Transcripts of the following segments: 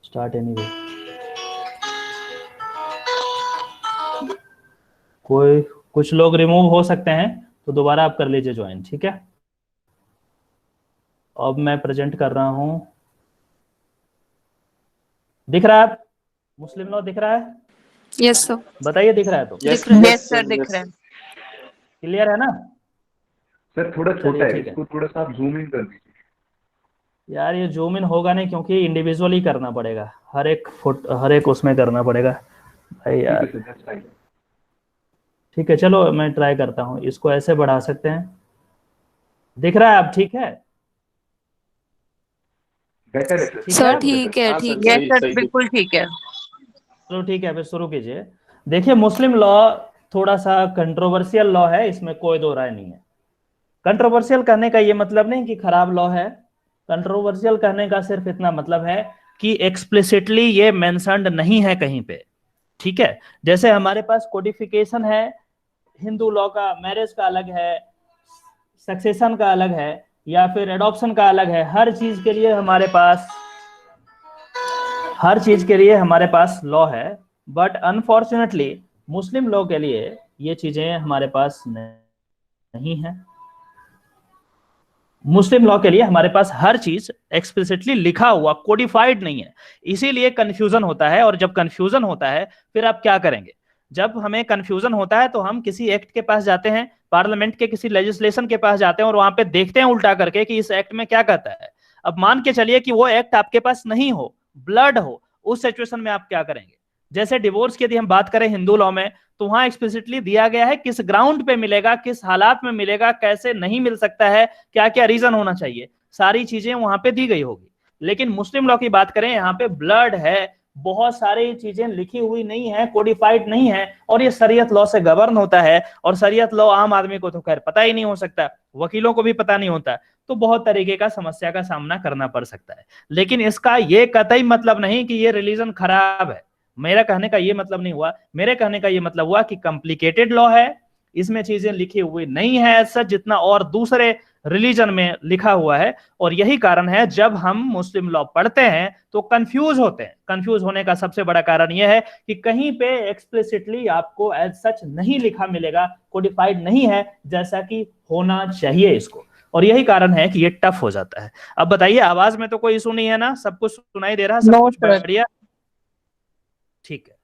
Start anyway. कोई कुछ लोग रिमूव हो सकते हैं तो दोबारा आप कर लीजिए ज्वाइन, ठीक है। अब मैं प्रेजेंट कर रहा हूं। दिख रहा है? मुस्लिम लॉ दिख रहा है? Yes sir. बताइए दिख रहा है तो। दिख रहा है। यस सर, दिख रहा है। क्लियर है ना? सर थोड़ा छोटा चलिए है, ठीक है। इसको थोड़ा सा आप जूम इन कर दीजिए। यार ये जूम इन होगा नहीं, क्योंकि इंडिविजुअली करना पड़ेगा, हर एक उसमें करना पड़ेगा भाई ठीक है यार। Sir, that's fine. ठीक है चलो मैं ट्राई करता हूँ, इसको ऐसे बढ़ा सकते हैं। दिख रहा है अब? ठीक है, बेटर है सर। ठीक सर है। ठीक है, हाँ सर, ठीक है। यस सर, बिल्कुल ठीक है। चलो ठीक है, फिर शुरू कीजिए। देखिए मुस्लिम लॉ थोड़ा सा कंट्रोवर्शियल लॉ है, इसमें कोई दो राय नहीं है। कंट्रोवर्शियल कहने का ये मतलब नहीं कि खराब लॉ है। कंट्रोवर्शियल कहने का सिर्फ इतना मतलब है कि एक्सप्लिसिटली ये मेंशन्ड नहीं है कहीं पे, ठीक है। जैसे हमारे पास कोडिफिकेशन है हिंदू लॉ का, मैरिज का अलग है, सक्सेशन का अलग है, या फिर एडॉप्शन का अलग है। हर चीज के लिए हमारे पास लॉ है। बट अनफॉर्चुनेटली मुस्लिम लॉ के लिए ये चीजें हमारे पास नहीं है। मुस्लिम लॉ के लिए हमारे पास हर चीज एक्सप्लिसिटली लिखा हुआ कोडिफाइड नहीं है, इसीलिए कंफ्यूजन होता है। और जब कंफ्यूजन होता है फिर आप क्या करेंगे? जब हमें कंफ्यूजन होता है तो हम किसी एक्ट के पास जाते हैं, पार्लियामेंट के किसी लेजिस्लेशन के पास जाते हैं और वहां पे देखते हैं उल्टा करके कि इस एक्ट में क्या कहता है। अब मान के चलिए कि वो एक्ट आपके पास नहीं हो, ब्लड हो, उस सिचुएशन में आप क्या करेंगे? जैसे डिवोर्स की यदि हम बात करें हिंदू लॉ में, तो वहां एक्सप्लिसिटली दिया गया है किस ग्राउंड पे मिलेगा, किस हालात में मिलेगा, कैसे नहीं मिल सकता है, क्या क्या रीजन होना चाहिए, सारी चीजें वहां पे दी गई होगी। लेकिन मुस्लिम लॉ की बात करें, यहाँ पे ब्लड है, बहुत सारी चीजें लिखी हुई नहीं है, कोडिफाइड नहीं है, और ये शरीयत लॉ से गवर्न होता है। और शरीयत लॉ आम आदमी को तो खैर पता ही नहीं हो सकता, वकीलों को भी पता नहीं होता, तो बहुत तरीके का समस्या का सामना करना पड़ सकता है। लेकिन इसका ये कतई मतलब नहीं कि ये रिलीजन खराब है। मेरा कहने का ये मतलब नहीं हुआ, मेरे कहने का ये मतलब हुआ कि कॉम्प्लिकेटेड लॉ है, इसमें चीजें लिखी हुई नहीं है ऐसा जितना और दूसरे रिलीजन में लिखा हुआ है। और यही कारण है जब हम मुस्लिम लॉ पढ़ते हैं तो कंफ्यूज होते हैं। कंफ्यूज होने का सबसे बड़ा कारण यह है कि कहीं पे एक्सप्लिसिटली आपको एज सच नहीं लिखा मिलेगा, कोडिफाइड नहीं है जैसा कि होना चाहिए इसको, और यही कारण है कि ये टफ हो जाता है। अब बताइए, आवाज में तो कोई इशू नहीं है ना? सब कुछ सुनाई दे रहा है? सब कुछ बढ़िया? ठीक है।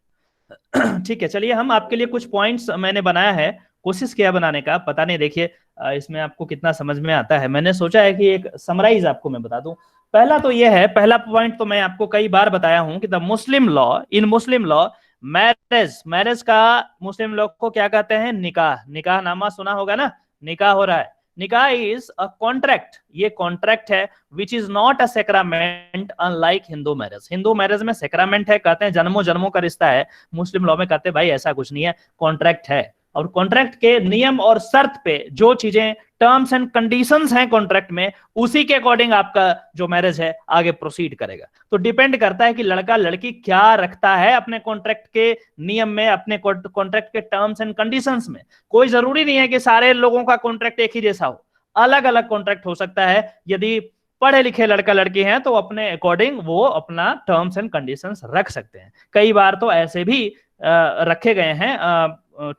ठीक है, चलिए हम आपके लिए कुछ पॉइंट्स मैंने बनाया है, कोशिश किया बनाने का, पता नहीं देखिए इसमें आपको कितना समझ में आता है। मैंने सोचा है कि एक समराइज आपको मैं बता दूं। पहला तो यह है, पहला पॉइंट तो मैं आपको कई बार बताया हूं कि the Muslim law, in Muslim law marriage का मुस्लिम लॉ को क्या कहते हैं? निकाह। निकाह नामा सुना होगा ना, निकाह हो रहा है। निकाह इज अ कॉन्ट्रैक्ट, ये कॉन्ट्रैक्ट है which is not a sacrament unlike Hindu marriage. Hindu marriage में सेक्रामेंट है, कहते हैं जन्मों जन्मों का रिश्ता है। मुस्लिम लॉ में कहते हैं भाई ऐसा कुछ नहीं है, कॉन्ट्रैक्ट है। और कॉन्ट्रैक्ट के नियम और शर्त पे जो चीजें टर्म्स एंड कंडीशंस हैं कॉन्ट्रैक्ट में, उसी के अकॉर्डिंग आपका जो मैरिज है आगे प्रोसीड करेगा। तो डिपेंड करता है कि लड़का लड़की क्या रखता है अपने कॉन्ट्रैक्ट के नियम में, अपने कॉन्ट्रैक्ट के टर्म्स एंड कंडीशंस में। कोई जरूरी नहीं है कि सारे लोगों का कॉन्ट्रैक्ट एक ही जैसा हो, अलग अलग कॉन्ट्रैक्ट हो सकता है। यदि पढ़े लिखे लड़का लड़की हैं तो अपने अकॉर्डिंग वो अपना टर्म्स एंड कंडीशंस रख सकते हैं। कई बार तो ऐसे भी रखे गए हैं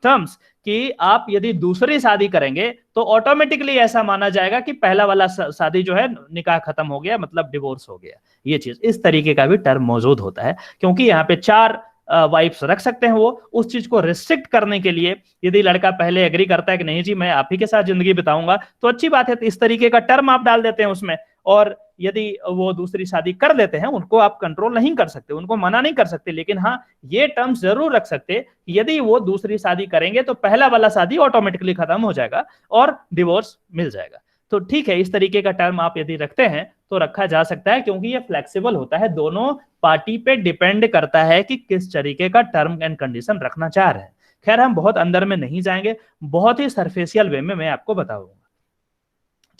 टर्म्स कि आप यदि दूसरी शादी करेंगे तो ऑटोमेटिकली ऐसा माना जाएगा कि पहला वाला शादी जो है निकाह खत्म हो गया, मतलब डिवोर्स हो गया। ये चीज, इस तरीके का भी टर्म मौजूद होता है, क्योंकि यहाँ पे 4 वाइफ्स रख सकते हैं वो। उस चीज को रिस्ट्रिक्ट करने के लिए यदि लड़का पहले एग्री करता है कि नहीं जी मैं आप ही के साथ जिंदगी बिताऊंगा, तो अच्छी बात है, तो इस तरीके का टर्म आप डाल देते हैं उसमें। और यदि वो दूसरी शादी कर देते हैं, उनको आप कंट्रोल नहीं कर सकते, उनको मना नहीं कर सकते, लेकिन हाँ ये टर्म्स जरूर रख सकते, यदि वो दूसरी शादी करेंगे तो पहला वाला शादी ऑटोमेटिकली खत्म हो जाएगा और डिवोर्स मिल जाएगा। तो ठीक है, इस तरीके का टर्म आप यदि रखते हैं तो रखा जा सकता है, क्योंकि ये फ्लेक्सिबल होता है, दोनों पार्टी पे डिपेंड करता है कि किस तरीके का टर्म एंड कंडीशन रखना चाह रहे हैं। खैर हम बहुत अंदर में नहीं जाएंगे, बहुत ही सरफेशियल वे में मैं आपको बताऊंगा।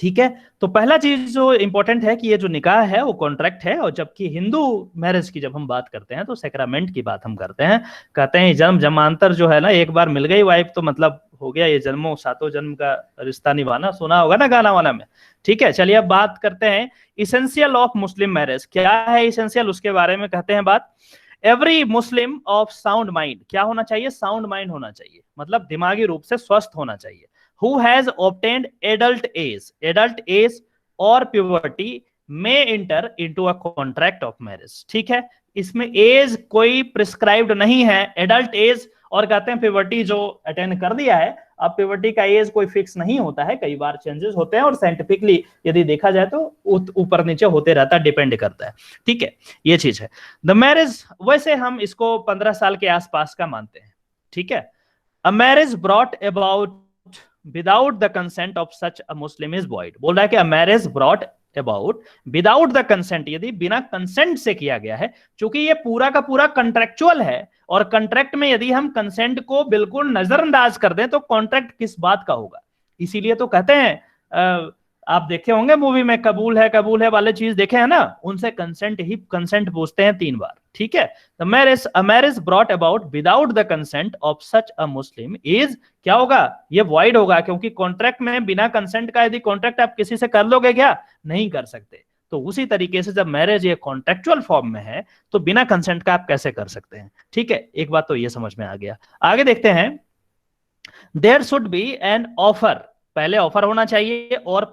ठीक है। तो पहला चीज जो इंपॉर्टेंट है कि ये जो निकाह है वो कॉन्ट्रैक्ट है, और जबकि हिंदू मैरिज की जब हम बात करते हैं तो सैक्रामेंट की बात हम करते हैं। कहते हैं जन्म जमांतर जो है ना, एक बार मिल गई वाइफ तो मतलब हो गया, ये जन्मों सातों जन्म का रिश्ता निभाना, सुना होगा ना गाना वाना में। ठीक है, चलिए अब बात करते हैं इसेंशियल ऑफ मुस्लिम मैरिज। क्या है इसेंशियल, उसके बारे में कहते हैं बात। Every Muslim of sound mind, क्या होना चाहिए, साउंड माइंड होना चाहिए, मतलब दिमागी रूप से स्वस्थ होना चाहिए। Who has obtained adult age or puberty may enter into a contract of marriage। ठीक है, इसमें एज कोई प्रिस्क्राइब्ड नहीं है, एडल्ट एज, और कहते हैं प्यूबर्टी जो अटेंड कर दिया है। अब प्यूबर्टी का एज कोई फिक्स नहीं होता है, कई बार चेंजेस होते हैं, और साइंटिफिकली यदि देखा जाए तो ऊपर नीचे होते रहता है, डिपेंड करता है। ठीक है, ये चीज है। द मैरिज, वैसे हम इसको 15 साल के आसपास का मानते हैं। ठीक है, a marriage brought about without the consent of such a Muslim is void. बोल रहा है कि a marriage brought about without the consent, यदि बिना कंसेंट से किया गया है, क्योंकि ये पूरा का पूरा कंट्रेक्चुअल है, और कंट्रैक्ट में यदि हम कंसेंट को बिल्कुल नजरअंदाज कर दें तो कॉन्ट्रैक्ट किस बात का होगा। इसीलिए तो कहते हैं, आप देखे होंगे मूवी में कबूल है वाले चीज देखे हैं ना, उनसे कंसेंट पूछते हैं 3 बार। ठीक है, the marriage brought about without the consent of such a Muslim is, क्या होगा, ये वॉइड होगा, क्योंकि कॉन्ट्रैक्ट में बिना कंसेंट का यदि कॉन्ट्रैक्ट आप किसी से कर लोगे क्या, नहीं कर सकते। तो उसी तरीके से जब मैरिज ये कॉन्ट्रेक्चुअल फॉर्म में है तो बिना कंसेंट का आप कैसे कर सकते हैं। ठीक है, एक बात तो ये समझ में आ गया। आगे देखते हैं, there should be an offer, पहले ऑफर होना चाहिए, और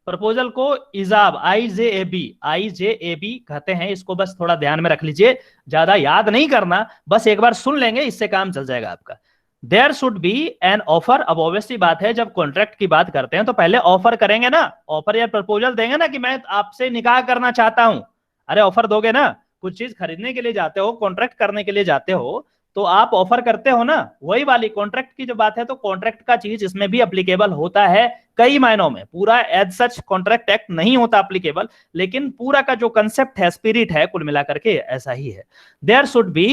प्रपोजल को इजाब, IJAB कहते हैं, इसको बस थोड़ा ध्यान में रख लीजिए, ज्यादा याद नहीं करना, बस एक बार सुन लेंगे, इससे काम चल जाएगा आपका। There should be an offer. अब ऑब्वियसली बात है, जब कॉन्ट्रैक्ट की बात करते हैं तो पहले ऑफर करेंगे ना, ऑफर या प्रपोजल देंगे ना कि मैं आपसे निकाह करना चाहता हूं। अरे ऑफर दोगे ना, कुछ चीज खरीदने के लिए जाते हो, कॉन्ट्रैक्ट करने के लिए जाते हो, तो आप ऑफर करते हो ना, वही वाली कॉन्ट्रैक्ट की जो बात है। तो कॉन्ट्रैक्ट का चीज इसमें भी एप्लीकेबल होता है कई मायनों में, पूरा एज सच कॉन्ट्रैक्ट एक्ट नहीं होता एप्लीकेबल, लेकिन पूरा का जो कंसेप्ट है, स्पिरिट है, कुल मिलाकर के ऐसा ही है। There should be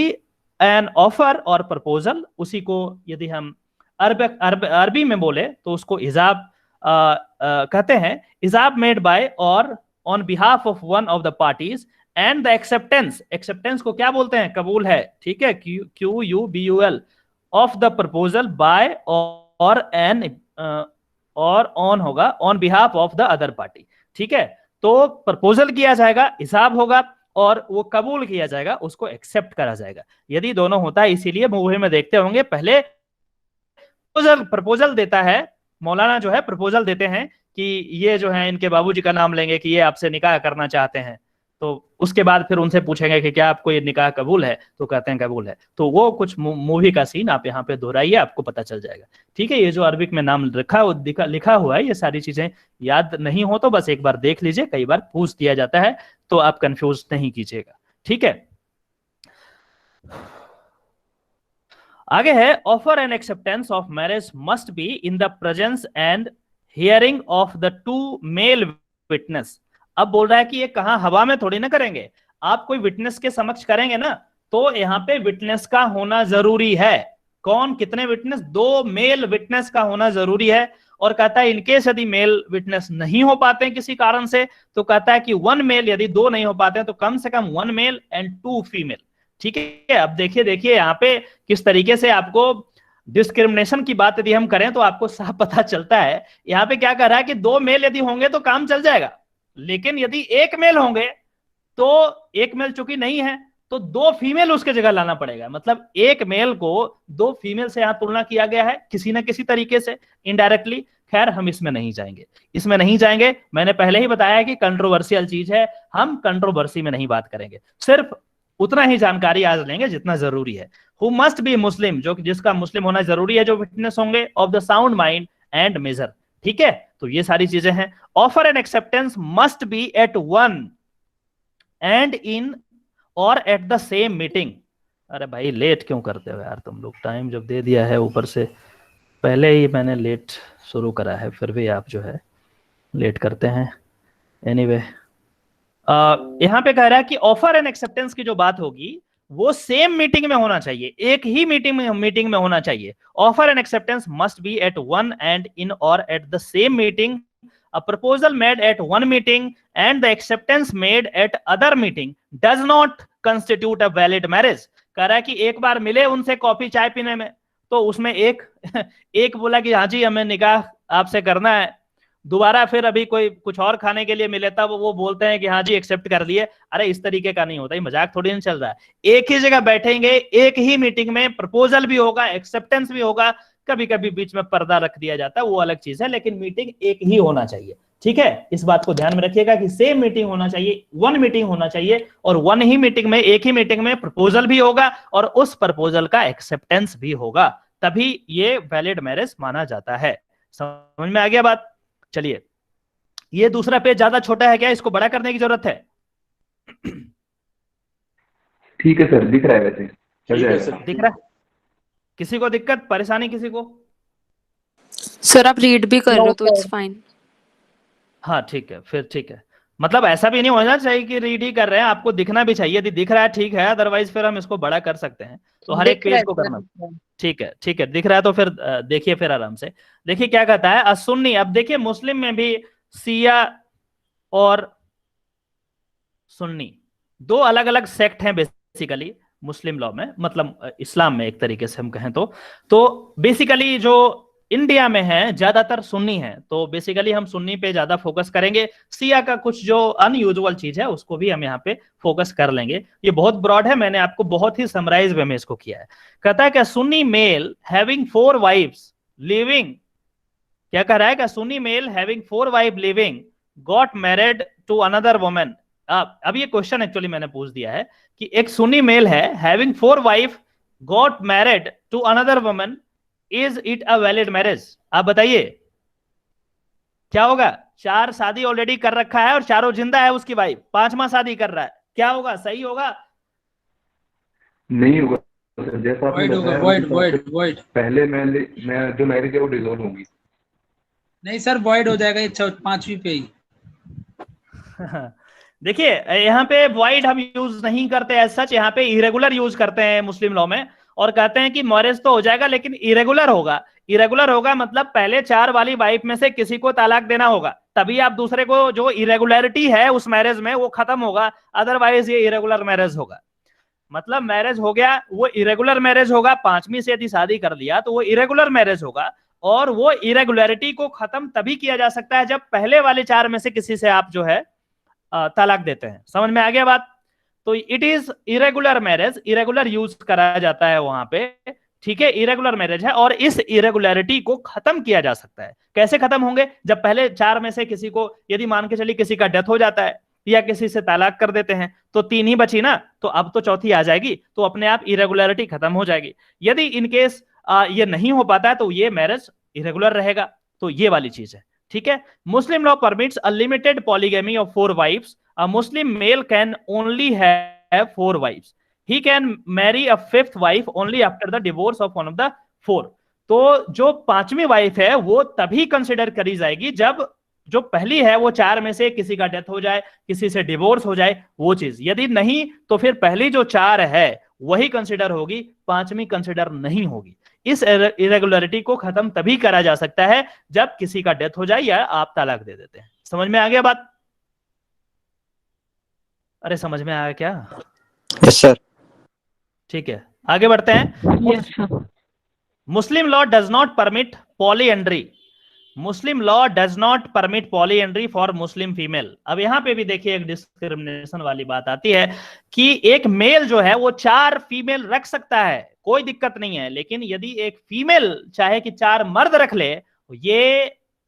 an offer और प्रपोजल, उसी को यदि हम अरबी में बोले तो उसको इजाब कहते हैं। इजाब made by or on behalf of one of the parties and the acceptance को क्या बोलते हैं, कबूल है। ठीक है, QUBUL of the proposal by or an or on होगा on behalf of the other party. ठीक है, तो प्रपोजल किया जाएगा, हिसाब होगा, और वो कबूल किया जाएगा, उसको एक्सेप्ट करा जाएगा, यदि दोनों होता है। इसीलिए मूवी में देखते होंगे, पहले प्रपोजल देता है मौलाना, जो है प्रपोजल देते हैं कि ये जो है इनके बाबूजी का नाम लेंगे कि ये आपसे निकाह करना चाहते हैं, तो उसके बाद फिर उनसे पूछेंगे कि क्या आपको ये निकाह कबूल है, तो कहते हैं कबूल है। तो वो कुछ मूवी का सीन आप यहाँ पे दोहराइए, आपको पता चल जाएगा। ठीक है, ये जो अरबिक में नाम लिखा हुआ है, ये सारी चीजें याद नहीं हो तो बस एक बार देख लीजिए, कई बार पूछ दिया जाता है, तो आप कंफ्यूज नहीं कीजिएगा। ठीक है, आगे है, offer and acceptance of marriage must be in the presence and hearing of the 2 male witness. अब बोल रहा है कि ये कहां, हवा में थोड़ी ना करेंगे, आप कोई विटनेस के समक्ष करेंगे ना, तो यहाँ पे विटनेस का होना जरूरी है। कौन, कितने विटनेस, 2 मेल विटनेस का होना जरूरी है। और कहता है इनकेस यदि मेल विटनेस नहीं हो पाते हैं किसी कारण से, तो कहता है कि 1 मेल, यदि 2 नहीं हो पाते हैं तो कम से कम 1 मेल एंड 2 फीमेल। ठीक है, अब देखिए यहाँ पे किस तरीके से आपको डिस्क्रिमिनेशन की बात यदि हम करें तो आपको साफ पता चलता है। यहाँ पे क्या कर रहा है कि 2 मेल यदि होंगे तो काम चल जाएगा, लेकिन यदि 1 मेल होंगे तो 1 मेल चूंकि नहीं है तो 2 फीमेल उसके जगह लाना पड़ेगा। मतलब 1 मेल को 2 फीमेल से यहां तुलना किया गया है किसी ना किसी तरीके से, इनडायरेक्टली। खैर हम इसमें नहीं जाएंगे, मैंने पहले ही बताया कि कंट्रोवर्शियल चीज है, हम कंट्रोवर्सी में नहीं बात करेंगे, सिर्फ उतना ही जानकारी आज लेंगे जितना जरूरी है। हु मस्ट बी मुस्लिम, जो जिसका मुस्लिम होना जरूरी है, जो विटनेस होंगे, of the sound mind and major. ठीक है, तो ये सारी चीजें हैं। Offer and acceptance must be at one and in or at the same meeting. अरे भाई लेट क्यों करते हो यार तुम लोग, टाइम जब दे दिया है, ऊपर से पहले ही मैंने लेट शुरू करा है, फिर भी आप जो है लेट करते हैं। एनीवे, यहां पे कह रहा है कि ऑफर एंड एक्सेप्टेंस की जो बात होगी वो सेम मीटिंग में होना चाहिए, एक ही मीटिंग में होना चाहिए। Offer and acceptance must be at one and in or at the same meeting A proposal made at one meeting and the acceptance made at other meeting does not constitute a valid marriage. कह रहा है कि एक बार मिले उनसे coffee चाय पीने में, तो उसमें एक बोला कि हाँ जी हमें निकाह आपसे करना है, दोबारा फिर अभी कोई कुछ और खाने के लिए मिले तब वो बोलते हैं कि हाँ जी एक्सेप्ट कर लिए। अरे इस तरीके का नहीं होता, ये मजाक थोड़ी नहीं चल रहा है। एक ही जगह बैठेंगे, एक ही मीटिंग में प्रपोजल भी होगा, एक्सेप्टेंस भी होगा, कभी कभी बीच में पर्दा रख दिया जाता है, वो अलग चीज है, लेकिन मीटिंग एक ही होना चाहिए। ठीक है, इस बात को ध्यान में रखिएगा कि सेम मीटिंग होना चाहिए, वन मीटिंग होना चाहिए, और वन ही मीटिंग में, एक ही मीटिंग में प्रपोजल भी होगा और उस प्रपोजल का एक्सेप्टेंस भी होगा, तभी ये वैलिड मैरिज माना जाता है। समझ में आ गया बात? चलिए, ये दूसरा पेज ज्यादा छोटा है क्या, इसको बड़ा करने की जरूरत है? ठीक है सर, दिख रहा है वैसे, चल जाएगा। दिख रहा है? किसी को दिक्कत परेशानी किसी को? सर आप रीड भी कर रहे हो तो इट्स फाइन। हाँ ठीक है, फिर ठीक है। मतलब ऐसा भी नहीं होना चाहिए कि रीड ही कर रहे हैं, आपको दिखना भी चाहिए। यदि दिख रहा है ठीक है, अदरवाइज फिर हम इसको बड़ा कर सकते हैं, तो हर एक पेज को करना। ठीक है, ठीक है, दिख रहा है तो फिर देखिए फिर आराम से देखिए क्या कहता है। सुन्नी, अब देखिए मुस्लिम में भी शिया और सुन्नी दो अलग अलग सेक्ट हैं बेसिकली मुस्लिम लॉ में, मतलब इस्लाम में एक तरीके से हम कहें तो बेसिकली जो इंडिया में है ज्यादातर सुन्नी है, तो बेसिकली हम सुन्नी पे ज्यादा फोकस करेंगे। शिया का कुछ जो अनयूजुअल चीज है उसको भी हम यहाँ पे फोकस कर लेंगे। ये बहुत ब्रॉड है, मैंने आपको बहुत ही समराइज वे में इसको किया है। कहता है कि Sunni male having 4 wives living, क्या कह रहा है कि Sunni male having 4 wife living got married to another woman. अब ये क्वेश्चन एक्चुअली मैंने पूछ दिया है कि एक सुन्नी मेल है having 4 wife got married to another woman, is it a valid marriage? आप बताइए क्या होगा? 4 शादी ऑलरेडी कर रखा है और चारों जिंदा है उसकी वाइफ, 5वां शादी कर रहा है, क्या होगा? सही होगा? नहीं होगा सर, जैसा आपने बताया void। पहले मैं जो मैरिज है वो डिसॉल्व होगी। नहीं सर, void हो जाएगा ये 5वीं पे ही। देखिए यहाँ पे वॉइड हम यूज नहीं करते एज सच, यहाँ पे इरेगुलर यूज करते हैं मुस्लिम लॉ में, और कहते हैं कि मैरिज तो हो जाएगा लेकिन इरेगुलर होगा। इरेगुलर होगा मतलब पहले 4 वाली वाइफ में से किसी को तलाक देना होगा, तभी आप दूसरे को, जो इरेगुलरिटी है उस मैरिज में वो खत्म होगा, अदरवाइज ये इरेगुलर मैरिज होगा। मतलब मैरिज हो गया वो इरेगुलर मैरिज होगा, 5वीं से यदि शादी कर लिया तो वो इरेगुलर मैरिज होगा, और वो इरेगुलरिटी को खत्म तभी किया जा सकता है जब पहले वाले 4 में से किसी से आप जो है तलाक देते हैं। समझ में आ गया बात? तो it is irregular marriage, irregular use कराया जाता है वहां पे। ठीक है, इरेगुलर मैरिज है और इस इरेगुलरिटी को खत्म किया जा सकता है। कैसे खत्म होंगे? जब पहले 4 में से किसी को, यदि मान के चलिए किसी का डेथ हो जाता है या किसी से तलाक कर देते हैं, तो 3 ही बची ना, तो अब तो चौथी आ जाएगी, तो अपने आप इरेगुलरिटी खत्म हो जाएगी। यदि इनकेस ये नहीं हो पाता है तो ये मैरिज इरेगुलर रहेगा। तो ये वाली चीज है। ठीक है, Muslim law permits a limited polygamy of 4 wives. A Muslim male can only have 4 wives. He can marry a 5th wife only after the divorce of one of the 4. तो जो 5वीं वाइफ है वो तभी कंसिडर करी जाएगी जब जो पहली है वो 4 में से किसी का डेथ हो जाए, किसी से डिवोर्स हो जाए, वो चीज। यदि नहीं तो फिर पहली जो 4 है वही कंसिडर होगी, 5वीं कंसिडर नहीं होगी। इस इरेगुलरिटी को खत्म तभी करा जा सकता है जब किसी का डेथ हो जाए या आप तलाक दे देते हैं। समझ में आ गया बात? अरे समझ में आया क्या? Yes sir. ठीक है, आगे बढ़ते हैं। मुस्लिम law does not permit polyandry. Muslim law does not permit polyandry for Muslim female. अब यहां पे भी देखिए एक डिस्क्रिमिनेशन वाली बात आती है कि एक मेल जो है वो 4 फीमेल रख सकता है, कोई दिक्कत नहीं है, लेकिन यदि एक फीमेल चाहे कि 4 मर्द रख ले, ये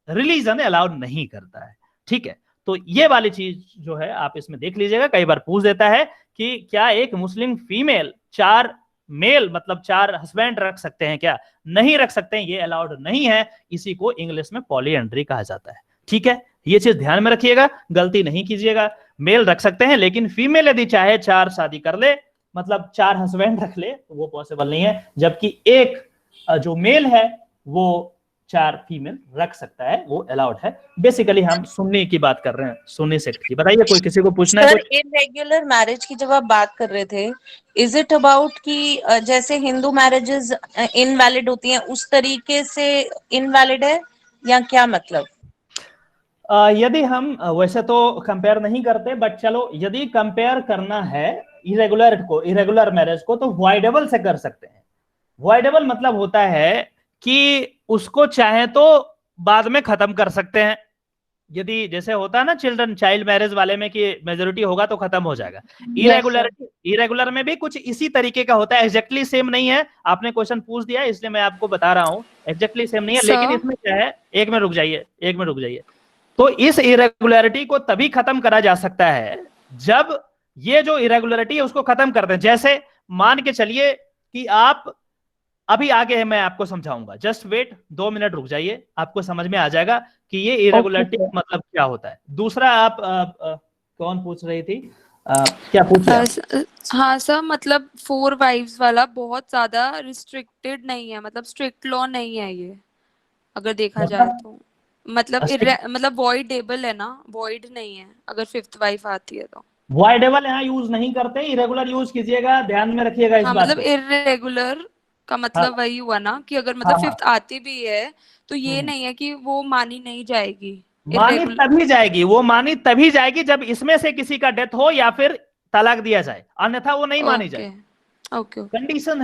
रिलीजन अलाउड नहीं करता है। ठीक है, तो ये वाली चीज जो है आप इसमें देख लीजिएगा, कई बार पूछ देता है कि क्या एक मुस्लिम फीमेल 4 मेल मतलब 4 हस्बैंड रख सकते हैं? क्या नहीं रख सकते हैं, ये अलाउड नहीं है। इसी को इंग्लिश में पॉलीएंड्री कहा जाता है। ठीक है, ये चीज ध्यान में रखिएगा, गलती नहीं कीजिएगा। मेल रख सकते हैं लेकिन फीमेल यदि चाहे 4 शादी कर ले, मतलब 4 हस्बैंड रख ले, वो पॉसिबल नहीं है। जबकि एक जो मेल है वो 4 फीमेल रख सकता है, वो अलाउड है। बेसिकली हम सुन्नी की बात कर रहे हैं, सुन्नी सेक्ट की। बताइए कोई किसी को पूछना है? इरेगुलर मैरिज की जब आप बात कर रहे थे, इज इट अबाउट कि जैसे हिंदू मैरिजेस इनवैलिड होती हैं उस तरीके से इनवैलिड है, या क्या मतलब? यदि हम वैसे तो कंपेयर नहीं करते, बट चलो यदि कंपेयर करना है इरेगुलर मैरिज को, तो वॉइडेबल से कर सकते हैं। वॉइडेबल मतलब होता है कि उसको चाहे तो बाद में खत्म कर सकते हैं। यदि जैसे होता है ना चाइल्ड मैरिज वाले में कि मेजोरिटी होगा तो खत्म हो जाएगा। इरेगुलर में भी कुछ इसी तरीके का होता है, एग्जैक्टली सेम नहीं है। आपने क्वेश्चन पूछ दिया इसलिए मैं आपको बता रहा हूं, एग्जैक्टली सेम नहीं है, लेकिन इसमें क्या है, एक में रुक जाइए। तो इस इरेगुलरिटी को तभी खत्म करा जा सकता है जब ये जो इरेगुलरिटी है उसको खत्म कर दें। जैसे मान के चलिए कि आप अभी आगे है, मैं आपको समझाऊंगा, जस्ट वेट 2 मिनट रुक जाइए, आपको समझ में आ जाएगा कि ये इरेगुलरिटी मतलब क्या होता है। दूसरा आप कौन पूछ रही थी, क्या पूछ रहे हैं? हाँ सर, मतलब 4 वाइफ्स वाला बहुत ज्यादा रिस्ट्रिक्टेड नहीं है, मतलब स्ट्रिक्ट लॉ नहीं है ये, अगर देखा जाए तो। मतलब वॉइडेबल है ना, वॉइड नहीं है अगर 5th वाइफ आती है तो। वॉइडेबल यहाँ यूज नहीं करते, इरेगुलर यूज कीजिएगा, ध्यान में रखिएगा इस हाँ, बात मतलब को। इरेगुलर का मतलब वही हुआ ना कि अगर मतलब 5th आती भी है तो ये नहीं है कि वो मानी नहीं जाएगी। मानी तभी जाएगी, वो मानी तभी जाएगी जब इसमें से किसी का डेथ हो या फिर तलाक दिया जाए, अन्यथा वो नहीं मानी जाएगी। ओके। कंडीशन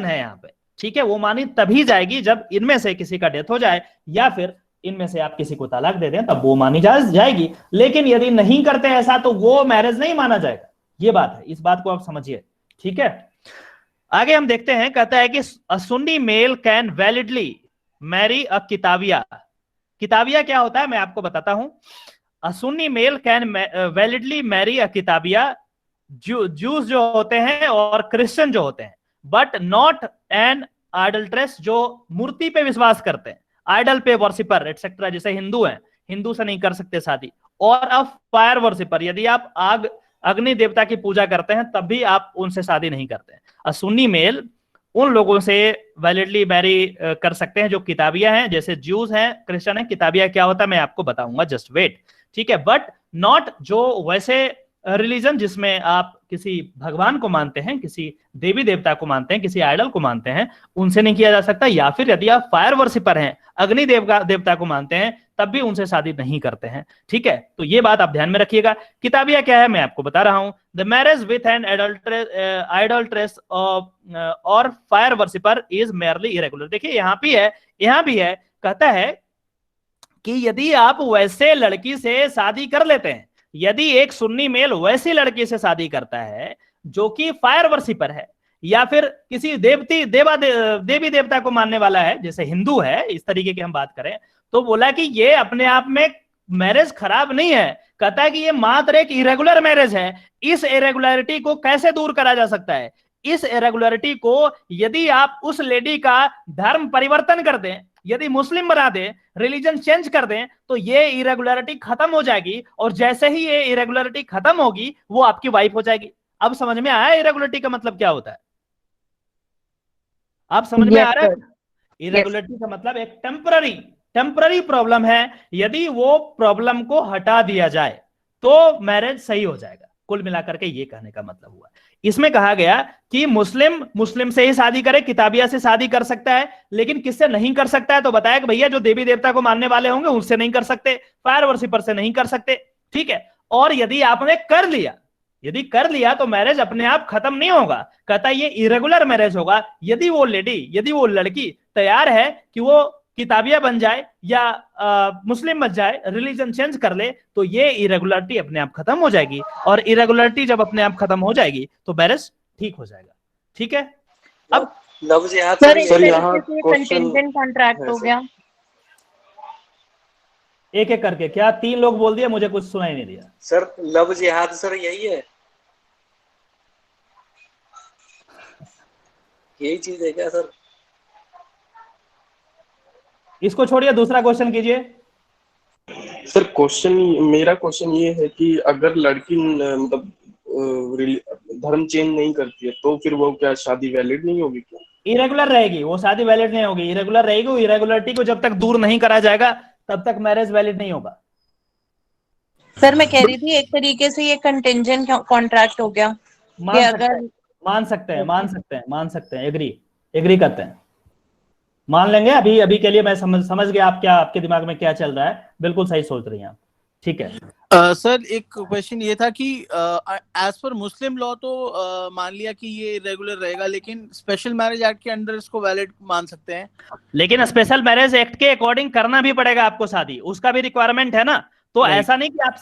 है यहाँ पे, ठीक है। वो मानी तभी जाएगी जब इनमें से किसी का डेथ हो जाए या फिर इनमें से आप किसी को तलाक दे दें, तब वो मानी जाएगी। लेकिन यदि नहीं करते ऐसा तो वो मैरिज नहीं माना जाएगा। ये बात है, इस बात को आप समझिए, ठीक है। आगे हम देखते हैं, कहता है कि a Sunni male can validly marry a kitabia. किताबिया क्या होता है मैं आपको बताता हूं। A Sunni male can validly marry a kitabia, Jews जो होते हैं और क्रिश्चियन जो होते हैं, बट नॉट एन आइडल्ट्रेस, जो मूर्ति पे विश्वास करते हैं, आइडल पे वर्शिपर एटसेट्रा, जैसे हिंदू हैं, हिंदू से नहीं कर सकते शादी। और अ फायर वर्शिपर, यदि आप अग्नि देवता की पूजा करते हैं तब भी आप उनसे शादी नहीं करते हैं। अ सुन्नी मेल उन लोगों से वैलिडली मैरी कर सकते हैं जो किताबिया हैं, जैसे ज्यूज हैं, क्रिश्चियन है। किताबिया क्या होता है मैं आपको बताऊंगा, जस्ट वेट, ठीक है। बट नॉट जो वैसे रिलीजन जिसमें आप किसी भगवान को मानते हैं, किसी देवी देवता को मानते हैं, किसी आइडल को मानते हैं, उनसे नहीं किया जा सकता। या फिर यदि आप फायर वर्शिपर हैं, अग्नि देवता को मानते हैं, तब भी उनसे शादी नहीं करते हैं, ठीक है। तो ये बात आप ध्यान में रखिएगा। किताबिया क्या है मैं आपको बता रहा हूं। द मैरिज विथ एन आइडल्ट्रेस और fire worshipper is merely irregular. देखिए यहां भी है, कहता है कि यदि आप वैसे लड़की से शादी कर लेते हैं, यदि एक सुन्नी मेल वैसी लड़की से शादी करता है जो कि फायर वर्शिपर है या फिर किसी देवी देवता को मानने वाला है, जैसे हिंदू है, इस तरीके की हम बात करें, तो बोला कि ये अपने आप में मैरिज खराब नहीं है। कहता है कि ये मात्र एक इरेगुलर मैरिज है। इस इरेगुलरिटी को कैसे दूर करा जा सकता है? इस इरेगुलरिटी को यदि आप उस लेडी का धर्म परिवर्तन कर दें, यदि मुस्लिम बना दें, रिलीजन चेंज कर दें, तो ये इरेगुलरिटी खत्म हो जाएगी। और जैसे ही ये इरेगुलरिटी खत्म होगी वो आपकी वाइफ हो जाएगी। अब समझ में आया इरेगुलरिटी का मतलब क्या होता है? आप समझ में आ रहा है? इरेगुलरिटी का मतलब एक टेम्पररी प्रॉब्लम है। यदि वो प्रॉब्लम को हटा दिया जाए तो मैरिज सही हो जाएगा। कुल मिलाकर के ये कहने का मतलब हुआ। इसमें कहा गया कि मुस्लिम से ही शादी करे, किताबिया से शादी कर सकता है, लेकिन किससे नहीं कर सकता है? तो बताया कि भैया जो देवी देवता को मानने वाले होंगे उनसे नहीं कर सकते, फायर वर्शिपर से नहीं कर सकते, ठीक है। और यदि आपने कर लिया तो मैरिज अपने आप खत्म नहीं होगा। कहता है ये इरेगुलर मैरिज होगा यदि वो लड़की तैयार है कि वो किताबिया बन जाए या मुस्लिम बन जाए, रिलीजन चेंज कर ले, तो ये इरेगुलरिटी अपने आप खत्म हो जाएगी। और इरेगुलरिटी जब अपने आप खत्म हो जाएगी तो मैरिज ठीक हो जाएगा, ठीक है। अब सर यहाँ कंटिंजेंट कॉन्ट्रैक्ट हो गया। एक एक करके, क्या 3 लोग बोल दिया? मुझे कुछ सुनाई नहीं दिया सर। लव जिहाद सर यही है, यही चीज है क्या सर? इसको छोड़िए, दूसरा क्वेश्चन कीजिए। सर मेरा क्वेश्चन ये है कि अगर लड़की मतलब धर्म चेंज नहीं करती है तो फिर वो क्या शादी वैलिड नहीं होगी क्या? इरेगुलर रहेगी वो, शादी वैलिड नहीं होगी। इरेगुलर रहेगी वो, इरेगुलरिटी को जब तक दूर नहीं करा जाएगा तब तक मैरिज वैलिड नहीं होगा। सर मैं कह रही थी एक तरीके से ये कंटिंजेंट कॉन्ट्रैक्ट हो गया। मान सकते हैं, एग्री करते हैं। मान लेंगे, अभी अभी के लिए मैं समझ गया आप क्या, आपके दिमाग में क्या चल रहा है, बिल्कुल सही सोच रही हैं आप, ठीक है। सर एक क्वेश्चन ये था कि एज पर मुस्लिम लॉ तो मान लिया कि ये रेगुलर रहेगा, लेकिन स्पेशल मैरिज एक्ट के अंडर इसको वैलिड मान सकते हैं? लेकिन स्पेशल मैरिज एक्ट के अकॉर्डिंग करना भी पड़ेगा आपको शादी, उसका भी रिक्वायरमेंट है ना। तो ऐसा नहीं कि आप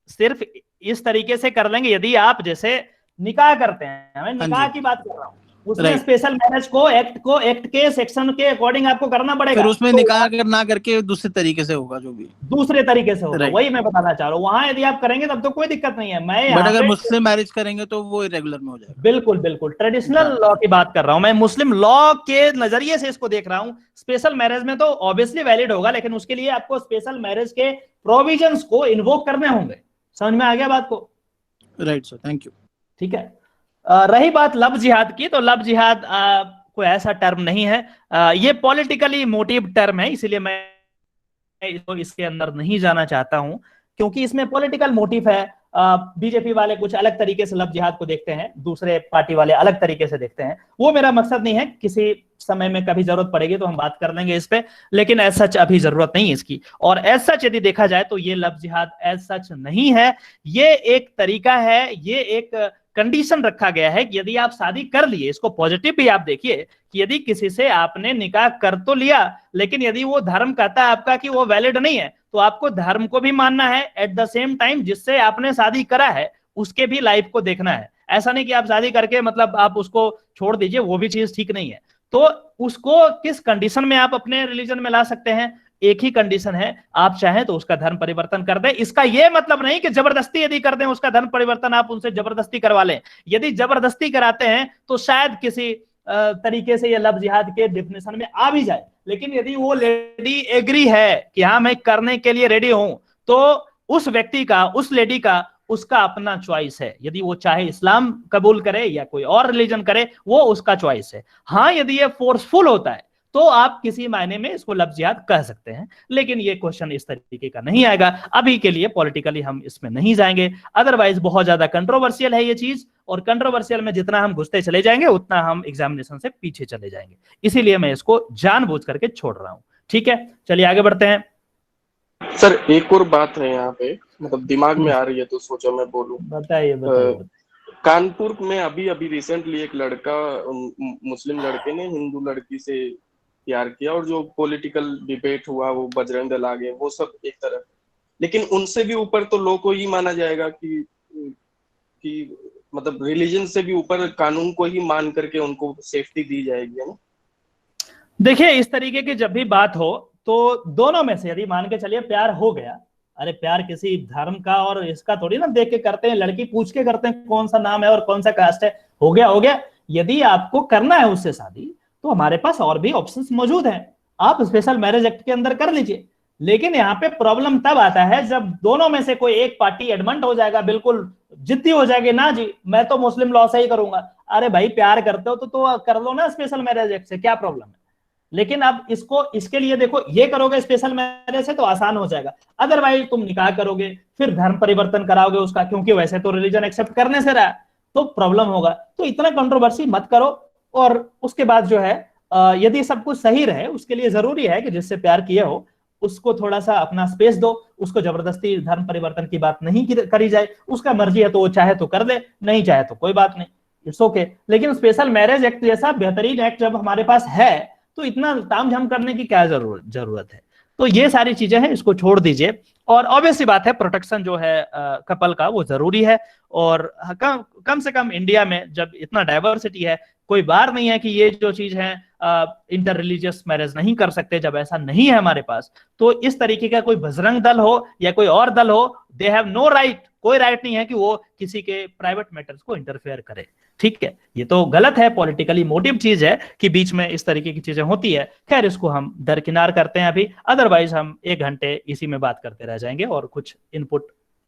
सिर्फ इस तरीके से कर लेंगे। यदि आप जैसे निकाह करते हैं, मैं निकाह की बात कर रहा हूँ, उसमें स्पेशल मैरिज को एक्ट के सेक्शन के अकॉर्डिंग आपको करना पड़ेगा। फिर उसमें निकाह ना करके दूसरे तरीके से होगा, जो भी दूसरे तरीके से होगा, वही मैं बताना चाह रहा हूँ। वहां यदि आप करेंगे तब तो कोई दिक्कत नहीं है। मैं बट अगर मुस्लिम मैरिज करेंगे तो वो इरेगुलर में हो जाएगा। बिल्कुल बिल्कुल, ट्रेडिशनल लॉ की बात कर रहा हूं मैं, मुस्लिम लॉ के नजरिए से इसको देख रहा हूं। स्पेशल मैरिज में तो ऑब्वियसली वैलिड होगा, लेकिन उसके लिए आपको स्पेशल मैरिज के प्रोविजंस को इन्वोक करने होंगे। समझ में आ गया बात को? Right sir, thank you. ठीक है। रही बात लव जिहाद की, तो लव जिहाद कोई ऐसा टर्म नहीं है, ये पॉलिटिकली मोटिव टर्म है, इसीलिए मैं इसको इसके अंदर नहीं जाना चाहता हूं, क्योंकि इसमें पॉलिटिकल मोटिव है। बीजेपी वाले कुछ अलग तरीके से लव जिहाद को देखते हैं, दूसरे पार्टी वाले अलग तरीके से देखते हैं। वो मेरा मकसद नहीं है, किसी समय में कभी जरूरत पड़ेगी तो हम बात कर लेंगे इस पे, लेकिन एज सच अभी जरूरत नहीं है इसकी। और एज सच यदि देखा जाए तो ये लव जिहाद एज सच नहीं है, ये एक तरीका है, ये एक कंडीशन रखा गया है कि यदि आप शादी कर लिए, इसको पॉजिटिव भी आप देखिए कि यदि किसी से आपने निकाह कर तो लिया, लेकिन यदि वो धर्म कहता है आपका कि वो वैलिड नहीं है, तो आपको धर्म को भी मानना है, एट द सेम टाइम जिससे आपने शादी करा है उसके भी लाइफ को देखना है। ऐसा नहीं कि आप शादी करके मतलब आप उसको छोड़ दीजिए, वो भी चीज ठीक नहीं है। तो उसको किस कंडीशन में आप अपने रिलीजन में ला सकते हैं? एक ही कंडीशन है, आप चाहें तो उसका धर्म परिवर्तन कर दें। इसका यह मतलब नहीं कि जबरदस्ती यदि कर दें उसका धर्म परिवर्तन, आप उनसे जबरदस्ती करवा लें। यदि जबरदस्ती कराते हैं तो शायद किसी तरीके से ये लव जिहाद के डिफिनेशन में आ भी जाए, लेकिन यदि वो लेडी एग्री है कि हाँ मैं करने के लिए रेडी हूं, तो उस व्यक्ति का, उस लेडी का, उसका अपना चॉइस है। यदि वो चाहे इस्लाम कबूल करे या कोई और रिलीजन करे, वो उसका चॉइस है। हाँ, यदि ये फोर्सफुल होता है तो आप किसी मायने में इसको लव जिहाद कह सकते हैं, लेकिन ये क्वेश्चन इस तरीके का नहीं आएगा। अभी के लिए पॉलिटिकली हम इसमें नहीं जाएंगे, अदरवाइज बहुत ज्यादा कंट्रोवर्शियल है ये चीज, और कंट्रोवर्शियल में जितना हम घुसते चले जाएंगे उतना हम एग्जामिनेशन से पीछे चले जाएंगे, इसीलिए मैं इसको जानबूझ करके छोड़ रहा हूं। ठीक है, चलिए आगे बढ़ते हैं। सर एक और बात है यहाँ पे, मतलब दिमाग में आ रही है तो सोचा मैं बोलूं। बताइए। कानपुर में अभी अभी रिसेंटली एक लड़का, मुस्लिम लड़के ने हिंदू लड़की से प्यार किया, और जो पॉलिटिकल डिबेट हुआ वो बजरंग दल आ गए, वो सब एक तरफ, लेकिन उनसे भी ऊपर तो लोग को ही माना जाएगा कि मतलब रिलीजन से भी ऊपर कानून को ही मान करके उनको सेफ्टी दी जाएगी, है ना? देखिए, इस तरीके की जब भी बात हो तो दोनों में से यदि मान के चलिए प्यार हो गया, अरे प्यार किसी धर्म का और इसका थोड़ी ना देख के करते हैं, लड़की पूछ के करते हैं कौन सा नाम है और कौन सा कास्ट है, हो गया हो गया। यदि आपको करना है उससे शादी तो हमारे पास और भी ऑप्शंस मौजूद हैं, आप स्पेशल मैरिज एक्ट के अंदर कर लीजिए। लेकिन यहाँ पे प्रॉब्लम तब आता है जब दोनों में से कोई एक पार्टी एडमंट हो जाएगा, बिल्कुल जिद्दी हो जाएगी, ना जी मैं तो मुस्लिम लॉ से ही करूंगा। अरे भाई प्यार करते हो तो कर लो ना स्पेशल मैरिज एक्ट से, क्या प्रॉब्लम है? लेकिन अब इसके लिए देखो, ये करोगे स्पेशल मैरिज से तो आसान हो जाएगा, अदरवाइज तुम निकाह करोगे फिर धर्म परिवर्तन कराओगे उसका, क्योंकि वैसे तो रिलीजन एक्सेप्ट करने से रहा, तो प्रॉब्लम होगा। तो इतना कंट्रोवर्सी मत करो। और उसके बाद जो है यदि सब कुछ सही रहे, उसके लिए जरूरी है कि जिससे प्यार किए हो उसको थोड़ा सा अपना स्पेस दो, उसको जबरदस्ती धर्म परिवर्तन की बात नहीं करी जाए। उसका मर्जी है तो वो चाहे तो कर दे, नहीं चाहे तो कोई बात नहीं, इट्स ओके। लेकिन स्पेशल मैरिज एक्ट जैसा बेहतरीन एक्ट जब हमारे पास है तो इतना तामझाम करने की क्या जरूरत है? तो ये सारी चीजें हैं, इसको छोड़ दीजिए। और ऑब्वियसली बात है, प्रोटेक्शन जो है कपल का वो जरूरी है। और कम से कम इंडिया में जब इतना डाइवर्सिटी है, कोई बार नहीं है कि ये जो चीज है इंटर रिलीजियस मैरिज नहीं कर सकते। जब ऐसा नहीं है हमारे पास, तो इस तरीके का कोई बजरंग दल हो या कोई और दल हो, दे हैव नो राइट, कोई राइट नहीं है कि वो किसी के प्राइवेट मैटर्स को इंटरफेयर करे। ठीक है, ये तो गलत है, पॉलिटिकली मोटिव चीज है कि बीच में इस तरीके की चीजें होती है। खैर, इसको हम दरकिनार करते हैं अभी, अदरवाइज हम 1 घंटे इसी में बात करते रह जाएंगे और कुछ इनपुट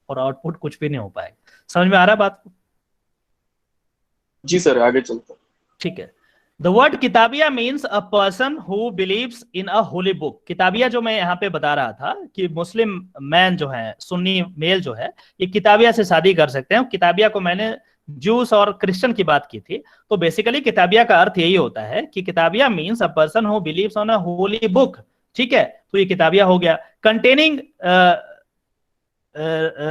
और आउटपुट कुछ भी नहीं हो पाएगा। समझ में आ रहा है बात? जी सर, आगे चलते हैं। ठीक है। The word kitabia means a person who believes in a holy book. किताबिया जो मैं यहाँ पे बता रहा था कि मुस्लिम मैन जो है, सुन्नी मेल जो है, ये किताबिया से शादी कर सकते हैं। किताबिया को मैंने ज्यूस और क्रिश्चियन की बात की थी, तो बेसिकली किताबिया का अर्थ यही होता है कि kitabia means a person who believes on a holy book. ठीक है, तो ये किताबिया हो गया। Containing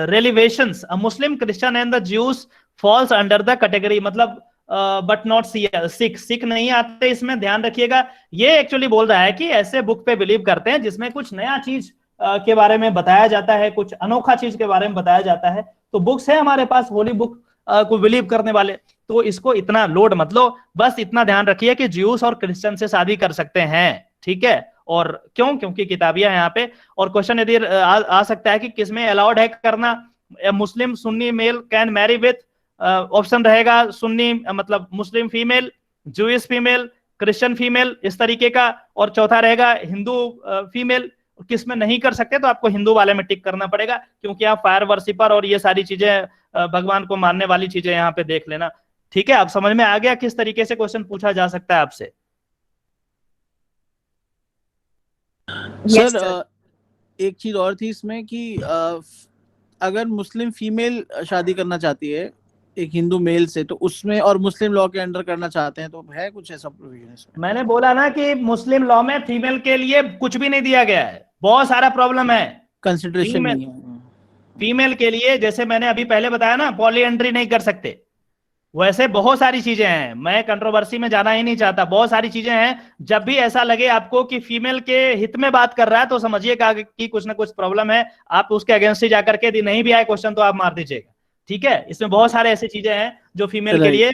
revelations a Muslim Christian and the Jews falls under the category, मतलब बट नॉट सिख, सिख नहीं आते इसमें, ध्यान रखिएगा। ये एक्चुअली बोल रहा है कि ऐसे बुक पे बिलीव करते हैं जिसमें कुछ नया चीज के बारे में बताया जाता है, कुछ अनोखा चीज के बारे में बताया जाता है। तो बुक्स है हमारे पास होली बुक को बिलीव करने वाले, तो इसको इतना लोड मत लो, बस इतना ध्यान रखिए कि ज्यूस और क्रिश्चियन से शादी कर सकते हैं। ठीक है, और क्यों? क्योंकि किताबिया है यहाँ पे। और क्वेश्चन यदि आ सकता है कि किसमें अलाउड है करना, Muslim Sunni male can marry with, option रहेगा सुन्नी मतलब Muslim female, Jewish female, Christian female, इस तरीके का। और चौथा रहेगा हिंदू फीमेल, किसमें नहीं कर सकते, तो आपको हिंदू वाले में टिक करना पड़ेगा, क्योंकि आप फायर वर्शिपर और ये सारी चीजें भगवान को मानने वाली चीजें यहाँ पे देख लेना। ठीक है, अब समझ में आ गया किस तरीके से क्वेश्चन पूछा जा सकता है आपसे? सर एक चीज और थी इसमें कि अगर मुस्लिम फीमेल शादी करना चाहती है एक हिंदू मेल से, तो उसमें और मुस्लिम लॉ के अंडर करना चाहते हैं, तो है कुछ ऐसा प्रोविजन इसमें? मैंने बोला ना कि मुस्लिम लॉ में फीमेल के लिए कुछ भी नहीं दिया गया है, बहुत सारा प्रॉब्लम है। कंसिडरेशन नहीं है फीमेल के लिए, जैसे मैंने अभी पहले बताया ना, पॉलीएंड्री नहीं कर सकते, वैसे बहुत सारी चीजें हैं। मैं कंट्रोवर्सी में जाना ही नहीं चाहता, बहुत सारी चीजें हैं। जब भी ऐसा लगे आपको कि फीमेल के हित में बात कर रहा है, तो समझिएगा कि कुछ ना कुछ प्रॉब्लम है, आप उसके अगेंस्ट ही जाकर के, यदि नहीं भी आए क्वेश्चन तो आप मार दीजिएगा। ठीक है, इसमें बहुत सारे ऐसी चीजें हैं जो फीमेल के लिए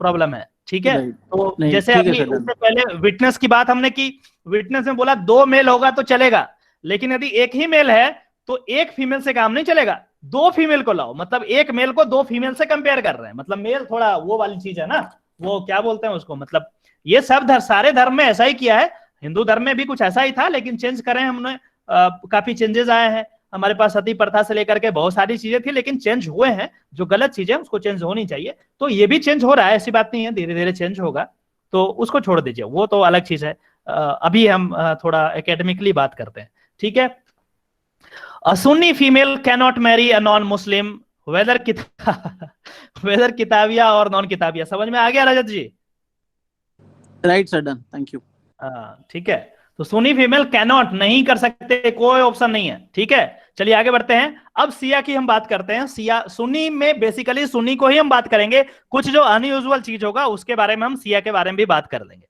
प्रॉब्लम है। ठीक है, तो जैसे अभी उससे पहले विटनेस की बात हमने की, विटनेस में बोला 2 मेल होगा तो चलेगा, लेकिन यदि एक ही मेल है तो एक फीमेल से काम नहीं चलेगा, 2 फीमेल को लाओ। मतलब एक मेल को 2 फीमेल से कंपेयर कर रहे हैं, मतलब मेल थोड़ा वो वाली चीज है ना, वो क्या बोलते हैं उसको, मतलब ये सब सारे धर्म में ऐसा ही किया है। हिंदू धर्म में भी कुछ ऐसा ही था, लेकिन चेंज करें हमने, काफी चेंजेस आए हैं। हमारे पास सती प्रथा से लेकर के बहुत सारी चीजें थी, लेकिन चेंज हुए हैं। जो गलत चीजें उसको चेंज होनी चाहिए, तो ये भी चेंज हो रहा है, ऐसी बात नहीं है, धीरे धीरे चेंज होगा, तो उसको छोड़ दीजिए, वो तो अलग चीज है। अभी हम थोड़ा एकेडमिकली बात करते हैं। ठीक है, A Sunni female cannot marry a non-Muslim, whether whether किताबिया और नॉन किताबिया। समझ में आ गया Rajat ji? Right sir, done, thank you. ठीक है, तो सुन्नी फीमेल कैनॉट, नहीं कर सकते, कोई ऑप्शन नहीं है। ठीक है, चलिए आगे बढ़ते हैं। अब सिया की हम बात करते हैं। सिया, सुन्नी में बेसिकली सुन्नी को ही हम बात करेंगे, कुछ जो अनयूजुअल चीज होगा उसके बारे में हम सिया के बारे में भी बात कर लेंगे।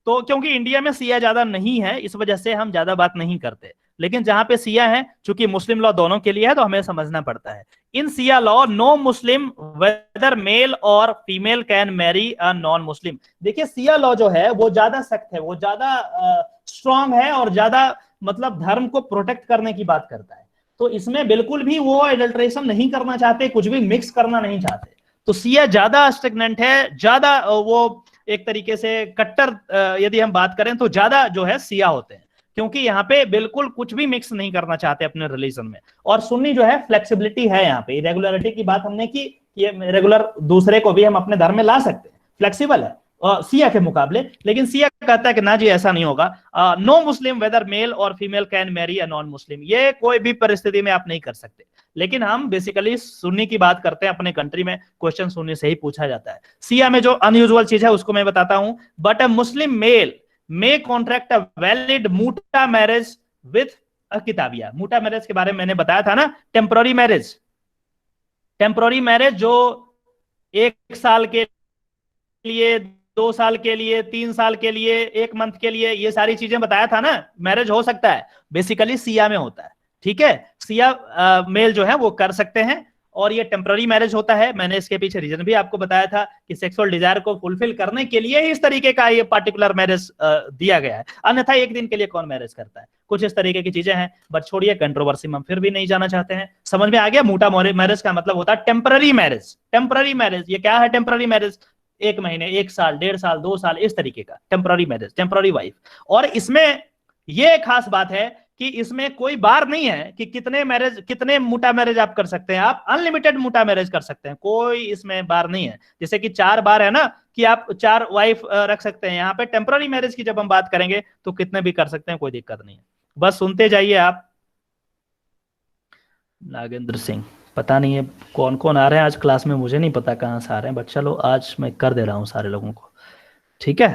तो क्योंकि इंडिया में सिया ज्यादा नहीं है, इस वजह से हम ज्यादा बात नहीं करते, लेकिन जहां पे सिया है, चूंकि मुस्लिम लॉ दोनों के लिए है, तो हमें समझना पड़ता है। इन सिया लॉ नो मुस्लिम वेदर मेल और female can marry a non Muslim. देखिए सिया लॉ जो है वो ज्यादा सख्त है, वो ज्यादा स्ट्रांग है, और ज्यादा मतलब धर्म को प्रोटेक्ट करने की बात करता है। तो इसमें बिल्कुल भी वो एडल्ट्रेशन नहीं करना चाहते, कुछ भी मिक्स करना नहीं चाहते। तो सिया ज्यादा स्ट्रिक्टेंट है, ज्यादा वो एक तरीके से कट्टर, यदि हम बात करें तो ज्यादा जो है सिया होते हैं, क्योंकि यहाँ पे बिल्कुल कुछ भी मिक्स नहीं करना चाहते अपने रिलीजन में। और सुन्नी जो है फ्लेक्सिबिलिटी है, यहाँ पे इरेगुलरिटी की बात हमने की, ये रेगुलर दूसरे को भी हम अपने धर्म में ला सकते हैं, फ्लेक्सिबल है सिया के मुकाबले। लेकिन सिया कहता है कि ना जी ऐसा नहीं होगा, नो मुस्लिम वेदर मेल और female can marry a non Muslim, ये कोई भी परिस्थिति में आप नहीं कर सकते। लेकिन हम बेसिकली सुन्नी की बात करते हैं, अपने कंट्री में क्वेश्चन सुन्नी से ही पूछा जाता है। सिया में जो अनयूजुअल चीज है उसको मैं बताता हूं। But a Muslim male may contract a valid muta marriage with a kitabia. Muta marriage के बारे में मैंने बताया था ना, टेम्पररी मैरिज। टेम्पररी मैरिज जो 1 साल के लिए, 2 साल के लिए, 3 साल के लिए, 1 मंथ के लिए, ये सारी चीजें बताया था ना, मैरिज हो सकता है, बेसिकली सिया में होता है। ठीक है, सिया मेल जो है वो कर सकते हैं, और ये टेम्पररी मैरिज होता है। मैंने इसके पीछे रीजन भी आपको बताया था कि सेक्सुअल डिजायर को फुलफिल करने के लिए इस तरीके का ये पार्टिकुलर मैरिज दिया गया है, अन्यथा 1 दिन के लिए कौन मैरिज करता है। कुछ इस तरीके की चीजें हैं, बट छोड़िए कंट्रोवर्सी में हम फिर भी नहीं जाना चाहते हैं। समझ में आ गया, मोटा मैरिज का मतलब होता है टेम्पररी मैरिज। टेम्पररी मैरिज ये क्या है? टेम्पररी मैरिज 1 महीने, 1 साल, 1.5 साल, 2 साल, इस तरीके का टेम्पररी मैरिज, टेम्पररी वाइफ। और इसमें ये खास बात है कि इसमें कोई बार नहीं है कि कितने मुटा मैरिज आप कर सकते हैं। आप अनलिमिटेड मुटा मैरिज कर सकते हैं, कोई इसमें बार नहीं है। जैसे कि 4 बार है ना, कि आप 4 वाइफ रख सकते हैं। यहाँ पे टेम्पररी मैरिज की जब हम बात करेंगे तो कितने भी कर सकते हैं, कोई दिक्कत नहीं है। बस सुनते जाइए आप। नागेंद्र सिंह। पता नहीं है कौन कौन आ रहे हैं आज क्लास में, मुझे नहीं पता कहाँ से आ रहे हैं, बट चलो आज मैं कर दे रहा हूँ सारे लोगों को, ठीक है।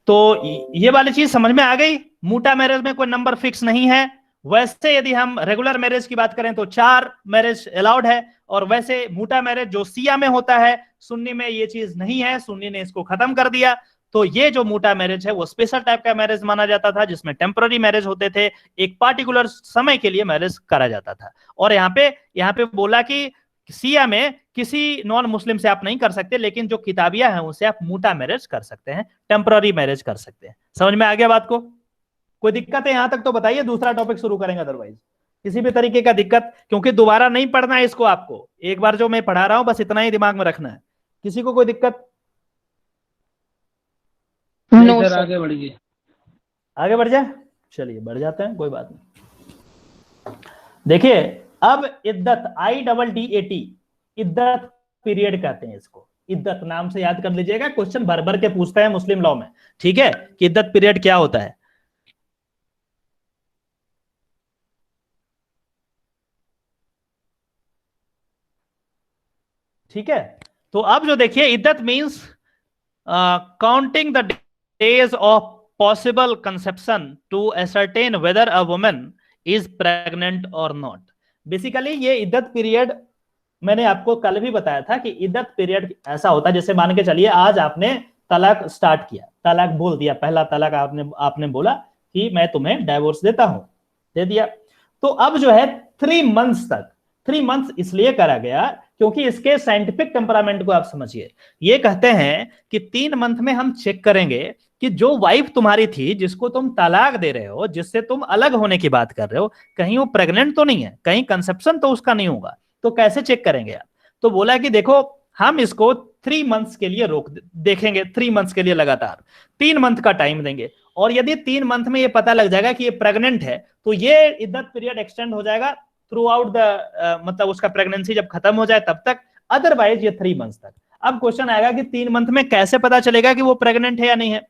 तो ये वाली चीज समझ में आ गई। मूटा मैरिज में कोई नंबर फिक्स नहीं है। वैसे यदि हम रेगुलर मैरिज की बात करें तो 4 मैरिज अलाउड है, और वैसे मूटा मैरिज जो सिया में होता है, सुन्नी में ये चीज नहीं है, सुन्नी ने इसको खत्म कर दिया। तो ये जो मूटा मैरिज है वो स्पेशल टाइप का मैरिज माना जाता था, जिसमें टेम्पररी मैरिज होते थे, एक पार्टिकुलर समय के लिए मैरिज करा जाता था। और यहाँ पे बोला कि सिया में किसी नॉन मुस्लिम से आप नहीं कर सकते, लेकिन जो किताबिया हैं उनसे आप मूटा मैरिज कर सकते हैं, टेम्पररी मैरिज कर सकते हैं। समझ में आ गया बात को? कोई दिक्कत है यहां तक तो बताइए, दूसरा टॉपिक शुरू करेंगे। अदरवाइज किसी भी तरीके का दिक्कत, क्योंकि दोबारा नहीं पढ़ना है इसको, आपको एक बार जो मैं पढ़ा रहा हूं बस इतना ही दिमाग में रखना है। किसी को कोई दिक्कत? नहीं सर, आगे बढ़िए। आगे बढ़ जाए, चलिए बढ़ जाते हैं, कोई बात नहीं। देखिए अब इद्दत, IDDAT, इद्दत पीरियड कहते हैं इसको। इद्दत नाम से याद कर लीजिएगा, क्वेश्चन भर भर के पूछते हैं मुस्लिम लॉ में, ठीक है, कि इद्दत पीरियड क्या होता है। ठीक है, तो अब जो देखिए iddat means counting the days of possible conception to ascertain whether a woman is pregnant or not. Basically ये इद्दत पीरियड मैंने आपको कल भी बताया था कि इद्दत पीरियड ऐसा होता है, जैसे मान के चलिए आज आपने तलाक स्टार्ट किया, तलाक बोल दिया, पहला तलाक आपने बोला कि मैं तुम्हें डाइवोर्स देता हूं, दे दिया। तो अब जो है 3 मंथ्स तक, 3 मंथ्स इसलिए करा गया क्योंकि इसके साइंटिफिक टेम्परामेंट को आप समझिए। ये कहते हैं कि 3 मंथ में हम चेक करेंगे कि जो वाइफ तुम्हारी थी, जिसको तुम तलाक दे रहे हो, जिससे तुम अलग होने की बात कर रहे हो, कहीं वो प्रेग्नेंट तो नहीं है, कहीं कंसेप्शन तो उसका नहीं होगा। तो कैसे चेक करेंगे आप? तो बोला कि देखो हम इसको 3 मंथ्स के लिए देखेंगे, 3 मंथ्स के लिए लगातार 3 मंथ का टाइम देंगे, और यदि 3 मंथ में ये पता लग जाएगा कि ये प्रेग्नेंट है तो ये इद्दत पीरियड एक्सटेंड हो जाएगा थ्रू आउट द, मतलब उसका प्रेगनेंसी जब खत्म हो जाए तब तक, अदरवाइज ये 3 मंथ्स तक। अब क्वेश्चन आएगा कि 3 मंथ में कैसे पता चलेगा कि वो प्रेग्नेंट है या नहीं है?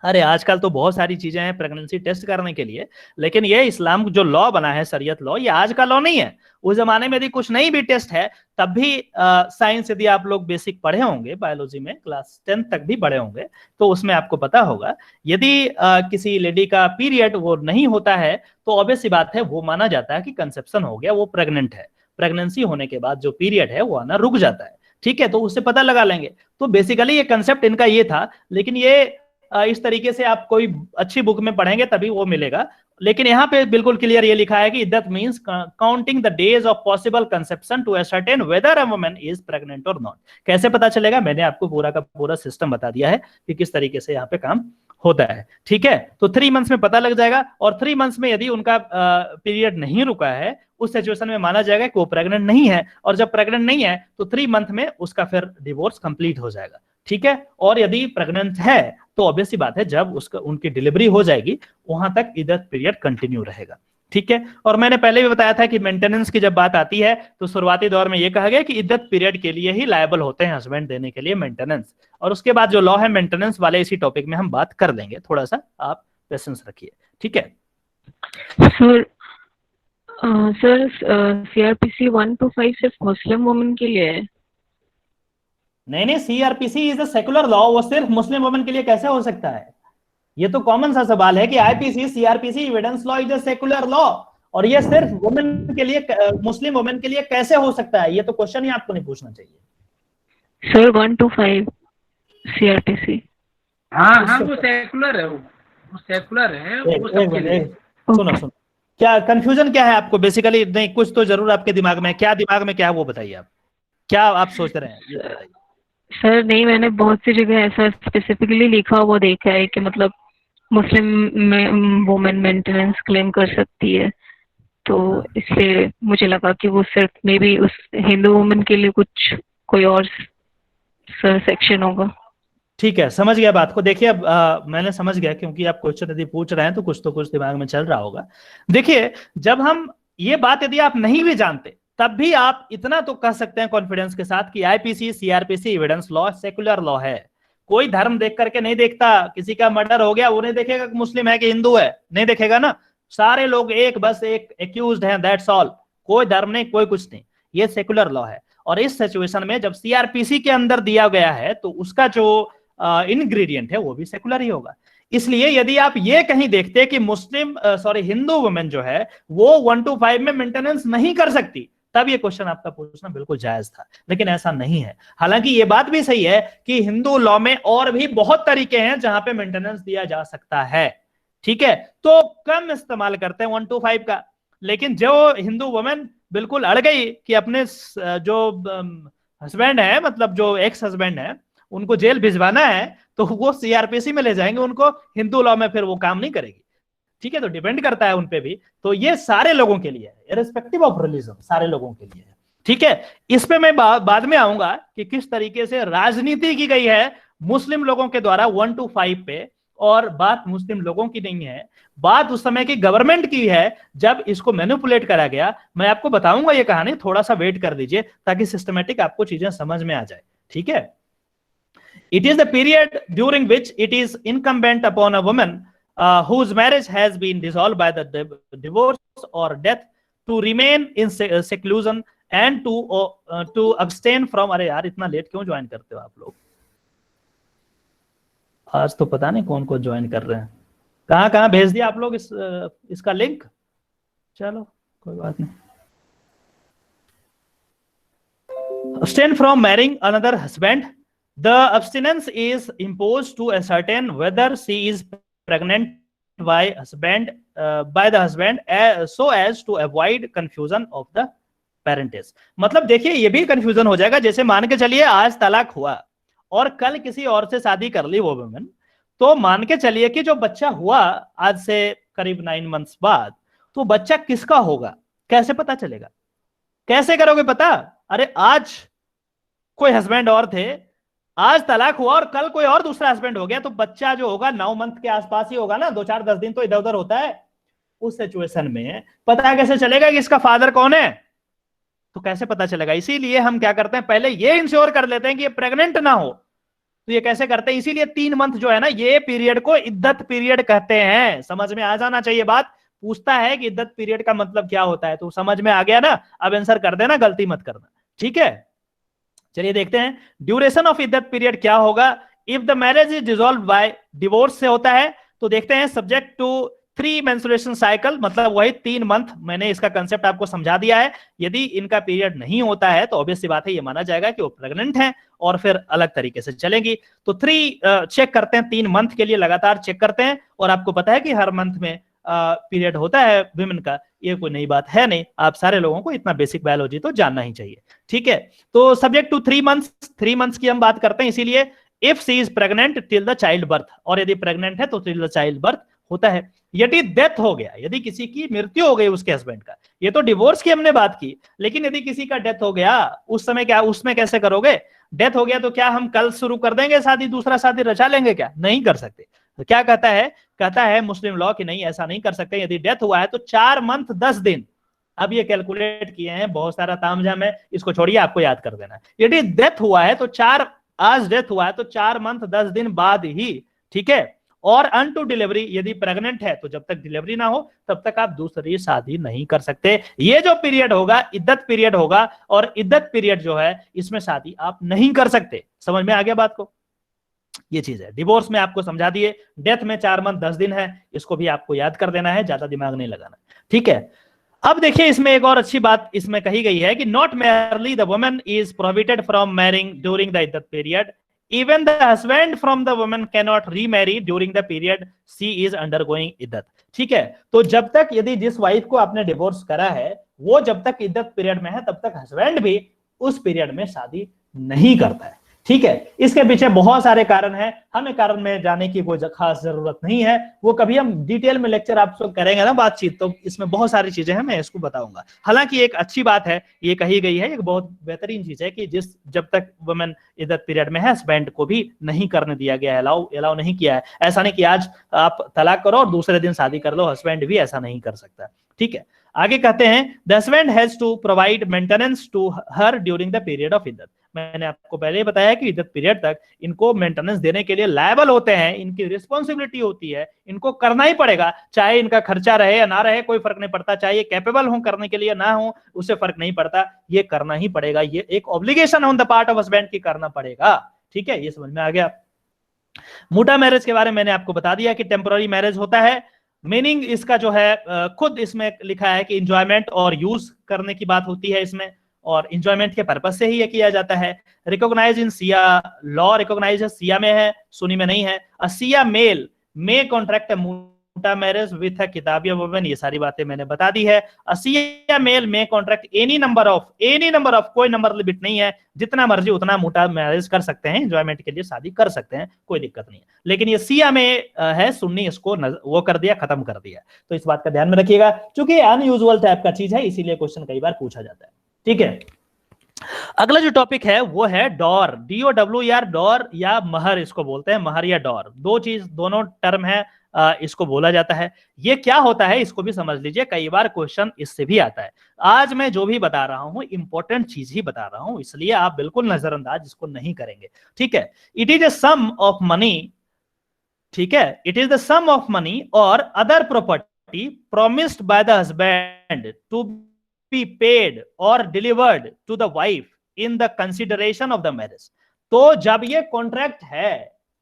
अरे आजकल तो बहुत सारी चीजें हैं प्रेगनेंसी टेस्ट करने के लिए, लेकिन ये इस्लाम जो लॉ बना है, शरीयत लॉ, ये आज का लॉ नहीं है। उस जमाने में यदि कुछ नहीं भी टेस्ट है तब भी साइंस यदि आप लोग बेसिक पढ़े होंगे, बायोलॉजी में क्लास 10 तक भी पढ़े होंगे, तो उसमें आपको पता होगा यदि किसी लेडी का पीरियड वो नहीं होता है तो ऑब्वियस सी बात है वो माना जाता है कि कंसेप्शन हो गया, वो प्रेग्नेंट है। प्रेगनेंसी होने के बाद जो पीरियड है वो आना रुक जाता है, ठीक है, तो उससे पता लगा लेंगे। तो बेसिकली ये कंसेप्ट इनका ये था, लेकिन ये इस तरीके से आप कोई अच्छी बुक में पढ़ेंगे तभी वो मिलेगा। लेकिन यहाँ पे बिल्कुल क्लियर ये लिखा है कि iddat means counting the days of possible conception to ascertain whether a woman is pregnant or not. कैसे पता चलेगा? मैंने आपको पूरा का पूरा सिस्टम बता दिया है कि किस तरीके से यहाँ पे काम होता है, ठीक है। तो 3 मंथ्स में पता लग जाएगा, और 3 मंथ्स में यदि उनका पीरियड नहीं रुका है, उस सिचुएशन में माना जाएगा कि वो प्रेग्नेंट नहीं है, और जब प्रेग्नेंट नहीं है तो 3 मंथ में उसका फिर डिवोर्स कंप्लीट हो जाएगा, ठीक है। और यदि प्रेग्नेंट है तो ऑब्वियस सी बात है जब उसका उनकी डिलीवरी हो जाएगी वहां तक इद्दत पीरियड कंटिन्यू रहेगा, ठीक है। और मैंने पहले भी बताया था कि मेंटेनेंस की जब बात आती है तो शुरुआती दौर में ये कहा गया कि इद्दत पीरियड के लिए ही लायबल होते हैं हस्बैंड देने के लिए मेंटेनेंस, और उसके बाद जो लॉ है मेंटेनेंस वाले इसी टॉपिक में हम बात कर लेंगे। थोड़ा सा आप पेशेंस रखिए, ठीक है। सर CRPC 1 to 5 सिर्फ मुस्लिम वुमेन के लिए है? नहीं, CRPC is a secular law, वो सिर्फ मुस्लिम वुमेन के लिए कैसे हो सकता है? ये तो कॉमन सा सवाल है कि IPC CRPC evidence law is a secular law, और ये सिर्फ वुमेन के लिए, मुस्लिम वुमेन के लिए कैसे हो सकता है? ये तो क्वेश्चन ही आपको नहीं पूछना चाहिए। Sir 1 to 5 CRPC। हाँ वो सेकुलर है, वो सेकुलर है, वो सबके लिए। सुनो, क्या कंफ्यूजन क्या है आपको? बेसिकली नहीं, कुछ तो जरूर आपके दिमाग में, क्या दिमाग में क्या है वो बताइए। आप क्या आप सोच रहे हैं? सर नहीं, मैंने बहुत सी जगह ऐसा स्पेसिफिकली लिखा हुआ देखा है कि मतलब मुस्लिम वुमेन मेंटेनेंस क्लेम कर सकती है, तो इसलिए मुझे लगा कि वो सिर्फ मे बी उस हिंदू वुमेन के लिए कुछ कोई और सेक्शन होगा। ठीक है, समझ गया बात को। देखिए अब मैंने समझ गया, क्योंकि आप क्वेश्चन यदि पूछ रहे हैं तो कुछ दिमाग में चल रहा होगा। देखिए जब हम ये बात यदि आप नहीं भी जानते तब भी आप इतना तो कह सकते हैं कॉन्फिडेंस के साथ कि IPC CRPC evidence law secular law है। कोई धर्म देख करके नहीं देखता, किसी का मर्डर हो गया वो नहीं देखेगा कि मुस्लिम है कि हिंदू है, नहीं देखेगा ना। सारे लोग बस एक एक्यूज्ड हैं, दैट्स ऑल, कोई धर्म नहीं, कोई कुछ नहीं, ये सेकुलर लॉ है। और इस सिचुएशन में जब सीआरपीसी के अंदर दिया गया है तो उसका जो इंग्रेडिएंट है वो भी सेकुलर ही होगा। इसलिए यदि आप ये कहीं देखते हैं कि हिंदू वुमेन जो है वो 1 to 5 में मेंटेनेंस नहीं कर सकती, तब ये क्वेश्चन आपका पूछना बिल्कुल जायज था, लेकिन ऐसा नहीं है। हालांकि ये बात भी सही है कि हिंदू लॉ में और भी बहुत तरीके हैं जहां पे मेंटेनेंस दिया जा सकता है, ठीक है, तो कम इस्तेमाल करते हैं 1 to 5 का। लेकिन जो हिंदू वुमेन बिल्कुल अड़ गई कि अपने जो हस्बैंड है, मतलब जो एक्स हस्बैंड है, उनको जेल भिजवाना है, तो वो सीआरपीसी में ले जाएंगे उनको, हिंदू लॉ में फिर वो काम नहीं करेगी, ठीक है। तो डिपेंड करता है उनपे भी। तो ये सारे लोगों के लिए है, इररिस्पेक्टिव ऑफ रिलीजन, सारे लोगों के लिए है, ठीक है। इस पे मैं बाद में आऊंगा कि किस तरीके से राजनीति की गई है मुस्लिम लोगों के द्वारा 1 to 5 पे, और बात मुस्लिम लोगों की नहीं है, बात उस समय की गवर्नमेंट की है जब इसको मैनिपुलेट करा गया। मैं आपको बताऊंगा ये कहानी, थोड़ा सा वेट कर दीजिए ताकि सिस्टमेटिक आपको चीजें समझ में आ जाए, ठीक है। It is the period during which it is incumbent upon a woman whose marriage has been dissolved by the divorce or death to remain in seclusion and to abstain from। अरे यार इतना लेट क्यों join करते हो आप लोग? आज तो पता नहीं कौन कौन ज्वाइन कर रहे हैं, कहाँ भेज दिया आप लोग इसका लिंक? चलो कोई बात नहीं। Abstain from marrying another husband. The abstinence is imposed to ascertain whether she is pregnant by the husband so as to avoid confusion of the parentage। मतलब देखिए ये भी कंफ्यूजन हो जाएगा। जैसे मान के चलिए आज तलाक हुआ और कल किसी और से शादी कर ली वो वुमेन, तो मान के चलिए कि जो बच्चा हुआ आज से करीब 9 months बाद, तो बच्चा किसका होगा कैसे पता चलेगा? कैसे करोगे पता? अरे आज कोई हस्बैंड और थे, आज तलाक हुआ और कल कोई और दूसरा हस्बैंड हो गया, तो बच्चा जो होगा 9 month के आसपास ही होगा ना, 2-4-10 दिन तो इधर उधर होता है। उस सिचुएशन में पता कैसे चलेगा कि इसका फादर कौन है? तो कैसे पता चलेगा? इसीलिए हम क्या करते हैं, पहले ये इंश्योर कर लेते हैं कि ये प्रेग्नेंट ना हो। तो ये कैसे करते हैं? इसीलिए 3 month जो है ना, ये पीरियड को इद्दत पीरियड कहते हैं। समझ में आ जाना चाहिए बात। पूछता है कि इद्दत पीरियड का मतलब क्या होता है, तो समझ में आ गया ना? अब आंसर कर देना, गलती मत करना, ठीक है। चलिए देखते हैं ड्यूरेशन ऑफ इद्दत पीरियड क्या होगा। If the marriage is dissolve by divorce से होता है तो देखते हैं सब्जेक्ट टू 3 मेंस्ट्रुएशन साइकिल, मतलब वही 3 month। मैंने इसका कंसेप्ट आपको समझा दिया है। यदि इनका पीरियड नहीं होता है तो ऑब्वियस सी बात है, ये माना जाएगा कि वो प्रेग्नेंट हैं और फिर अलग तरीके से चलेंगी। तो 3 चेक करते हैं, 3 month के लिए लगातार चेक करते हैं। और आपको पता है कि हर मंथ में पीरियड होता है विमेन का, ये कोई नई बात है नहीं। आप सारे लोगों को इतना बेसिक बायोलॉजी तो जानना ही चाहिए, ठीक है। तो सब्जेक्ट टू 3 months की हम बात करते हैं। इसीलिए if she is pregnant till the child birth, और यदि प्रेग्नेंट है तो टिल द चाइल्ड बर्थ होता है। यदि डेथ हो गया, यदि किसी की मृत्यु हो गई उसके हस्बैंड का, ये तो डिवोर्स की हमने बात की, लेकिन यदि किसी का डेथ हो गया उस समय क्या, उसमें कैसे करोगे? डेथ हो गया तो क्या हम कल शुरू कर देंगे शादी, दूसरा शादी रचा लेंगे? क्या नहीं कर सकते। तो क्या कहता है मुस्लिम लॉ कि नहीं, ऐसा नहीं कर सकते। यदि डेथ हुआ है तो 4 month 10 दिन, अब ये कैलकुलेट किए हैं, बहुत सारा तामझाम है, इसको छोड़िए, आपको याद कर देना। यदि डेथ हुआ है तो आज डेथ हुआ है तो 4 month 10 दिन बाद ही, ठीक है। और अनटू डिलीवरी, यदि प्रेग्नेंट है तो जब तक डिलीवरी ना हो तब तक आप दूसरी शादी नहीं कर सकते। ये जो पीरियड होगा इद्दत पीरियड होगा, और इद्दत पीरियड जो है इसमें शादी आप नहीं कर सकते। समझ में आ गया बात को? ये चीज है। डिवोर्स में आपको समझा दिए, डेथ में 4 month 10 दिन है, इसको भी आपको याद कर देना है, ज्यादा दिमाग नहीं लगाना, ठीक है। अब देखिए इसमें एक और अच्छी बात इसमें कही गई है कि not merely the woman is prohibited from marrying during the iddat period, even the husband from the woman cannot remarry during the period she is undergoing इद्दत, ठीक है। तो जब तक, यदि जिस वाइफ को आपने डिवोर्स करा है वो जब तक इद्दत पीरियड में है तब तक हस्बैंड भी उस पीरियड में शादी नहीं करता है, ठीक है। इसके पीछे बहुत सारे कारण हैं, हमें कारण में जाने की कोई खास जरूरत नहीं है। वो कभी हम डिटेल में लेक्चर आपसे करेंगे ना बातचीत, तो इसमें बहुत सारी चीजें हैं, मैं इसको बताऊंगा। हालांकि एक अच्छी बात है, ये कही गई है, एक बहुत बेहतरीन चीज है कि जब तक वुमेन इद्दत पीरियड में है हस्बैंड को भी नहीं करने दिया गया है, अलाउ नहीं किया है। ऐसा नहीं कि आज आप तलाक करो और दूसरे दिन शादी कर लो, हस्बैंड भी ऐसा नहीं कर सकता, ठीक है। आगे कहते हैं the husband has to provide maintenance to her during the period of iddat, मैंने आपको पहले ही बताया कि इद्दत पीरियड तक इनको मेंटेनेंस देने के लिए लायबल होते हैं, इनकी रिस्पॉन्सिबिलिटी होती है, इनको करना ही पड़ेगा, चाहे इनका खर्चा रहे या ना रहे कोई फर्क नहीं पड़ता, चाहे ये कैपेबल हो करने के लिए ना हो उससे फर्क नहीं पड़ता, ये करना ही पड़ेगा, ये एक obligation on the part of husband की करना पड़ेगा। ठीक है, ये समझ में आ गया। मुटा मैरिज के बारे में मैंने आपको बता दिया कि टेम्पोररी मैरिज होता है। मीनिंग इसका जो है खुद इसमें लिखा है कि इंजॉयमेंट और यूज करने की बात होती है इसमें, और इंजॉयमेंट के पर्पज से ही ये किया जाता है। Recognize in Shia law, recognize Shia में है, सुन्नी में नहीं है। A Shia male may contract muta marriage with a kitabia woman, ये सारी बातें मैंने बता दी है। A Shia male may contract any number of, कोई नंबर लिमिट नहीं है, जितना मर्जी उतना मुटा मैरिज कर सकते हैं, एंजॉयमेंट के लिए शादी कर सकते हैं, कोई दिक्कत नहीं है। लेकिन ये सिया में है, सुन्नी इसको वो कर दिया, खत्म कर दिया। तो इस बात का ध्यान में रखिएगा, क्योंकि अनयूजुअल टाइप का चीज है, इसीलिए क्वेश्चन कई बार पूछा जाता है। ठीक है, अगला जो टॉपिक है वो है डॉर, DOW या डॉर या महर इसको बोलते हैं, महर या डॉर, दोनों टर्म है, इसको बोला जाता है। ये क्या होता है इसको भी समझ लीजिए, कई बार क्वेश्चन इससे भी आता है। आज मैं जो भी बता रहा हूं इंपॉर्टेंट चीज ही बता रहा हूं, इसलिए आप बिल्कुल नजरअंदाज इसको नहीं करेंगे। ठीक है, it is a sum of money, ठीक है, it is the sum of money और other property promised by the husband to be paid और delivered to the wife in the consideration of the marriage. तो जब ये contract है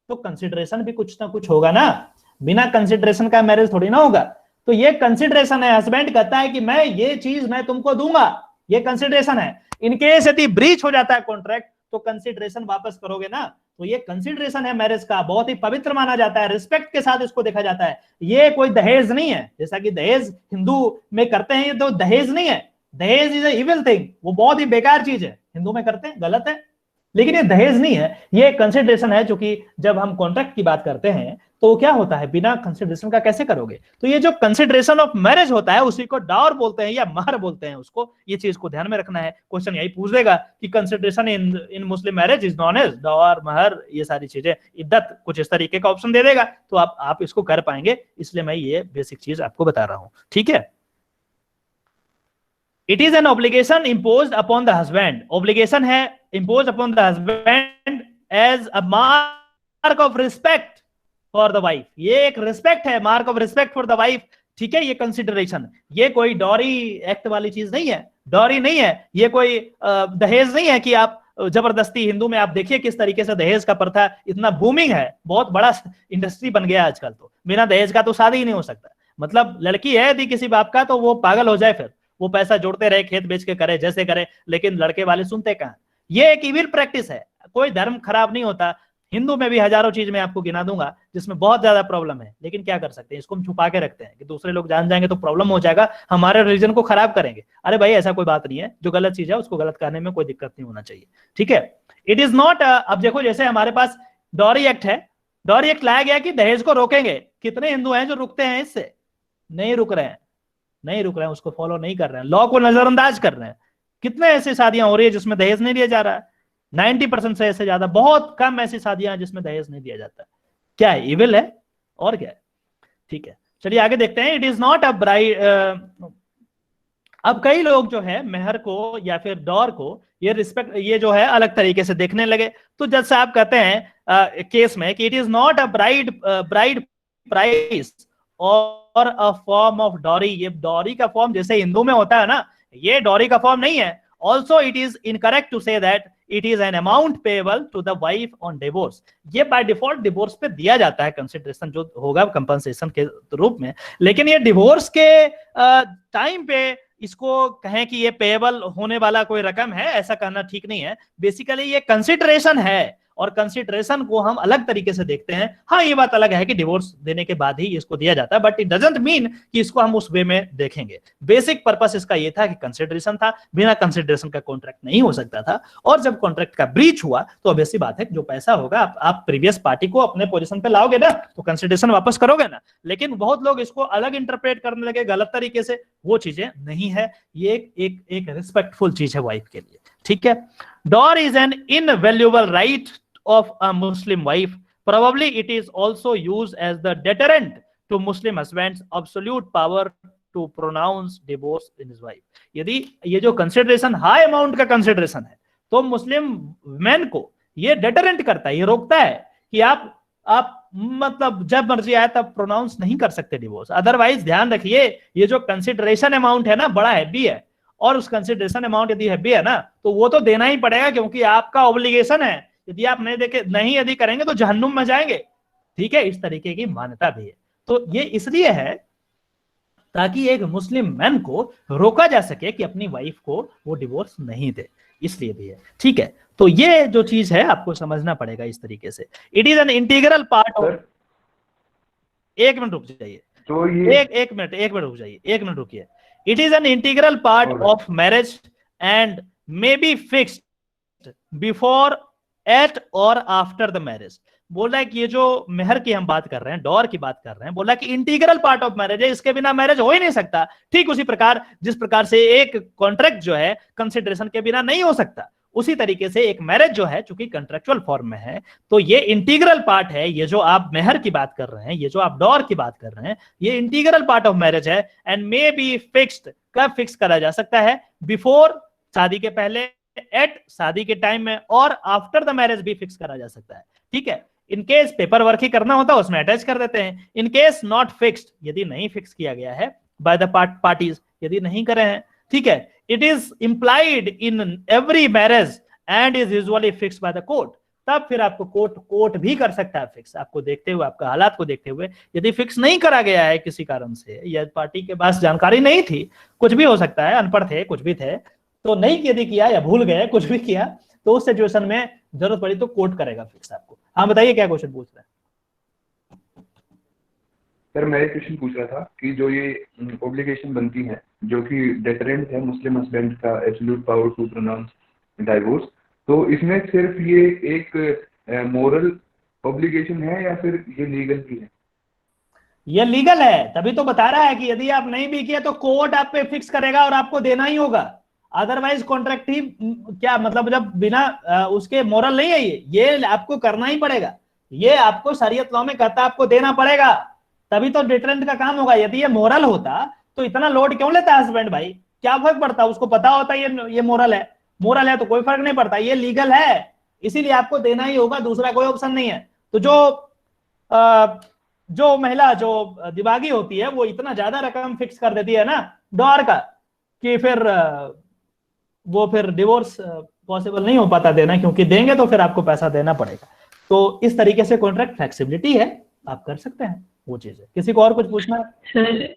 तो consideration भी कुछ ना कुछ होगा ना, बिना कंसिडरेशन का मैरिज थोड़ी ना होगा। तो ये कंसिडरेशन है, हस्बैंड कहता है कि मैं ये चीज मैं तुमको दूंगा, ये कंसिडरेशन है। इनकेस यदि ब्रीच हो जाता है कॉन्ट्रैक्ट तो कंसिडरेशन वापस करोगे ना, तो ये कंसिडरेशन है मैरिज का, बहुत ही पवित्र माना जाता है, रिस्पेक्ट के साथ इसको देखा जाता है। ये कोई दहेज नहीं है, जैसा कि दहेज हिंदू में करते हैं, ये तो दहेज नहीं है, दहेज इज इविल थिंग, वो बहुत ही बेकार चीज है, हिंदू में करते हैं, गलत है, लेकिन ये दहेज नहीं है, ये कंसिडरेशन है। क्योंकि जब हम कॉन्ट्रैक्ट की बात करते हैं तो क्या होता है, बिना कंसिडरेशन का कैसे करोगे? तो ये जो कंसिडरेशन ऑफ मैरिज होता है उसी को डॉर बोलते हैं या महर बोलते हैं उसको, ये चीज को ध्यान में रखना है। क्वेश्चन यही पूछ देगा कि consideration in Muslim marriage is known as dower, mahr, ये सारी चीजें, इद्दत, कुछ इस तरीके का ऑप्शन दे देगा, तो आप इसको कर पाएंगे, इसलिए मैं ये बेसिक चीज आपको बता रहा हूं। ठीक है, it is an obligation imposed upon the husband, obligation है imposed upon the husband as a mark of respect for the wife, ये एक रिस्पेक्ट है, mark of respect for the wife. ठीक है, ये कंसिडरेशन, ये कोई डॉरी एक्ट वाली चीज नहीं है, डॉरी नहीं है, ये कोई दहेज नहीं है कि आप जबरदस्ती, हिंदू में आप देखिए किस तरीके से दहेज का प्रथा इतना बूमिंग है, बहुत बड़ा इंडस्ट्री बन गया आजकल, तो बिना दहेज का तो शादी ही नहीं हो सकता। मतलब लड़की है यदि किसी बाप का तो वो पागल हो जाए, फिर वो पैसा जोड़ते रहे, खेत बेच के करे जैसे करे, लेकिन लड़के वाले सुनते कहां। ये एक इविल प्रैक्टिस है, कोई धर्म खराब नहीं होता, हिंदू में भी हजारों चीज मैं आपको गिना दूंगा जिसमें बहुत ज्यादा प्रॉब्लम है, लेकिन क्या कर सकते हैं, इसको हम छुपा के रखते हैं कि दूसरे लोग जान जाएंगे तो प्रॉब्लम हो जाएगा, हमारे रिलीजन को खराब करेंगे। अरे भाई ऐसा कोई बात नहीं है, जो गलत चीज है उसको गलत करने में कोई दिक्कत नहीं होना चाहिए। ठीक है, इट इज नॉट, अब देखो जैसे हमारे पास डॉरी एक्ट है, डॉरी एक्ट लाया गया कि दहेज को रोकेंगे, कितने हिंदू हैं जो रुकते हैं इससे? नहीं रुक रहे हैं, नहीं रुक रहे हैं, उसको फॉलो नहीं कर रहे हैं, लॉ को नजरअंदाज कर रहे हैं। कितने ऐसी शादियां हो रही है जिसमें दहेज नहीं दिया जा रहा है? 90% से ऐसे ज्यादा, बहुत कम ऐसी शादियां जिसमें दहेज नहीं दिया जाता। क्या है, इविल है और क्या है? ठीक है, चलिए आगे देखते हैं। It is not a bride, अब कई लोग जो है मेहर को या फिर डॉर को ये रिस्पेक्ट, ये जो है अलग तरीके से देखने लगे। तो जज साहब कहते हैं केस में कि it is not a bride price और अ फॉर्म ऑफ डॉरी, ये डॉरी का फॉर्म जैसे हिंदू में होता है ना, ये डॉरी का फॉर्म नहीं है। Also it is incorrect to say that it is an amount payable to the wife on divorce, ये बाय डिफॉल्ट डिवोर्स पे दिया जाता है, कंसिडरेशन जो होगा कंपनसेशन के रूप में, लेकिन ये डिवोर्स के टाइम पे इसको कहें कि ये पेएबल होने वाला कोई रकम है, ऐसा कहना ठीक नहीं है। बेसिकली ये कंसिडरेशन है और कंसिडरेशन को हम अलग तरीके से देखते हैं। हाँ, ये बात अलग है कि डिवोर्स देने के बाद ही इसको दिया जाता है, बट इट डजंट मीन कि इसको हम उस वे में देखेंगे। बेसिक पर्पस इसका ये था कि कंसिडरेशन था, बिना कंसिडरेशन का कॉन्ट्रैक्ट नहीं हो सकता था, और जब कॉन्ट्रैक्ट का ब्रीच हुआ तो ऑब्वियसली बात है जो पैसा होगा आप प्रीवियस पार्टी को अपने पोजीशन पे लाओगे ना, तो कंसिडरेशन वापस करोगे ना। लेकिन बहुत लोग इसको अलग इंटरप्रेट करने लगे गलत तरीके से, वो चीजें नहीं है, ये एक रिस्पेक्टफुल चीज है वाइफ के लिए। ठीक है, dower is an invaluable right of a Muslim wife. Probably it is also used as the deterrent to Muslim husbands' absolute power to pronounce divorce in his wife. यदि ये जो कंसिडरेशन हाई अमाउंट का consideration है, तो Muslim man को ये deterrent करता है, ये रोकता है कि आप मतलब जब मर्जी आए तब प्रोनाउंस नहीं कर सकते डिवोर्स। अदरवाइज ध्यान रखिए, ये जो कंसिडरेशन अमाउंट है ना, बड़ा हैवी है, और उस कंसिडरेशन अमाउंट यदि हैवी है ना, तो वो तो देना ही पड़ेगा, क्योंकि आपका ऑब्लिगेशन है। यदि आप नहीं यदि करेंगे तो जहन्नुम में जाएंगे। ठीक है, इस तरीके की मान्यता भी है। तो ये इसलिए है ताकि एक मुस्लिम मैन को रोका जा सके कि अपनी वाइफ को वो डिवोर्स नहीं दे, इसलिए भी है। ठीक है, तो ये जो चीज है आपको समझना पड़ेगा इस तरीके से। It is an integral part of, एक मिनट रुक जाइए, तो ये एक मिनट रुक जाइए, एक मिनट रुकिए। It is an integral part of marriage and may be fixed before, at or after the marriage. बोल रहा है कि ये जो मेहर की हम बात कर रहे हैं, डॉर की बात कर रहे हैं, बोल रहा है कि इंटीग्रल पार्ट ऑफ मैरिज है, इसके बिना मैरिज हो ही नहीं सकता। ठीक उसी प्रकार जिस प्रकार से एक कॉन्ट्रैक्ट जो है कंसिडरेशन के बिना नहीं हो सकता, उसी तरीके से एक मैरिज जो है चूंकि कंट्रेक्चुअल फॉर्म में है, तो ये इंटीग्रल पार्ट है। ये जो आप मेहर की बात कर रहे हैं, ये जो आप डॉर की बात कर रहे हैं, ये इंटीग्रल पार्ट ऑफ मैरिज है। एंड मे बी फिक्स्ड, कब फिक्स करा जा सकता है? बिफोर, शादी के पहले, एट, शादी के टाइम में, और आफ्टर द मैरिज भी फिक्स करा जा सकता है। ठीक है, इन केस पेपर वर्क ही करना होता है उसमें अटैच कर देते हैं। इन केस नॉट फिक्स्ड, यदि नहीं फिक्स किया गया है बाय द पार्टीज, यदि नहीं करे हैं, ठीक है, it is implied in every marriage and is usually fixed by the court, तब फिर आपको कोर्ट भी कर सकता है फिक्स, आपको देखते हुए, आपका हालात को देखते हुए। यदि फिक्स नहीं करा गया है किसी कारण से, या पार्टी के पास जानकारी नहीं थी, कुछ भी हो सकता है, अनपढ़ थे, कुछ भी थे, तो नहीं यदि किया या भूल गए, कुछ भी किया, तो उस सिचुएशन में जरूरत पड़ी तो कोर्ट करेगा फिक्स आपको। हाँ बताइए, क्या क्वेश्चन पूछ रहे हैं? सर मैं एक क्वेश्चन पूछ रहा था कि जो ये ऑब्लिगेशन बनती है, जो कि डेटरेंट है मुस्लिम हस्बैंड का absolute power to pronounce divorce, तो इसमें सिर्फ ये एक मोरल ऑब्लिगेशन है या फिर ये लीगल भी है? ये लीगल है, तभी तो बता रहा है कि यदि आप नहीं भी किए तो कोर्ट आप पे फिक्स करेगा और आपको देना ही होगा। अदरवाइज कॉन्ट्रैक्ट ही क्या मतलब, जब बिना उसके मोरल नहीं है, ये आपको करना ही पड़ेगा। ये आपको शरीयत लॉ में कहता है आपको देना पड़ेगा, तभी तो डिटरेंट का काम होगा। यदि ये मोरल होता तो इतना लोड क्यों लेता है हस्बैंड भाई? क्या फर्क पड़ता? उसको पता होता है ये मोरल है, मोरल है तो कोई फर्क नहीं पड़ता, ये लीगल है, इसीलिए आपको देना ही होगा, दूसरा कोई ऑप्शन नहीं है। तो जो महिला जो दिमागी होती है वो इतना ज्यादा रकम फिक्स कर देती है ना डॉर का, कि फिर डिवोर्स पॉसिबल नहीं हो पाता देना, क्योंकि देंगे तो फिर आपको पैसा देना पड़ेगा। तो इस तरीके से कॉन्ट्रैक्ट फ्लेक्सिबिलिटी है, आप कर सकते हैं वो चीज है। किसी को और कुछ पूछना है? सर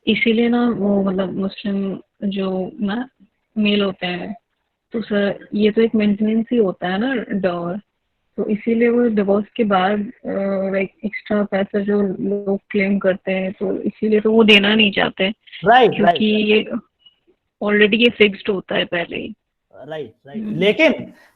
इसीलिए ना वो मतलब मुस्लिम जो ना मेल होते हैं, तो सर ये तो एक मेंटेनेंस ही होता है ना डॉर, तो इसीलिए वो डिवोर्स के बाद एक्स्ट्रा पैसा जो लोग क्लेम करते हैं, तो इसीलिए तो वो देना नहीं चाहते। राइट, क्योंकि ये ऑलरेडी ये फिक्स्ड होता है पहले ही। राइट।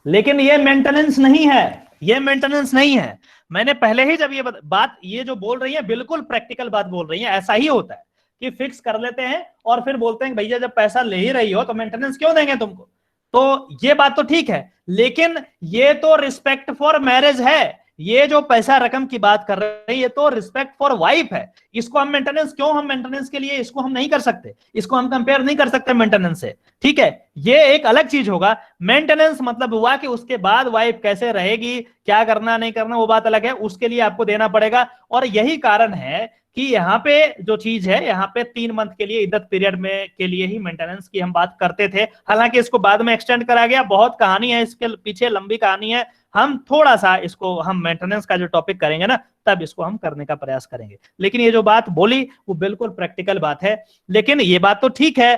लेकिन ये मेंटेनेंस नहीं है, ये मेंटेनेंस नहीं है। मैंने पहले ही जब ये बात ये जो बोल रही है बिल्कुल प्रैक्टिकल बात बोल रही है। ऐसा ही होता है कि फिक्स कर लेते हैं और फिर बोलते हैं भैया जब पैसा ले ही रही हो तो मेंटेनेंस क्यों देंगे तुमको। तो ये बात तो ठीक है, लेकिन ये तो रिस्पेक्ट फॉर मैरिज है। ये जो पैसा रकम की बात कर रहे हैं ये तो रिस्पेक्ट फॉर वाइफ है। इसको हम मेंटेनेंस क्यों, हम मेंटेनेंस के लिए इसको हम नहीं कर सकते, इसको हम कंपेयर नहीं कर सकते मेंटेनेंस से। ठीक है, ये एक अलग चीज होगा। मेंटेनेंस मतलब हुआ कि उसके बाद वाइफ कैसे रहेगी, क्या करना नहीं करना, वो बात अलग है, उसके लिए आपको देना पड़ेगा। और यही कारण है कि यहाँ पे जो चीज है, यहाँ पे 3 मंथ के लिए इद्दत पीरियड में के लिए ही मेंटेनेंस की हम बात करते थे। हालांकि इसको बाद में एक्सटेंड करा गया, बहुत कहानी है इसके पीछे, लंबी कहानी है। हम थोड़ा सा इसको, हम मेंटेनेंस का जो टॉपिक करेंगे ना तब इसको हम करने का प्रयास करेंगे। लेकिन ये जो बात बोली वो बिल्कुल प्रैक्टिकल बात है। लेकिन ये बात तो ठीक है।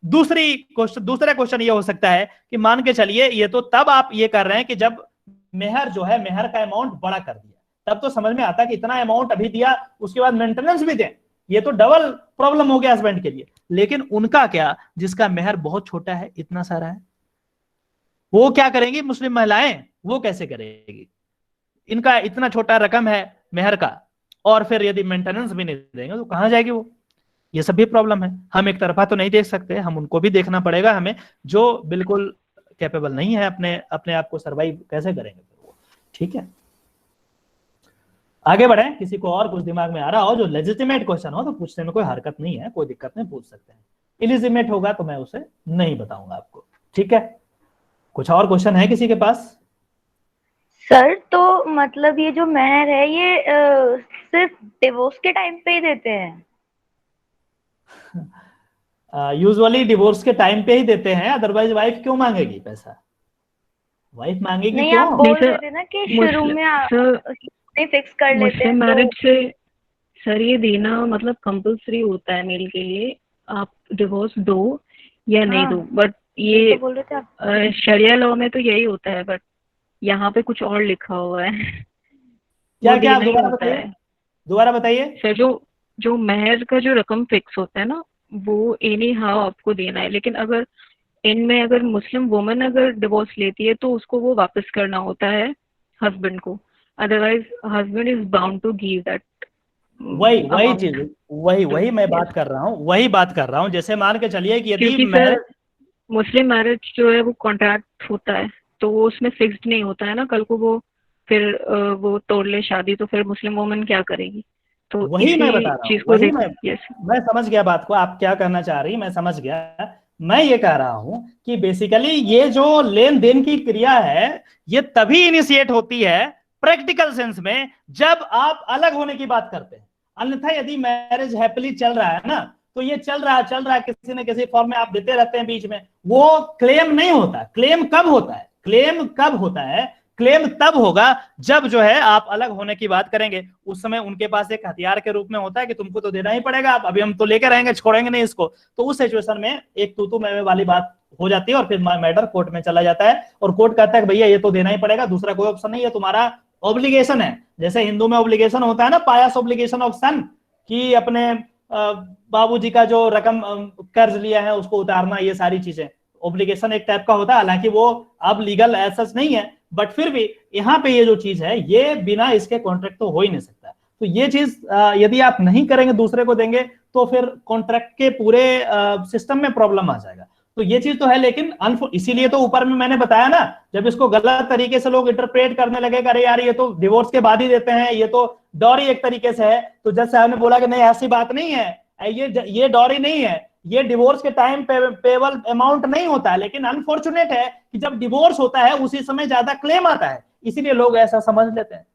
दूसरा क्वेश्चन ये हो सकता है कि मान के चलिए ये तो तब आप ये कर रहे हैं कि जब मेहर जो है, मेहर का अमाउंट बड़ा कर दिया, तब तो समझ में आता है कि इतना अमाउंट अभी दिया उसके बाद मेंटेनेंस भी दें, ये तो डबल प्रॉब्लम हो गया हस्बैंड के लिए। लेकिन उनका क्या, जिसका मेहर बहुत छोटा है, इतना सारा है, वो क्या करेंगी मुस्लिम महिलाएं? वो कैसे करेगी? इनका इतना छोटा रकम है मेहर का, और फिर यदि मेंटेनेंस भी नहीं देंगे तो कहां जाएगी वो? ये सब भी प्रॉब्लम है। हम एक तरफा तो नहीं देख सकते, हम उनको भी देखना पड़ेगा हमें, जो बिल्कुल कैपेबल नहीं है अपने आप को सर्वाइव कैसे करेंगे वो। ठीक है, आगे बढ़े। किसी को और कुछ दिमाग में आ रहा हो जो लेजिटिमेट क्वेश्चन हो तो पूछने में कोई हरकत नहीं है, कोई दिक्कत नहीं, पूछ सकते हैं। इलिजिमेट होगा तो मैं उसे नहीं बताऊंगा आपको। ठीक है, कुछ और क्वेश्चन है किसी के पास? सर तो मतलब ये जो मेहर है ये सिर्फ डिवोर्स के टाइम पे ही देते हैं? यूजुअली डिवोर्स के टाइम पे ही देते हैं, अदरवाइज वाइफ क्यों मांगेगी पैसा? वाइफ मांगेगी नहीं, क्यों? आप बोल रहे थे ना कि शुरू में फिक्स कर लेते हैं मुस्लिम मैरिज से सर ये देना मतलब कंपलसरी होता है मेल के लिए, आप डिवोर्स दो या नहीं दो, बट ये तो बोल रहे थे आप। शरिया लॉ में तो यही होता है, बट यहाँ पे कुछ और लिखा हुआ है। क्या वो क्या देना ही दोबारा होता बताइए, है दोबारा बताइए। सर। जो मेहर का जो रकम फिक्स होता है ना, वो एनी हाउ आपको देना है, लेकिन अगर इनमें अगर मुस्लिम वुमन अगर डिवोर्स लेती है तो उसको वो वापस करना होता है हस्बैंड को, otherwise husband is bound to give that. वही चीज, वही मैं बात कर रहा हूँ, वही बात कर रहा हूँ। जैसे मान के चलिए कि यदि सर मुस्लिम मैरिज जो है वो कॉन्ट्रैक्ट होता है, तो वो उसमें फिक्स्ड नहीं होता है ना, कल को वो फिर वो तोड़ ले शादी तो फिर मुस्लिम वुमन क्या करेगी? तो वही मैं बता रहा हूँ, वही मैं समझ गया बात को, आप क्या कहना चाह रही, मैं समझ गया। मैं ये कह रहा हूं कि बेसिकली ये जो लेन देन की क्रिया है ये तभी इनिशिएट होती है प्रैक्टिकल सेंस में जब आप अलग होने की बात करते हैं। अन्यथा यदि मैरिज हैप्पीली चल रहा है ना, तो ये चल रहा है किसी न किसी फॉर्म में आप देते रहते हैं बीच में, वो क्लेम नहीं होता। क्लेम कब होता है? क्लेम तब होगा जब जो है आप अलग होने की बात करेंगे। उस समय उनके पास एक हथियार के रूप में होता है कि तुमको तो देना ही पड़ेगा, अभी हम तो लेकर रहेंगे, छोड़ेंगे नहीं इसको। तो उस सिचुएशन में एक तू मैं वाली बात हो जाती है और फिर मैटर कोर्ट में चला जाता है और कोर्ट कहता है कि भैया ये तो देना ही पड़ेगा, दूसरा कोई ऑप्शन नहीं है, तुम्हारा ऑब्लिगेशन है। जैसे हिंदू में ऑब्लिगेशन होता है ना, पायस ऑब्लिगेशन ऑफ सन, कि अपने बाबूजी का जो रकम कर्ज लिया है उसको उतारना, ये सारी चीजें ऑब्लिगेशन एक टाइप का होता है। हालांकि वो अब लीगल एसेस नहीं है, बट फिर भी यहाँ पे ये जो चीज है ये बिना इसके कॉन्ट्रैक्ट तो हो ही नहीं सकता। तो ये चीज यदि आप नहीं करेंगे, दूसरे को देंगे, तो फिर कॉन्ट्रैक्ट के पूरे सिस्टम में प्रॉब्लम आ जाएगा। तो ये चीज तो है, लेकिन इसीलिए तो ऊपर में मैंने बताया ना, जब इसको गलत तरीके से लोग इंटरप्रेट करने लगे, अरे यार ये तो डिवोर्स के बाद ही देते हैं, ये तो डॉरी एक तरीके से है, तो जज साहब ने बोला कि नहीं ऐसी बात नहीं है, ये डॉरी नहीं है, ये डिवोर्स के टाइम पेबल अमाउंट नहीं होता है। लेकिन अनफॉर्चुनेट है कि जब डिवोर्स होता है उसी समय ज्यादा क्लेम आता है, इसीलिए लोग ऐसा समझ लेते हैं।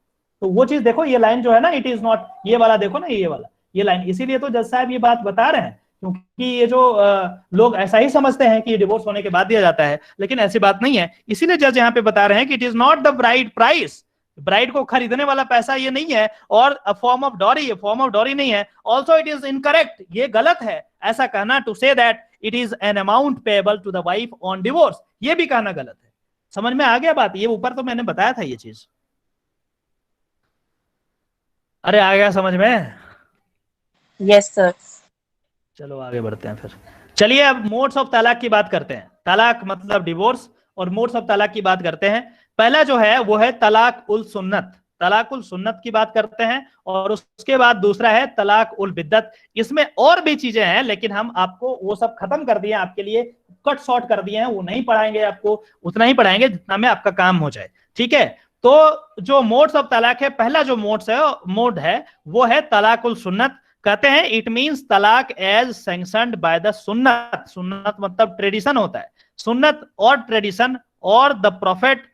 तो वो चीज देखो, ये लाइन जो है ना, इट इज नॉट, ये वाला देखो ना, ये वाला ये लाइन, इसीलिए तो जज साहब ये बात बता रहे हैं, क्योंकि ये जो लोग ऐसा ही समझते हैं कि डिवोर्स होने के बाद दिया जाता है, लेकिन ऐसी बात नहीं है। इसीलिए जज यहाँ पे बता रहे हैं कि it is not the bride price, bride को खरीदने वाला पैसा ये नहीं है, और अ फॉर्म ऑफ डॉरी, ये फॉर्म ऑफ डॉरी नहीं है। ऑल्सो इट इज इनकरेक्ट, ये गलत है ऐसा कहना, to say that it is an amount payable to the wife on divorce, ये भी कहना गलत है। समझ में आ गया बात? ये ऊपर तो मैंने बताया था ये चीज। अरे आ गया समझ में? Yes sir. चलो आगे बढ़ते हैं फिर। चलिए अब मोड्स ऑफ तलाक की बात करते हैं। तलाक मतलब डिवोर्स, और मोड्स ऑफ तलाक की बात करते हैं। पहला जो है वो है तलाक उल सुन्नत, तलाक उल सुन्नत की बात करते हैं, और उसके बाद दूसरा है तलाक उल बिद्दत। इसमें और भी चीजें हैं, लेकिन हम आपको वो सब खत्म कर दिए, आपके लिए कट शॉर्ट कर दिए हैं, वो नहीं पढ़ाएंगे आपको, उतना ही पढ़ाएंगे जितना में आपका काम हो जाए, ठीक है। तो जो मोड्स ऑफ तलाक है, पहला जो मोड है वो है तलाक उल सुन्नत। कहते हैं इट मींस तलाक एज सैंक्शनड बाय द सुन्नत। सुन्नत मतलब ट्रेडिशन होता है, सुन्नत और ट्रेडिशन और द प्रॉफिट,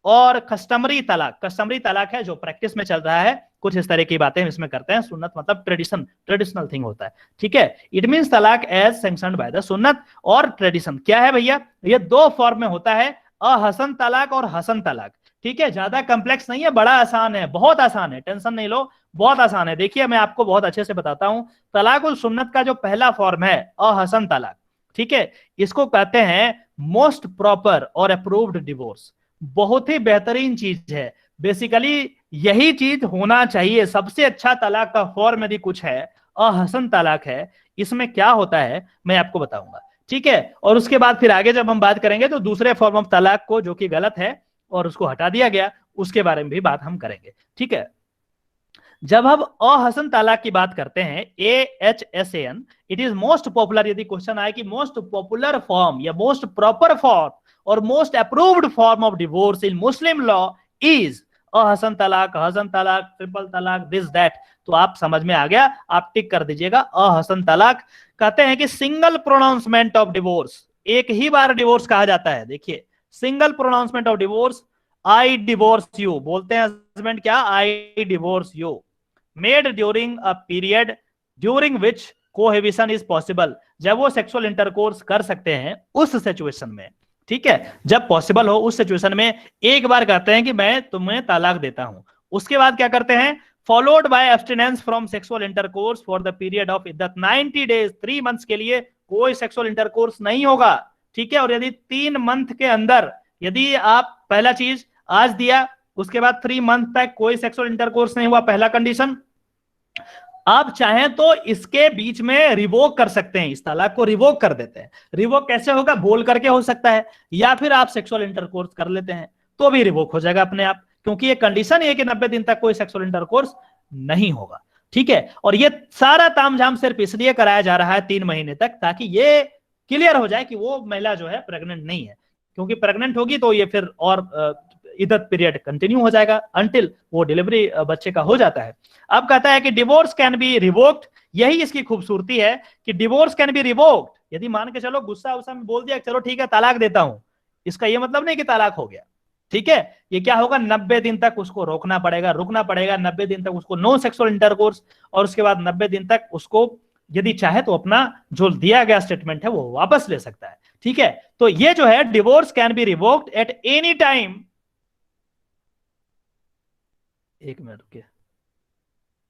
और कस्टमरी तलाक, कस्टमरी तलाक है जो प्रैक्टिस में चल रहा है, कुछ इस तरह की बातें हम इसमें करते हैं। सुन्नत मतलब ट्रेडिशन, ट्रेडिशनल थिंग होता है, ठीक है। इट मींस तलाक एज सैंक्शनड बाय द सुन्नत और ट्रेडिशन। क्या है भैया? ये दो फॉर्म में होता है, अहसन तलाक और हसन तलाक, ठीक है। ज्यादा कॉम्प्लेक्स नहीं है, बड़ा आसान है, बहुत आसान है, टेंशन नहीं लो, बहुत आसान है। देखिए मैं आपको बहुत अच्छे से बताता हूं। तलाक उल सुन्नत का जो पहला फॉर्म है अहसन तलाक, ठीक है, इसको कहते हैं मोस्ट प्रॉपर और अप्रूव्ड डिवोर्स। बहुत ही बेहतरीन चीज है, बेसिकली यही चीज होना चाहिए। सबसे अच्छा तलाक का फॉर्म यदि कुछ है, अहसन तलाक है। इसमें क्या होता है मैं आपको बताऊंगा, ठीक है। और उसके बाद फिर आगे जब हम बात करेंगे तो दूसरे फॉर्म ऑफ तलाक को, जो कि गलत है और उसको हटा दिया गया, उसके बारे में भी बात हम करेंगे, ठीक है। जब हम अहसन तलाक की बात करते हैं, AHSAN, it is most popular, यदि क्वेश्चन आए कि मोस्ट पॉपुलर फॉर्म या मोस्ट प्रॉपर फॉर्म और most approved form of divorce in Muslim law is Ahsan तलाक, हसन तलाक, ट्रिपल तलाक, दिस दैट, तो आप समझ में आ गया, आप टिक कर दीजिएगा अहसन तलाक। कहते हैं कि सिंगल प्रोनाउंसमेंट ऑफ डिवोर्स, एक ही बार डिवोर्स कहा जाता है। देखिए single pronouncement of divorce, I divorce you, बोलते हैं हस्बैंड क्या, I divorce you, made during a period during which cohabitation is possible, जब वो सेक्सुअल इंटरकोर्स कर सकते हैं उस सिचुएशन में, ठीक है, जब पॉसिबल हो उस सिचुएशन में एक बार कहते हैं कि मैं तुम्हें तलाक देता हूं, उसके बाद क्या करते हैं, followed by abstinence from sexual intercourse for the period of iddat 90 days, 3 months के लिए कोई सेक्सुअल इंटरकोर्स नहीं होगा, ठीक है। और यदि 3 मंथ के अंदर यदि आप पहला चीज आज दिया, उसके बाद 3 मंथ तक कोई सेक्सुअल इंटरकोर्स नहीं हुआ, पहला कंडीशन, आप चाहें तो इसके बीच में रिवोक कर सकते हैं, इस तलाक को रिवोक कर देते हैं। रिवोक कैसे होगा, बोल करके हो सकता है, या फिर आप सेक्सुअल इंटरकोर्स कर लेते हैं तो भी रिवोक हो जाएगा अपने आप, क्योंकि ये कंडीशन है कि 90 दिन तक कोई सेक्सुअल इंटरकोर्स नहीं होगा, ठीक है। और ये सारा तामझाम सिर्फ इसलिए कराया जा रहा है 3 महीने तक, ताकि ये क्लियर हो जाए कि वो महिला जो है प्रेग्नेंट नहीं है, क्योंकि प्रेग्नेंट होगी तो ये फिर और इद्दत पीरियड कंटिन्यू हो जाएगा अंटिल वो डिलीवरी बच्चे का हो जाता है। अब कहता है कि डिवोर्स कैन बी रिवोक्ड, यही इसकी खूबसूरती है कि डिवोर्स कैन बी रिवोक्ड, यदि मान के चलो गुस्सा उस्सा में बोल दिया चलो ठीक है तलाक देता हूं, इसका ये मतलब नहीं कि तलाक हो गया, ठीक है। ये क्या होगा, 90 दिन तक उसको रुकना पड़ेगा 90 दिन तक उसको नो सेक्सुअल इंटरकोर्स, और उसके बाद 90 दिन तक उसको यदि चाहे तो अपना जो दिया गया स्टेटमेंट है वो वापस ले सकता है, ठीक है। तो ये जो है divorce can be revoked at any time, एक मिनट रुकिए,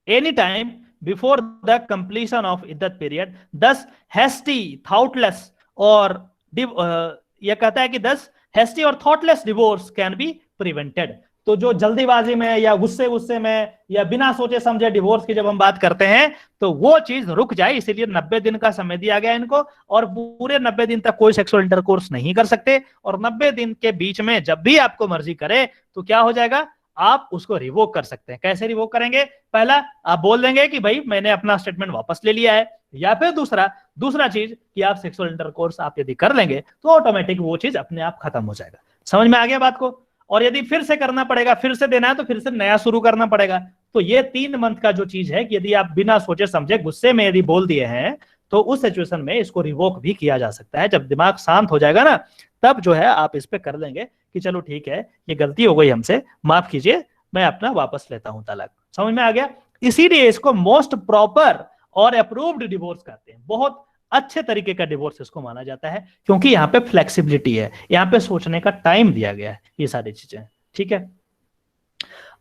any time before the completion of iddat period, thus hasty thoughtless और यह कहता है कि दस हैस्टी और thoughtless divorce can be prevented. तो जो जल्दीबाजी में या गुस्से में या बिना सोचे समझे डिवोर्स की जब हम बात करते हैं तो वो चीज रुक जाए, इसीलिए 90 दिन का समय दिया गया इनको, और पूरे 90 दिन तक कोई सेक्सुअल इंटरकोर्स नहीं कर सकते, और 90 दिन के बीच में जब भी आपको मर्जी करे तो क्या हो जाएगा, आप उसको रिवोक कर सकते हैं। कैसे रिवोक करेंगे, पहला आप बोल देंगे कि भाई मैंने अपना स्टेटमेंट वापस ले लिया है, या फिर दूसरा चीज कि आप सेक्सुअल इंटरकोर्स आप यदि कर लेंगे तो ऑटोमेटिक वो चीज अपने आप खत्म हो जाएगा। समझ में आ गया बात को। और यदि फिर से करना पड़ेगा, फिर से देना है तो फिर से नया शुरू करना पड़ेगा। तो ये 3 मंथ का जो चीज है कि यदि आप बिना सोचे समझे गुस्से में यदि बोल दिए हैं तो उस सिचुएशन में इसको रिवोक भी किया जा सकता है। जब दिमाग शांत हो जाएगा ना तब जो है आप इस पे कर लेंगे कि चलो ठीक है ये गलती हो गई हमसे, माफ कीजिए, मैं अपना वापस लेता हूं तलाक। समझ में आ गया। इसीलिए इसको मोस्ट प्रॉपर और अप्रूव्ड डिवोर्स कहते हैं। बहुत अच्छे तरीके का डिवोर्स इसको माना जाता है क्योंकि यहाँ पे फ्लेक्सिबिलिटी है, यहाँ पे सोचने का टाइम दिया गया है, ये सारी चीजें। ठीक है,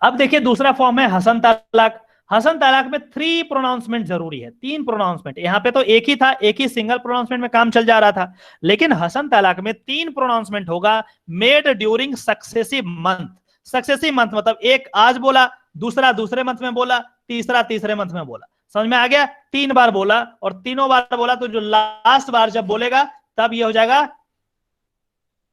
अब देखिए दूसरा फॉर्म है हसन तलाक। हसन तलाक में 3 प्रोनाउंसमेंट जरूरी है, 3 प्रोनाउंसमेंट। यहाँ पे तो एक ही था, एक ही सिंगल प्रोनाउंसमेंट में काम चल जा रहा था, लेकिन हसन तलाक में 3 प्रोनाउंसमेंट होगा made during successive month. Successive month मतलब एक आज बोला, दूसरा दूसरे मंथ में बोला, तीसरा तीसरे मंथ में बोला। समझ में आ गया। 3 बार बोला और तीनों बार बोला तो जो लास्ट बार जब बोलेगा तब ये हो जाएगा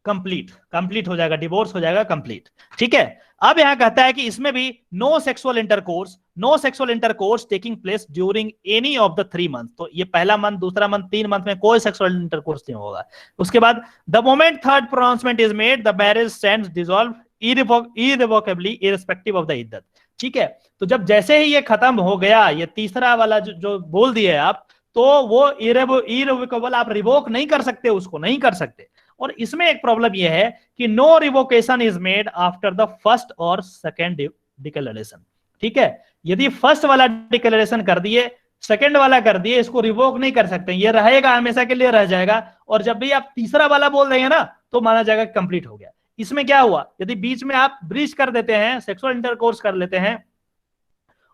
कंप्लीट हो जाएगा, डिवोर्स हो जाएगा कंप्लीट। ठीक है, अब यहां कहता है कि इसमें भी no sexual intercourse taking place during any of the 3 month. तो ये पहला मंथ, दूसरा मंथ, 3 मंथ में कोई सेक्सुअल इंटरकोर्स नहीं होगा। उसके बाद the moment third pronouncement is made the marriage stands dissolve irrevocably irrespective of the iddat. ठीक है, तो जब जैसे ही ये खत्म हो गया, ये तीसरा वाला जो बोल दिए आप, तो वो इररिवोकेबल आप रिवोक नहीं कर सकते, उसको नहीं कर सकते। और इसमें एक प्रॉब्लम यह है कि no revocation is made after the first or second declaration. ठीक है, यदि फर्स्ट वाला डिक्लेरेशन कर दिए, सेकेंड वाला कर दिए, इसको रिवोक नहीं कर सकते, ये रहेगा, हमेशा के लिए रह जाएगा। और जब भी आप तीसरा वाला बोल देंगे ना तो माना जाएगा कंप्लीट हो गया। इसमें क्या हुआ, यदि बीच में आप ब्रीच कर देते हैं, सेक्सुअल इंटरकोर्स कर लेते हैं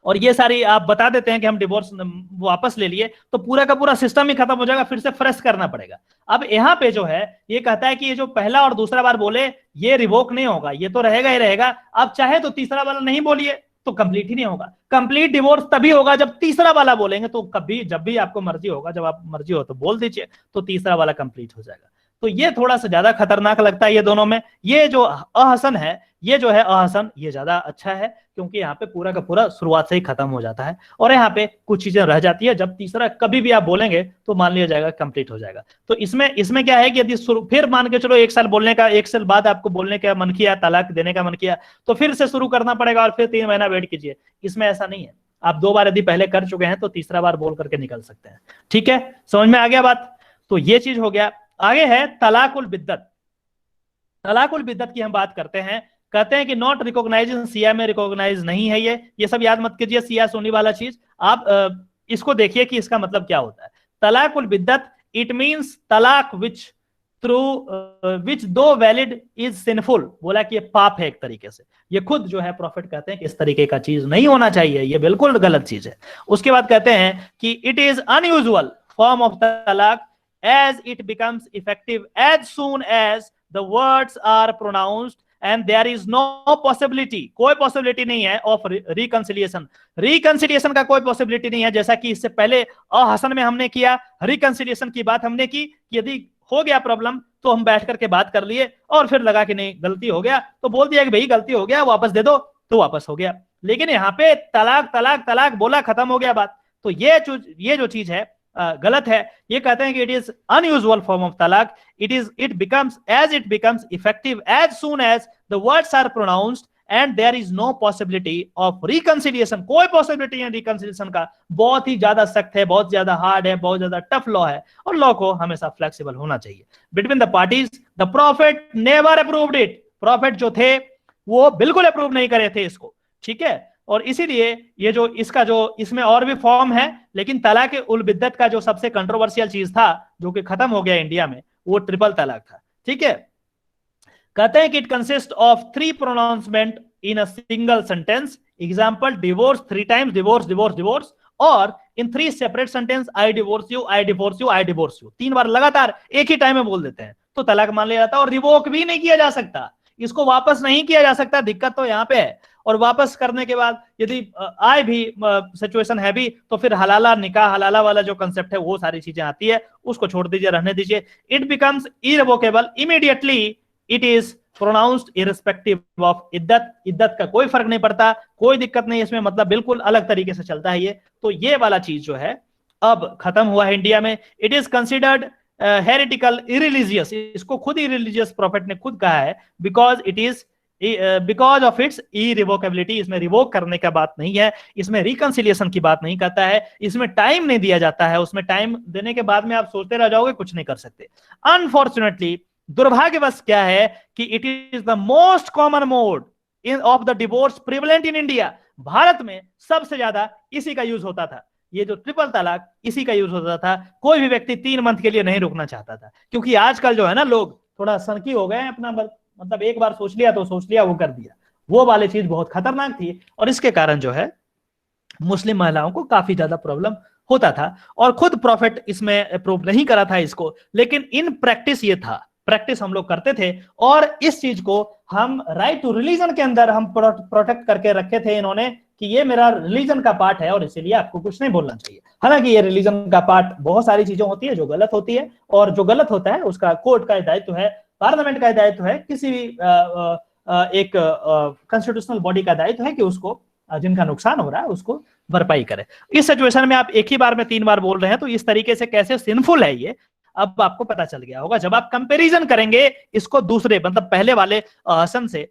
और ये सारी आप बता देते हैं कि हम डिवोर्स वापस ले लिए, तो पूरा का पूरा सिस्टम ही खत्म हो जाएगा, फिर से फ्रेश करना पड़ेगा। अब यहाँ पे जो है ये कहता है कि ये जो पहला और दूसरा बार बोले ये रिवोक नहीं होगा, ये तो रहेगा ही रहेगा। आप चाहे तो तीसरा वाला नहीं बोलिए तो कंप्लीट ही नहीं होगा। कंप्लीट डिवोर्स तभी होगा जब तीसरा वाला बोलेंगे। तो कभी जब भी आपको मर्जी होगा, जब आप मर्जी हो तो बोल दीजिए, तो तीसरा वाला कंप्लीट हो जाएगा। तो ये थोड़ा सा ज्यादा खतरनाक लगता है ये दोनों में। ये जो अहसन है, ये जो है अहसन, ये ज्यादा अच्छा है क्योंकि यहाँ पे पूरा का पूरा शुरुआत से ही खत्म हो जाता है और यहाँ पे कुछ चीजें रह जाती है। जब तीसरा कभी भी आप बोलेंगे तो मान लिया जाएगा कंप्लीट हो जाएगा। तो इसमें क्या है कि यदि फिर मान के चलो 1 साल बोलने का, 1 साल बाद आपको बोलने का मन किया, तलाक देने का मन किया, तो फिर से शुरू करना पड़ेगा और फिर 3 महीना वेट कीजिए। इसमें ऐसा नहीं है, आप 2 बार यदि पहले कर चुके हैं तो तीसरा बार बोल करके निकल सकते हैं। ठीक है, समझ में आ गया बात। तो ये चीज हो गया। आगे है तलाकुल बिद्दत। तलाकुल बिद्दत की हम बात करते हैं, कहते हैं कि नॉट रिकॉग्नाइज इन सिया में रिकॉग्नाइज नहीं है। ये सब याद मत कीजिए, सिया सुन्नी वाला चीज। आप इसको देखिए कि इसका मतलब क्या होता है। तलाकुल बिद्दत इट मींस तलाक विच थ्रू विच दो वैलिड इज सिनफुल, बोला कि ये पाप है एक तरीके से। ये खुद जो है प्रॉफिट कहते हैं कि इस तरीके का चीज नहीं होना चाहिए, ये बिल्कुल गलत चीज है। उसके बाद कहते हैं कि it is unusual form of talaq as it becomes effective as soon as the words are pronounced and there is no possibility, कोई पॉसिबिलिटी नहीं है ऑफ रिकंसिलिएशन। रिकंसिलिएशन का कोई पॉसिबिलिटी नहीं है, जैसा कि इससे पहले हसन में हमने किया, रिकंसिलिएशन की बात हमने की, यदि हो गया प्रॉब्लम तो हम बैठ करके बात कर लिए और फिर लगा कि नहीं गलती हो गया तो बोल दिया कि भाई गलती हो गया वापस दे दो, तो वापस हो गया। लेकिन यहाँ पे तलाक तलाक तलाक बोला, खत्म हो गया बात। तो ये जो चीज है गलत है। ये कहते हैं कि it is unusual form of talaq, it becomes effective as soon as the words are pronounced and there is no possibility of reconciliation. कोई पॉसिबिलिटी है रिकंसिलिएशन का, बहुत ही ज्यादा सख्त है, बहुत ज्यादा हार्ड है, बहुत ज्यादा टफ लॉ है, और लॉ को हमेशा फ्लेक्सिबल होना चाहिए between the parties. The profit never approved it, profit जो थे वो बिल्कुल अप्रूव नहीं करे थे इसको, ठीक है। और इसीलिए ये जो इसका जो इसमें और भी फॉर्म है, लेकिन तलाक उल बिद्दत का जो सबसे कंट्रोवर्शियल चीज था जो कि खत्म हो गया इंडिया में, वो ट्रिपल तलाक था, ठीक है। कहते हैं कि it consist of 3 pronouncement in a single sentence, example divorce 3 times, divorce divorce divorce, और इन 3 separate sentence I divorce you I divorce you I divorce you, 3 बार लगातार एक ही टाइम में बोल देते हैं तो तलाक मान लिया जाता है। और रिवोक भी नहीं किया जा सकता, इसको वापस नहीं किया जा सकता, दिक्कत तो यहाँ पे है। और वापस करने के बाद यदि आए भी सिचुएशन है भी तो फिर हलाला निकाह, हलाला वाला जो कंसेप्ट है वो सारी चीजें आती है, उसको छोड़ दीजिए, रहने दीजिए। It becomes irrevocable immediately it is pronounced irrespective of iddat, इद्दत का कोई फर्क नहीं पड़ता, कोई दिक्कत नहीं इसमें, मतलब बिल्कुल अलग तरीके से चलता है ये। तो ये वाला चीज जो है अब खत्म हुआ है इंडिया में। इट इज कंसिडर्ड हेरिटिकल इरिलीजियस, इसको खुद इरिलीजियस प्रॉफिट ने खुद कहा है, बिकॉज ऑफ इट्स इरिवोकेबिलिटी। इसमें रिवोक करने का बात नहीं है, इसमें रिकंसिलिएशन की बात नहीं करता है, इसमें टाइम नहीं दिया जाता है, उसमें टाइम देने के बाद में आप सोचते रह जाओगे, कुछ नहीं कर सकते। अनफॉर्चुनेटली, दुर्भाग्यवश क्या है कि it is the most common mode in of the divorce prevalent in India. Bharat में सबसे ज्यादा इसी का यूज होता था, ये जो ट्रिपल तलाक इसी का यूज होता था। कोई भी व्यक्ति 3 मंथ के लिए नहीं रुकना चाहता था, क्योंकि आजकल जो है ना लोग थोड़ा सनकी हो गए हैं, अपना मतलब एक बार सोच लिया तो सोच लिया, वो कर दिया, वो वाली चीज बहुत खतरनाक थी। और इसके कारण जो है मुस्लिम महिलाओं को काफी ज्यादा प्रॉब्लम होता था, और खुद प्रॉफिट इसमें अप्रूव नहीं करा था इसको, लेकिन इन प्रैक्टिस ये था, प्रैक्टिस हम लोग करते थे, और इस चीज को हम राइट टू रिलीजन के अंदर हम प्रोटेक्ट करके रखे थे इन्होंने कि ये मेरा रिलीजन का पार्ट है और इसीलिए आपको कुछ नहीं बोलना चाहिए। हालांकि ये रिलीजन का पार्ट बहुत सारी चीजें होती है जो गलत होती है, और जो गलत होता है उसका कोर्ट का दायित्व है, पार्लियामेंट का दायित्व है, किसी भी एक कॉन्स्टिट्यूशनल बॉडी का दायित्व है कि उसको जिनका नुकसान हो रहा है उसको भरपाई करे। इस सिचुएशन में आप एक ही बार में 3 बार बोल रहे हैं, तो इस तरीके से कैसे सिंफुल है ये अब आपको पता चल गया होगा। जब आप कंपैरिजन करेंगे इसको दूसरे मतलब पहले वाले हसन से,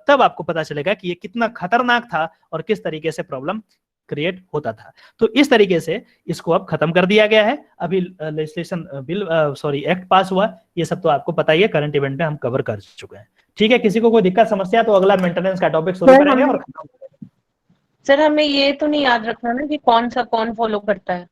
तब आपको पता चलेगा कि ये कितना खतरनाक था और किस तरीके से प्रॉब्लम क्रिएट होता था। तो इस तरीके से इसको अब खत्म कर दिया गया है। अभी लेजिस्लेशन बिल एक्ट पास हुआ, ये सब तो आपको पता ही है, करंट इवेंट में हम कवर कर चुके हैं। ठीक है, किसी को कोई दिक्कत समस्या तो अगला मेंटेनेंस का टॉपिक शुरू करेंगे। और सर हमें ये तो नहीं याद रखना ना कि कौन फॉलो करता है।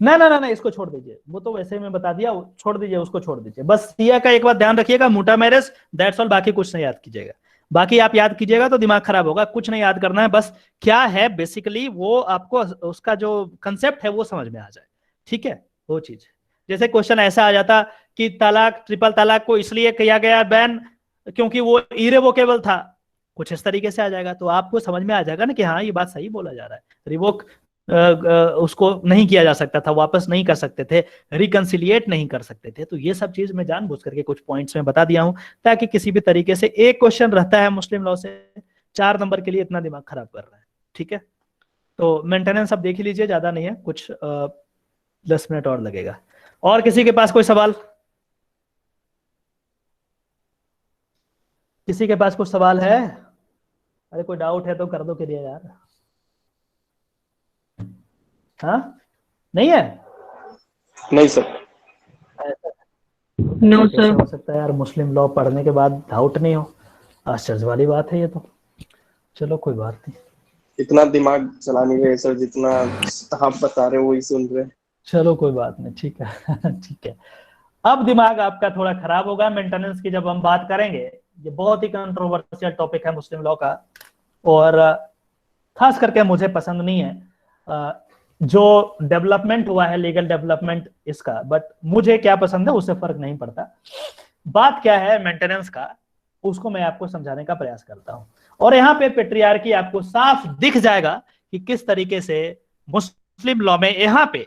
ना इसको छोड़ दीजिए, वो तो वैसे ही मैं बता दिया, छोड़ दीजिए, उसको छोड़ दीजिए। बस सिया का एक बात ध्यान रखिएगा, मुटा मैरिज, दैट्स ऑल, बाकी कुछ नहीं याद कीजिएगा। बाकी आप याद कीजिएगा तो दिमाग खराब होगा, कुछ नहीं याद करना है, बस क्या है बेसिकली वो आपको उसका जो कंसेप्ट है वो समझ में आ जाए, ठीक है, वो चीज। जैसे क्वेश्चन ऐसा आ जाता कि तलाक, ट्रिपल तलाक को इसलिए किया गया बैन क्योंकि वो इरेवोकेबल था, कुछ इस तरीके से आ जाएगा, तो आपको समझ में आ जाएगा ना कि हाँ ये बात सही बोला जा रहा है। रिवोक उसको नहीं किया जा सकता था, वापस नहीं कर सकते थे, रिकंसिलिएट नहीं कर सकते थे। तो ये सब चीज मैं जानबूझ करके कुछ पॉइंट्स में बता दिया हूं, ताकि किसी भी तरीके से एक क्वेश्चन रहता है मुस्लिम लॉ से 4 नंबर के लिए, इतना दिमाग खराब कर रहा है, ठीक है। तो मेंटेनेंस अब देख लीजिए, ज्यादा नहीं है, कुछ 10 मिनट और लगेगा। और किसी के पास कोई सवाल? किसी के पास कुछ सवाल है? अरे कोई डाउट है तो कर दो क्लियर यार। हाँ, नहीं है? नहीं सर। नो कैसे सर। हो सकता है यार, मुस्लिम लॉ पढ़ने के बाद डाउट नहीं हो? आश्चर्य वाली बात है ये तो। चलो कोई बात नहीं, इतना दिमाग चला नहीं रहे सर, जितना आप बता रहे हो वही सुन रहे हैं। चलो कोई बात नहीं, ठीक है ठीक है। अब दिमाग आपका थोड़ा खराब होगा मेंटेनेंस की जब हम बात करेंगे। ये बहुत ही कंट्रोवर्शियल टॉपिक है मुस्लिम लॉ का, और खास करके मुझे पसंद नहीं है जो डेवलपमेंट हुआ है, लीगल डेवलपमेंट इसका, बट मुझे क्या पसंद है उससे फर्क नहीं पड़ता। बात क्या है मेंटेनेंस का, उसको मैं आपको समझाने का प्रयास करता हूं। और यहाँ पे पेट्रियार्की आपको साफ दिख जाएगा कि किस तरीके से मुस्लिम लॉ में यहाँ पे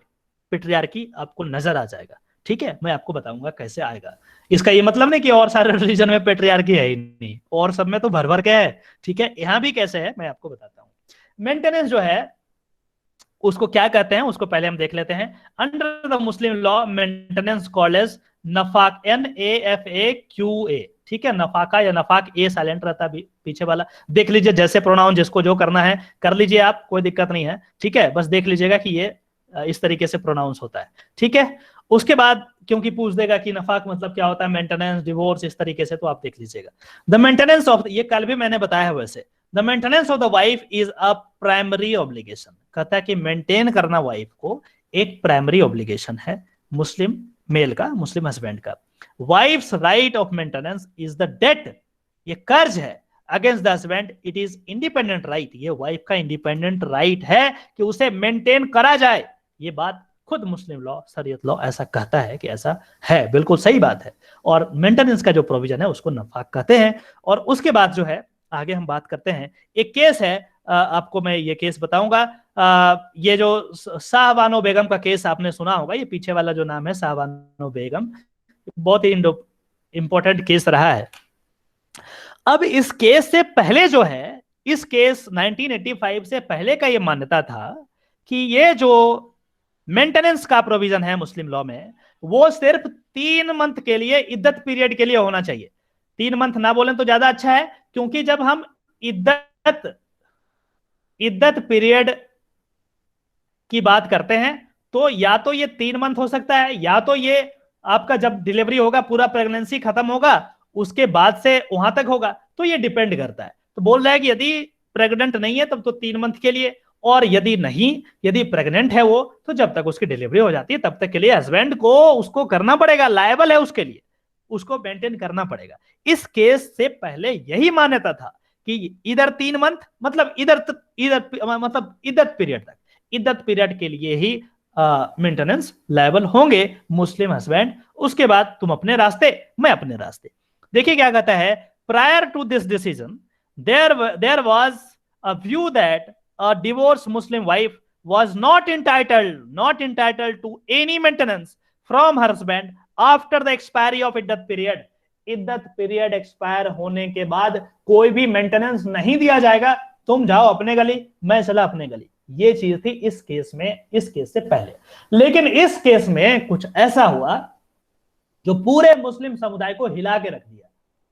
पेट्रियार्की आपको नजर आ जाएगा। ठीक है, मैं आपको बताऊंगा कैसे आएगा। इसका ये मतलब नहीं कि और सारे रिलीजन में पेट्रियार्की है ही नहीं, और सब में तो भर भर के है। ठीक है, यहाँ भी कैसे है मैं आपको बताता हूँ। मेंटेनेंस जो है उसको क्या कहते हैं, उसको पहले हम देख लेते हैं। Under the Muslim law maintenance called as nafaqa, NAFAQA। ठीक है, नफाका या नफाक, ए साइलेंट रहता है पीछे वाला। देख लीजिए जैसे प्रोनाउन जिसको जो करना है कर लीजिए आप, कोई दिक्कत नहीं है। ठीक है, बस देख लीजिएगा कि ये इस तरीके से प्रोनाउंस होता है। ठीक है, उसके बाद क्योंकि पूछ देगा कि नफाक मतलब क्या होता है, मेंटेनेंस, डिवोर्स, इस तरीके से, तो आप देख लीजिएगा। द मेंटेनेंस ऑफ, ये कल भी मैंने बताया है वैसे, the maintenance of the wife is a primary obligation. कहता है कि मेंटेन करना वाइफ को एक प्राइमरी ऑब्लिगेशन है मुस्लिम मेल का, मुस्लिम हस्बैंड का। Wife's right of maintenance is the debt, ये कर्ज है against the husband. It is independent right, ये वाइफ का इंडिपेंडेंट राइट है कि उसे मेंटेन करा जाए। ये बात खुद मुस्लिम लॉ, शरीयत लॉ ऐसा कहता है कि ऐसा है, बिल्कुल सही बात है। और मेंटेनेंस का जो प्रोविजन है उसको नफाक कहते हैं। और उसके बाद जो है आगे हम बात करते हैं, एक केस है, आपको मैं ये केस बताऊंगा। ये जो शाहबानो बेगम का केस आपने सुना होगा, ये पीछे वाला जो नाम है शाहबानो बेगम, बहुत ही इंपॉर्टेंट केस रहा है। अब इस केस से पहले जो है, इस केस 1985 से पहले का ये मान्यता था कि ये जो मेंटेनेंस का प्रोविजन है मुस्लिम लॉ में, वो सिर्फ 3 मंथ के लिए, इद्दत पीरियड के लिए होना चाहिए। 3 मंथ ना बोलें तो ज्यादा अच्छा है, क्योंकि जब हम इद्दत पीरियड की बात करते हैं तो या तो ये 3 मंथ हो सकता है, या तो ये आपका जब डिलीवरी होगा, पूरा प्रेगनेंसी खत्म होगा, उसके बाद से वहां तक होगा, तो ये डिपेंड करता है। तो बोल रहा है कि यदि प्रेग्नेंट नहीं है तब तो 3 मंथ के लिए, और यदि नहीं, यदि प्रेग्नेंट है वो, तो जब तक उसकी डिलीवरी हो जाती है तब तक के लिए हस्बैंड को उसको करना पड़ेगा, लायबल है उसके लिए, उसको मेंटेन करना पड़ेगा। इस केस से पहले यही मान्यता था कि इधर 3 मंथ मतलब इधर मतलब इद्दत पीरियड तक, इद्दत पीरियड के लिए ही मेंटेनेंस लायबल होंगे मुस्लिम हस्बैंड। उसके बाद तुम अपने रास्ते, मैं अपने रास्ते। देखिए क्या कहता है, prior to this decision there was a view that a divorced Muslim wife was not entitled to any maintenance from her husband after the expiry of iddat period. इद्दत पीरियड एक्सपायर होने के बाद कोई भी मेंटेनेंस नहीं दिया जाएगा, तुम जाओ अपने गली, मैं चला अपने गली। ये चीज थी इस केस में, इस केस से पहले। लेकिन इस केस में कुछ ऐसा हुआ जो पूरे मुस्लिम समुदाय को हिला के रख दिया।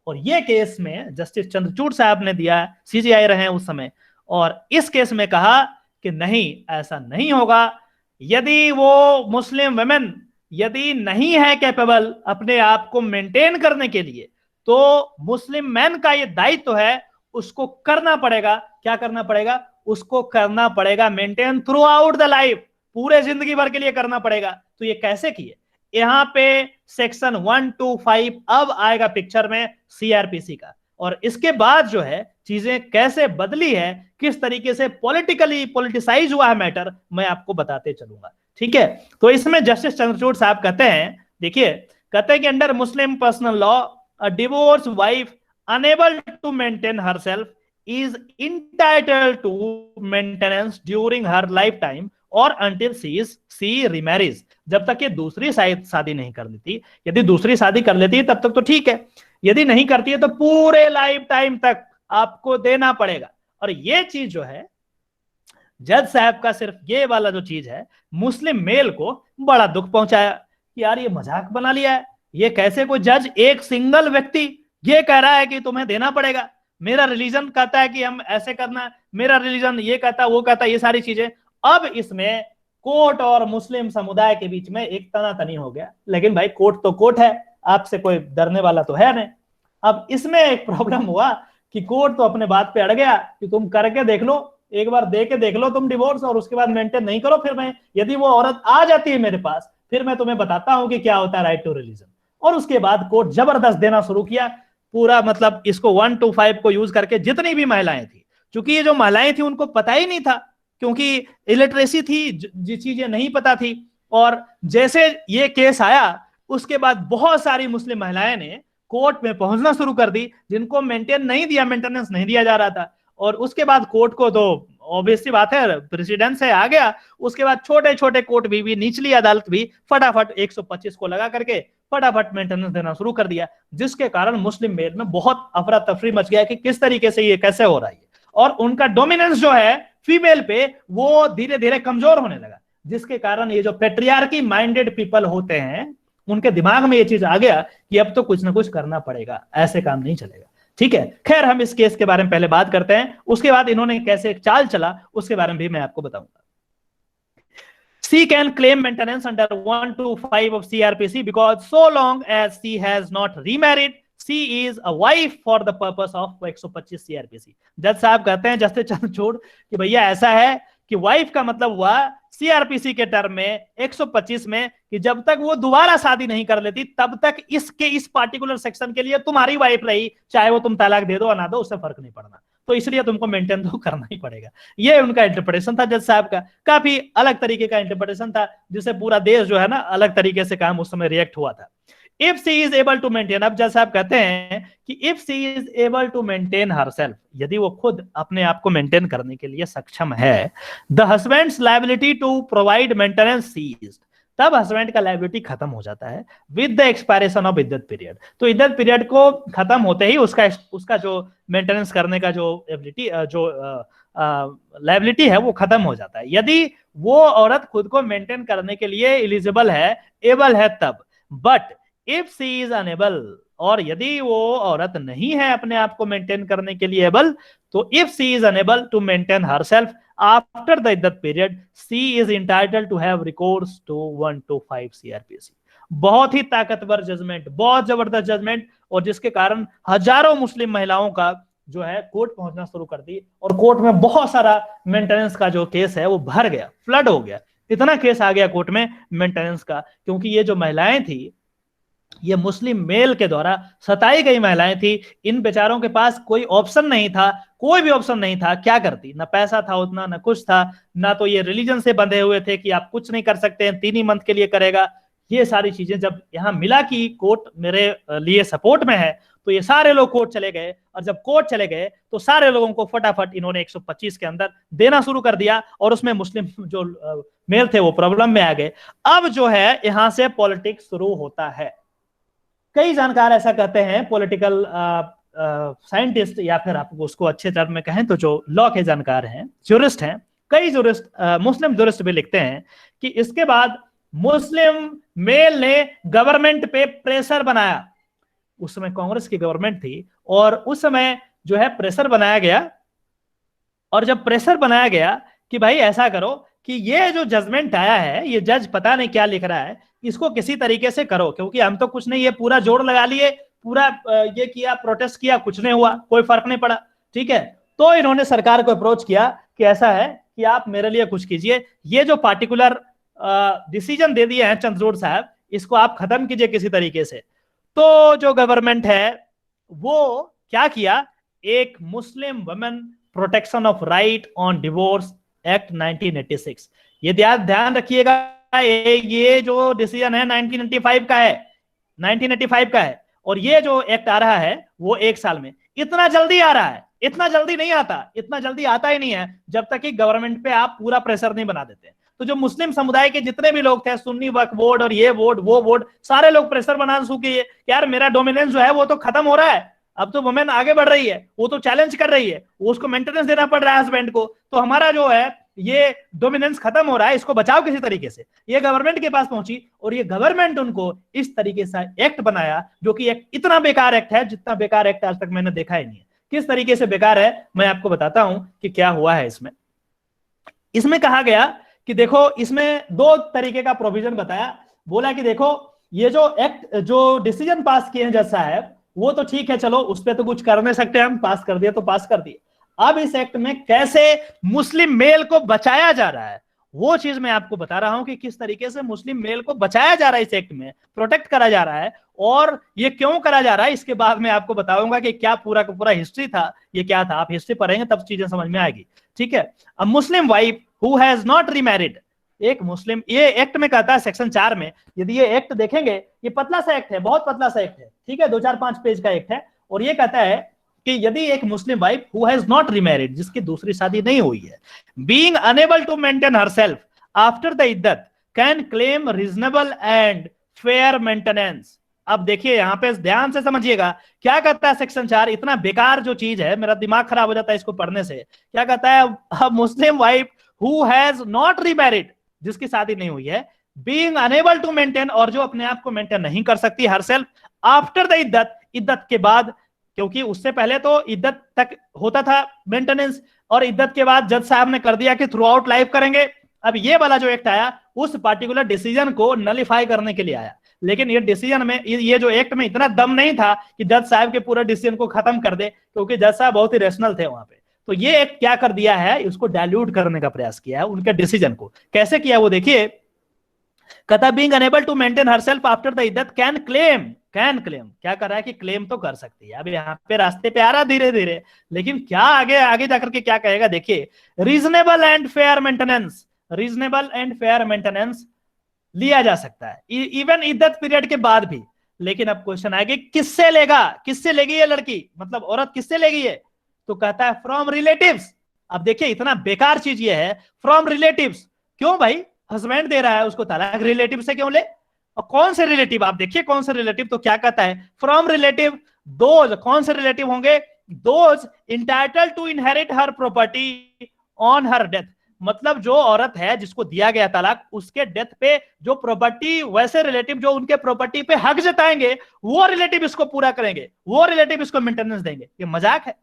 और ये केस में जस्टिस चंद्रचूड़ साहब ने दिया, CJI रहे उस समय, और इस केस में कहा कि नहीं, ऐसा नहीं होगा। यदि वो मुस्लिम वुमेन यदि नहीं है कैपेबल अपने आप को मेंटेन करने के लिए, तो मुस्लिम मैन का ये दायित्व है, उसको करना पड़ेगा। क्या करना पड़ेगा? उसको करना पड़ेगा maintain through out the life, पूरे जिंदगी भर के लिए करना पड़ेगा। तो ये कैसे किए? यहाँ पे सेक्शन 1 to 5 अब आएगा पिक्चर में, CRPC का। और इसके बाद जो है चीजें कैसे बदली है, किस तरीके से पॉलिटिसाइज हुआ है मैटर, मैं आपको बताते चलूंगा। ठीक है, तो इसमें जस्टिस चंद्रचूड़ साहब कहते हैं, देखिए कहते हैं कि under Muslim personal law a divorce wife unable to maintain herself is entitled to maintenance during her life time or until she remarriage. जब तक ये दूसरी शादी नहीं कर लेती, यदि दूसरी शादी कर लेती है तब तक तो ठीक है, यदि नहीं करती है तो पूरे लाइफ टाइम तक आपको देना पड़ेगा। और ये चीज जो है जज साहब का सिर्फ ये वाला जो चीज है, मुस्लिम मेल को बड़ा दुख पहुंचाया कि यार ये मजाक बना लिया है। ये कैसे कोई जज, एक सिंगल व्यक्ति ये कह रहा है कि तुम्हें देना पड़ेगा, मेरा रिलीजन कहता है कि हम ऐसे करना, मेरा रिलीजन ये कहता, वो कहता, ये सारी चीजें। अब इसमें कोर्ट और मुस्लिम समुदाय के बीच में एक तनातनी हो गया। लेकिन भाई कोर्ट तो कोर्ट है, आपसे कोई डरने वाला तो है नहीं। अब इसमें एक प्रॉब्लम हुआ कि कोर्ट तो अपने बात पे अड़ गया कि तुम करके देख लो, एक बार दे के देख लो तुम डिवोर्स, और उसके बाद मेंटेन नहीं करो, फिर मैं, यदि वो औरत आ जाती है मेरे पास, फिर मैं तुम्हें बताता हूं कि क्या होता है राइट टू रिलीजन। और उसके बाद कोर्ट जबरदस्त देना शुरू किया पूरा, मतलब इसको 1 to 5 को यूज करके जितनी भी महिलाएं थी, क्योंकि ये जो महिलाएं थी उनको पता ही नहीं था, क्योंकि इलिटरेसी थी, जो चीजें नहीं पता थी। और जैसे ये केस आया उसके बाद बहुत सारी मुस्लिम महिलाएं ने कोर्ट में पहुंचना शुरू कर दी, जिनको मेंटेनेंस नहीं दिया जा रहा था। और उसके बाद कोर्ट को तो ऑब्वियसली बात है प्रेसिडेंट से आ गया, उसके बाद छोटे छोटे कोर्ट भी निचली अदालत भी फटाफट 125 को लगा करके फटाफट मेंटेनेंस देना शुरू कर दिया, जिसके कारण मुस्लिम मेल में बहुत अफरा तफरी मच गया कि किस तरीके से ये कैसे हो रहा है। और उनका डोमिनेंस जो है फीमेल पे वो धीरे धीरे कमजोर होने लगा, जिसके कारण ये जो पेट्रियार्की माइंडेड पीपल होते हैं उनके दिमाग में ये चीज आ गया कि अब तो कुछ ना कुछ करना पड़ेगा, ऐसे काम नहीं चलेगा। ठीक है, खैर हम इस केस के बारे में पहले बात करते हैं, उसके बाद इन्होंने कैसे चाल चला उसके बारे में भी मैं आपको बताऊंगा। She can claim maintenance under 1 to 5 of CRPC because so long as she has not remarried, she is a wife for the purpose of 125 CRPC। जज साहब कहते हैं जस्टिस चंद्रचूड़ कि भैया ऐसा है कि वाइफ का मतलब हुआ सीआरपीसी के टर्म में 125 में कि जब तक वो दोबारा शादी नहीं कर लेती तब तक इसके इस पार्टिकुलर सेक्शन के लिए तुम्हारी वाइफ रही, चाहे वो तुम तलाक दे दो या ना दो, उससे फर्क नहीं पड़ना, तो इसलिए तुमको मेंटेन तो करना ही पड़ेगा। ये उनका इंटरप्रिटेशन था जज साहब का, काफी अलग तरीके का इंटरप्रिटेशन था, जिससे पूरा देश जो है ना अलग तरीके से काम उस समय रिएक्ट हुआ था। If she is able to maintain, अब जज साहब कहते हैं कि if she is able to maintain herself, यदि वो खुद अपने आप को मेंटेन करने के लिए सक्षम है, the husband's liability to provide maintenance ceased, तब हस्बैंड का लायबिलिटी खत्म हो जाता है with the expiration of iddat period. तो इद्दत पीरियड को खत्म होते ही उसका जो मेंटेनेंस करने का जो एबिलिटी जो लायबिलिटी है वो खत्म हो जाता है, यदि वो औरत खुद को मेंटेन करने के लिए एलिजिबल है, एबल है तब। But if she is unable, और यदि वो औरत नहीं है अपने आप को मेंटेन करने के लिए एबल, तो if she is unable to maintain herself after the iddat period, she is entitled to have recourse to 1 to 5 CRPC। बहुत ही ताकतवर जजमेंट, बहुत जबरदस्त जजमेंट, और जिसके कारण हजारों मुस्लिम महिलाओं का जो है कोर्ट पहुंचना शुरू कर दी, और कोर्ट में बहुत सारा मेंटेनेंस का जो केस है वो भर गया, फ्लड हो गया, इतना केस आ गया कोर्ट में मेंटेनेंस का, क्योंकि ये जो महिलाएं थी ये मुस्लिम मेल के द्वारा सताई गई महिलाएं थी, इन बेचारों के पास कोई ऑप्शन नहीं था, कोई भी ऑप्शन नहीं था, क्या करती, ना पैसा था उतना, ना कुछ था, ना तो ये रिलीजन से बंधे हुए थे कि आप कुछ नहीं कर सकते हैं, 3 ही मंथ के लिए करेगा। ये सारी चीजें जब यहाँ मिला कि कोर्ट मेरे लिए सपोर्ट में है, तो ये सारे लोग कोर्ट चले गए, और जब कोर्ट चले गए तो सारे लोगों को फटाफट इन्होंने 125 के अंदर देना शुरू कर दिया, और उसमें मुस्लिम जो मेल थे वो प्रॉब्लम में आ गए। अब जो है यहाँ से पॉलिटिक्स शुरू होता है। कई जानकार ऐसा कहते हैं, पॉलिटिकल साइंटिस्ट, या फिर आप उसको अच्छे टर्म में कहें तो जो लॉ के जानकार हैं, ज्यूरिस्ट हैं, कई ज्यूरिस्ट, मुस्लिम ज्यूरिस्ट भी लिखते हैं कि इसके बाद मुस्लिम मेल ने गवर्नमेंट पे प्रेशर बनाया। उस समय कांग्रेस की गवर्नमेंट थी, और उस समय जो है प्रेशर बनाया गया, और जब प्रेशर बनाया गया कि भाई ऐसा करो कि ये जो जजमेंट आया है, ये जज पता नहीं क्या लिख रहा है, इसको किसी तरीके से करो, क्योंकि हम तो कुछ नहीं, ये पूरा जोड़ लगा लिए, पूरा ये किया, प्रोटेस्ट किया, कुछ नहीं हुआ, कोई फर्क नहीं पड़ा। ठीक है, तो इन्होंने सरकार को अप्रोच किया कि ऐसा है कि आप मेरे लिए कुछ कीजिए, ये जो पार्टिकुलर डिसीजन दे दिए हैं चंद्रचूड़ साहब, इसको आप खत्म कीजिए किसी तरीके से। तो जो गवर्नमेंट है वो क्या किया, एक Muslim women protection of right on divorce act 1986, ये ध्यान रखिएगा, ये जो डिसीजन है 1985 का है, 1985 का है, और ये जो एक्ट आ रहा है वो 1 साल में, इतना जल्दी आ रहा है, इतना जल्दी नहीं आता, इतना जल्दी आता ही नहीं है जब तक कि गवर्नमेंट पे आप पूरा प्रेशर नहीं बना देते। तो जो मुस्लिम समुदाय के जितने भी लोग थे, सुन्नी वक्फ बोर्ड और ये बोर्ड वो बोर्ड, सारे लोग प्रेशर बनाना शुरू किए, यार मेरा डोमिनेंस जो है वो तो खत्म हो रहा है, अब तो वुमेन आगे बढ़ रही है, वो तो चैलेंज कर रही है, उसको मेंटेनेंस देना पड़ रहा है हस्बैंड को, तो हमारा जो है ये डोमिनेंस खत्म हो रहा है, इसको बचाओ किसी तरीके से। ये गवर्नमेंट के पास पहुंची, और ये गवर्नमेंट उनको इस तरीके से एक्ट बनाया, जो कि एक इतना बेकार एक्ट है जितना बेकार एक्ट आज तक मैंने देखा ही नहीं है। किस तरीके से बेकार है मैं आपको बताता हूं कि क्या हुआ है इसमें। इसमें कहा गया कि देखो, इसमें 2 तरीके का प्रोविजन बताया, बोला कि देखो ये जो एक्ट, जो डिसीजन पास किए हैं जज साहब, वो तो ठीक है, चलो उस पर तो कुछ कर नहीं सकते हम, पास कर दिया तो पास कर दिए। अब इस एक्ट में कैसे मुस्लिम मेल को बचाया जा रहा है, वो चीज मैं आपको बता रहा हूं कि किस तरीके से मुस्लिम मेल को बचाया जा रहा है, इस एक्ट में प्रोटेक्ट करा जा रहा है, और ये क्यों करा जा रहा है। इसके बाद मैं आपको बताऊंगा कि क्या पूरा का पूरा हिस्ट्री था, ये क्या था। आप हिस्ट्री पढ़ेंगे तब चीजें समझ में आएगी, ठीक है। A Muslim wife who has not remarried, एक मुस्लिम, ये एक्ट में कहता है सेक्शन 4 में, यदि ये एक्ट देखेंगे, ये पतला सा एक्ट है, बहुत पतला सा एक्ट है, ठीक है, 2-4-5 पेज का एक्ट है, और ये कहता है कि यदि एक Muslim wife who has not remarried, जिसकी दूसरी शादी नहीं हुई है, being unable to maintain herself after the iddat, can claim reasonable and fair maintenance. अब देखिए यहां पे ध्यान से समझिएगा क्या कहता है सेक्शन 4, इतना बेकार जो चीज है, मेरा दिमाग खराब हो जाता है इसको पढ़ने से। क्या कहता है, Muslim wife who has not remarried, जिसकी शादी नहीं हुई है, बीइंग अनेबल टू मेंटेन, और जो अपने आप को मेंटेन नहीं कर सकती हरसेल्फ आफ्टर द इद्दत, इद्दत के बाद, क्योंकि उससे पहले तो इद्दत तक होता था मेंटेनेंस, और इद्दत के बाद जज साहब ने कर दिया कि थ्रू आउट लाइफ करेंगे। अब ये वाला जो एक्ट आया उस पार्टिकुलर डिसीजन को नलिफाई करने के लिए आया, लेकिन ये डिसीजन में, ये जो एक्ट में इतना दम नहीं था कि जज साहब के पूरे डिसीजन को खत्म कर दे, क्योंकि जज साहब बहुत ही रेशनल थे वहां पे। तो ये एक्ट क्या कर दिया है, उसको डाइल्यूट करने का प्रयास किया है, उनके डिसीजन को। कैसे किया वो देखिए, कहता being unable to maintain herself after the iddat can claim, क्या कर रहा है कि क्लेम तो कर सकती है। अब यहाँ पे रास्ते पे आ रहा धीरे धीरे, लेकिन क्या आगे आगे जाकर के क्या कहेगा देखिए, reasonable and fair maintenance, reasonable and fair maintenance लिया जा सकता है इवन इद्दत पीरियड के बाद भी। लेकिन अब क्वेश्चन आएगा किससे लेगा, किससे लेगी ये लड़की, मतलब औरत किससे लेगी ये, तो कहता है फ्रॉम रिलेटिव्स। अब देखिए इतना बेकार चीज ये है, फ्रॉम रिलेटिव्स। क्यों भाई, हस्बैंड दे रहा है उसको तलाक, रिलेटिव से क्यों ले, और कौन से रिलेटिव, आप देखिए कौन से रिलेटिव, तो क्या कहता है, फ्रॉम रिलेटिव दोज, कौन से रिलेटिव होंगे, those entitled to inherit her property on her death, मतलब जो औरत है जिसको दिया गया तलाक, उसके डेथ पे जो प्रॉपर्टी, वैसे रिलेटिव जो उनके प्रॉपर्टी पे हक जताएंगे, वो रिलेटिव इसको पूरा करेंगे, वो रिलेटिव इसको मेंटेनेंस देंगे। ये मजाक है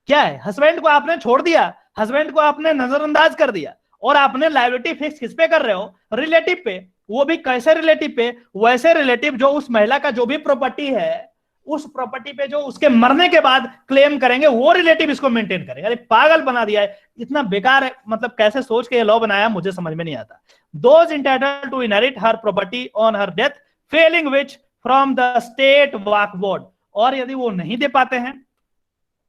क्या है, हस्बैंड को आपने छोड़ दिया, हस्बैंड को आपने नजरअंदाज कर दिया, और आपने लायबिलिटी फिक्स किस पे कर रहे हो, रिलेटिव पे। वो भी कैसे रिलेटिव पे, वैसे रिलेटिव जो उस महिला का जो भी प्रॉपर्टी है, उस प्रॉपर्टी पे जो उसके मरने के बाद क्लेम करेंगे, वो रिलेटिव इसको मेंटेन करेंगे। अरे पागल बना दिया है, इतना बेकार है, मतलब कैसे सोच के ये लॉ बनाया मुझे समझ में नहीं आता। Those entitled to inherit her property on her death failing which from the state Waqf board, और यदि वो नहीं दे पाते हैं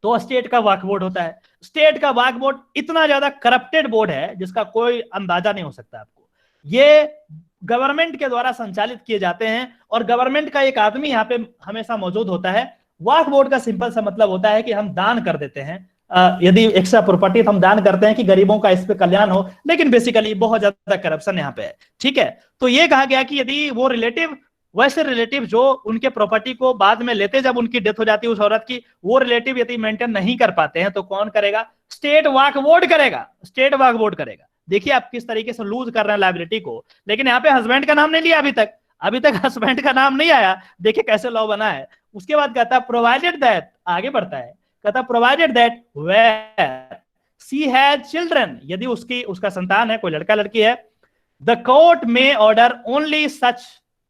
तो स्टेट का वक्फ बोर्ड होता है। स्टेट का वक्फ बोर्ड इतना ज्यादा करप्टेड बोर्ड है जिसका कोई अंदाजा नहीं हो सकता आपको। ये गवर्नमेंट के द्वारा संचालित किए जाते हैं, और गवर्नमेंट का एक आदमी यहाँ पे हमेशा मौजूद होता है। वक्फ बोर्ड का सिंपल सा मतलब होता है कि हम दान कर देते हैं, यदि एक्स्ट्रा प्रॉपर्टी हम दान करते हैं कि गरीबों का इस पे कल्याण हो, लेकिन बेसिकली बहुत ज्यादा करप्शन यहाँ पे है, ठीक है। तो ये कहा गया कि यदि वो रिलेटिव, वैसे रिलेटिव जो उनके प्रॉपर्टी को बाद में लेते, जब उनकी डेथ हो जाती है उस औरत की, वो रिलेटिव यदि मेंटेन नहीं कर पाते हैं तो कौन करेगा, स्टेट वक्फ बोर्ड करेगा, स्टेट वक्फ बोर्ड करेगा। देखिए आप किस तरीके से लूज कर रहे हैं लायबिलिटी को, लेकिन यहाँ पे हस्बैंड का नाम नहीं लिया अभी तक हस्बैंड का नाम नहीं आया। देखिए कैसे लॉ बना है। उसके बाद कहता है प्रोवाइडेड दैट, आगे बढ़ता है, कहता provided that where she has children, यदि उसका संतान है, कोई लड़का लड़की है, द कोर्ट में order only such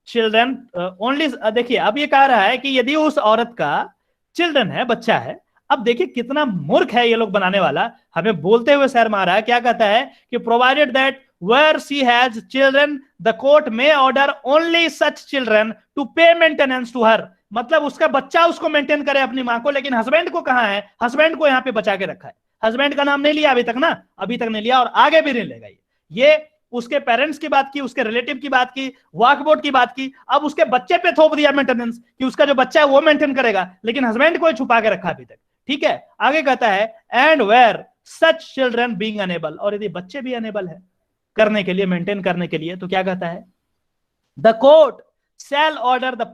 children only. देखिए अब ये कह रहा है कि यदि उस औरत का चिल्ड्रन है, बच्चा है। अब देखिए कितना मूर्ख है ये लोग बनाने वाला, हमें बोलते हुए शर्म आ रहा है। क्या कहता है कि provided that where she has children the court में order only such children to pay maintenance to her, मतलब उसका बच्चा उसको मेंटेन करे अपनी मां को, लेकिन हस्बैंड को कहां है, हस्बैंड को यहाँ पे बचा के रखा है। हस्बैंड का नाम नहीं लिया अभी तक ना, अभी तक नहीं लिया और आगे भी नहीं लेगा। ये उसके पेरेंट्स की बात की, उसके रिलेटिव की बात की, वक्फ बोर्ड की बात की, अब उसके बच्चे पे थोप दिया मेंटेनेंस कि उसका जो बच्चा है वो मेंटेन करेगा, लेकिन हस्बैंड को छुपा के रखा अभी तक, ठीक है। आगे कहता है and where such children being unable, और यदि बच्चे भी अनेबल है करने के लिए, मेंटेन करने के लिए, तो क्या कहता है, the court shell order the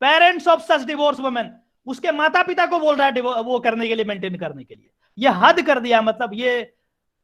parents of such divorce women, उसके माता पिता को बोल रहा है वो करने के लिए, मेंटेन करने के लिए। ये हद कर दिया, मतलब ये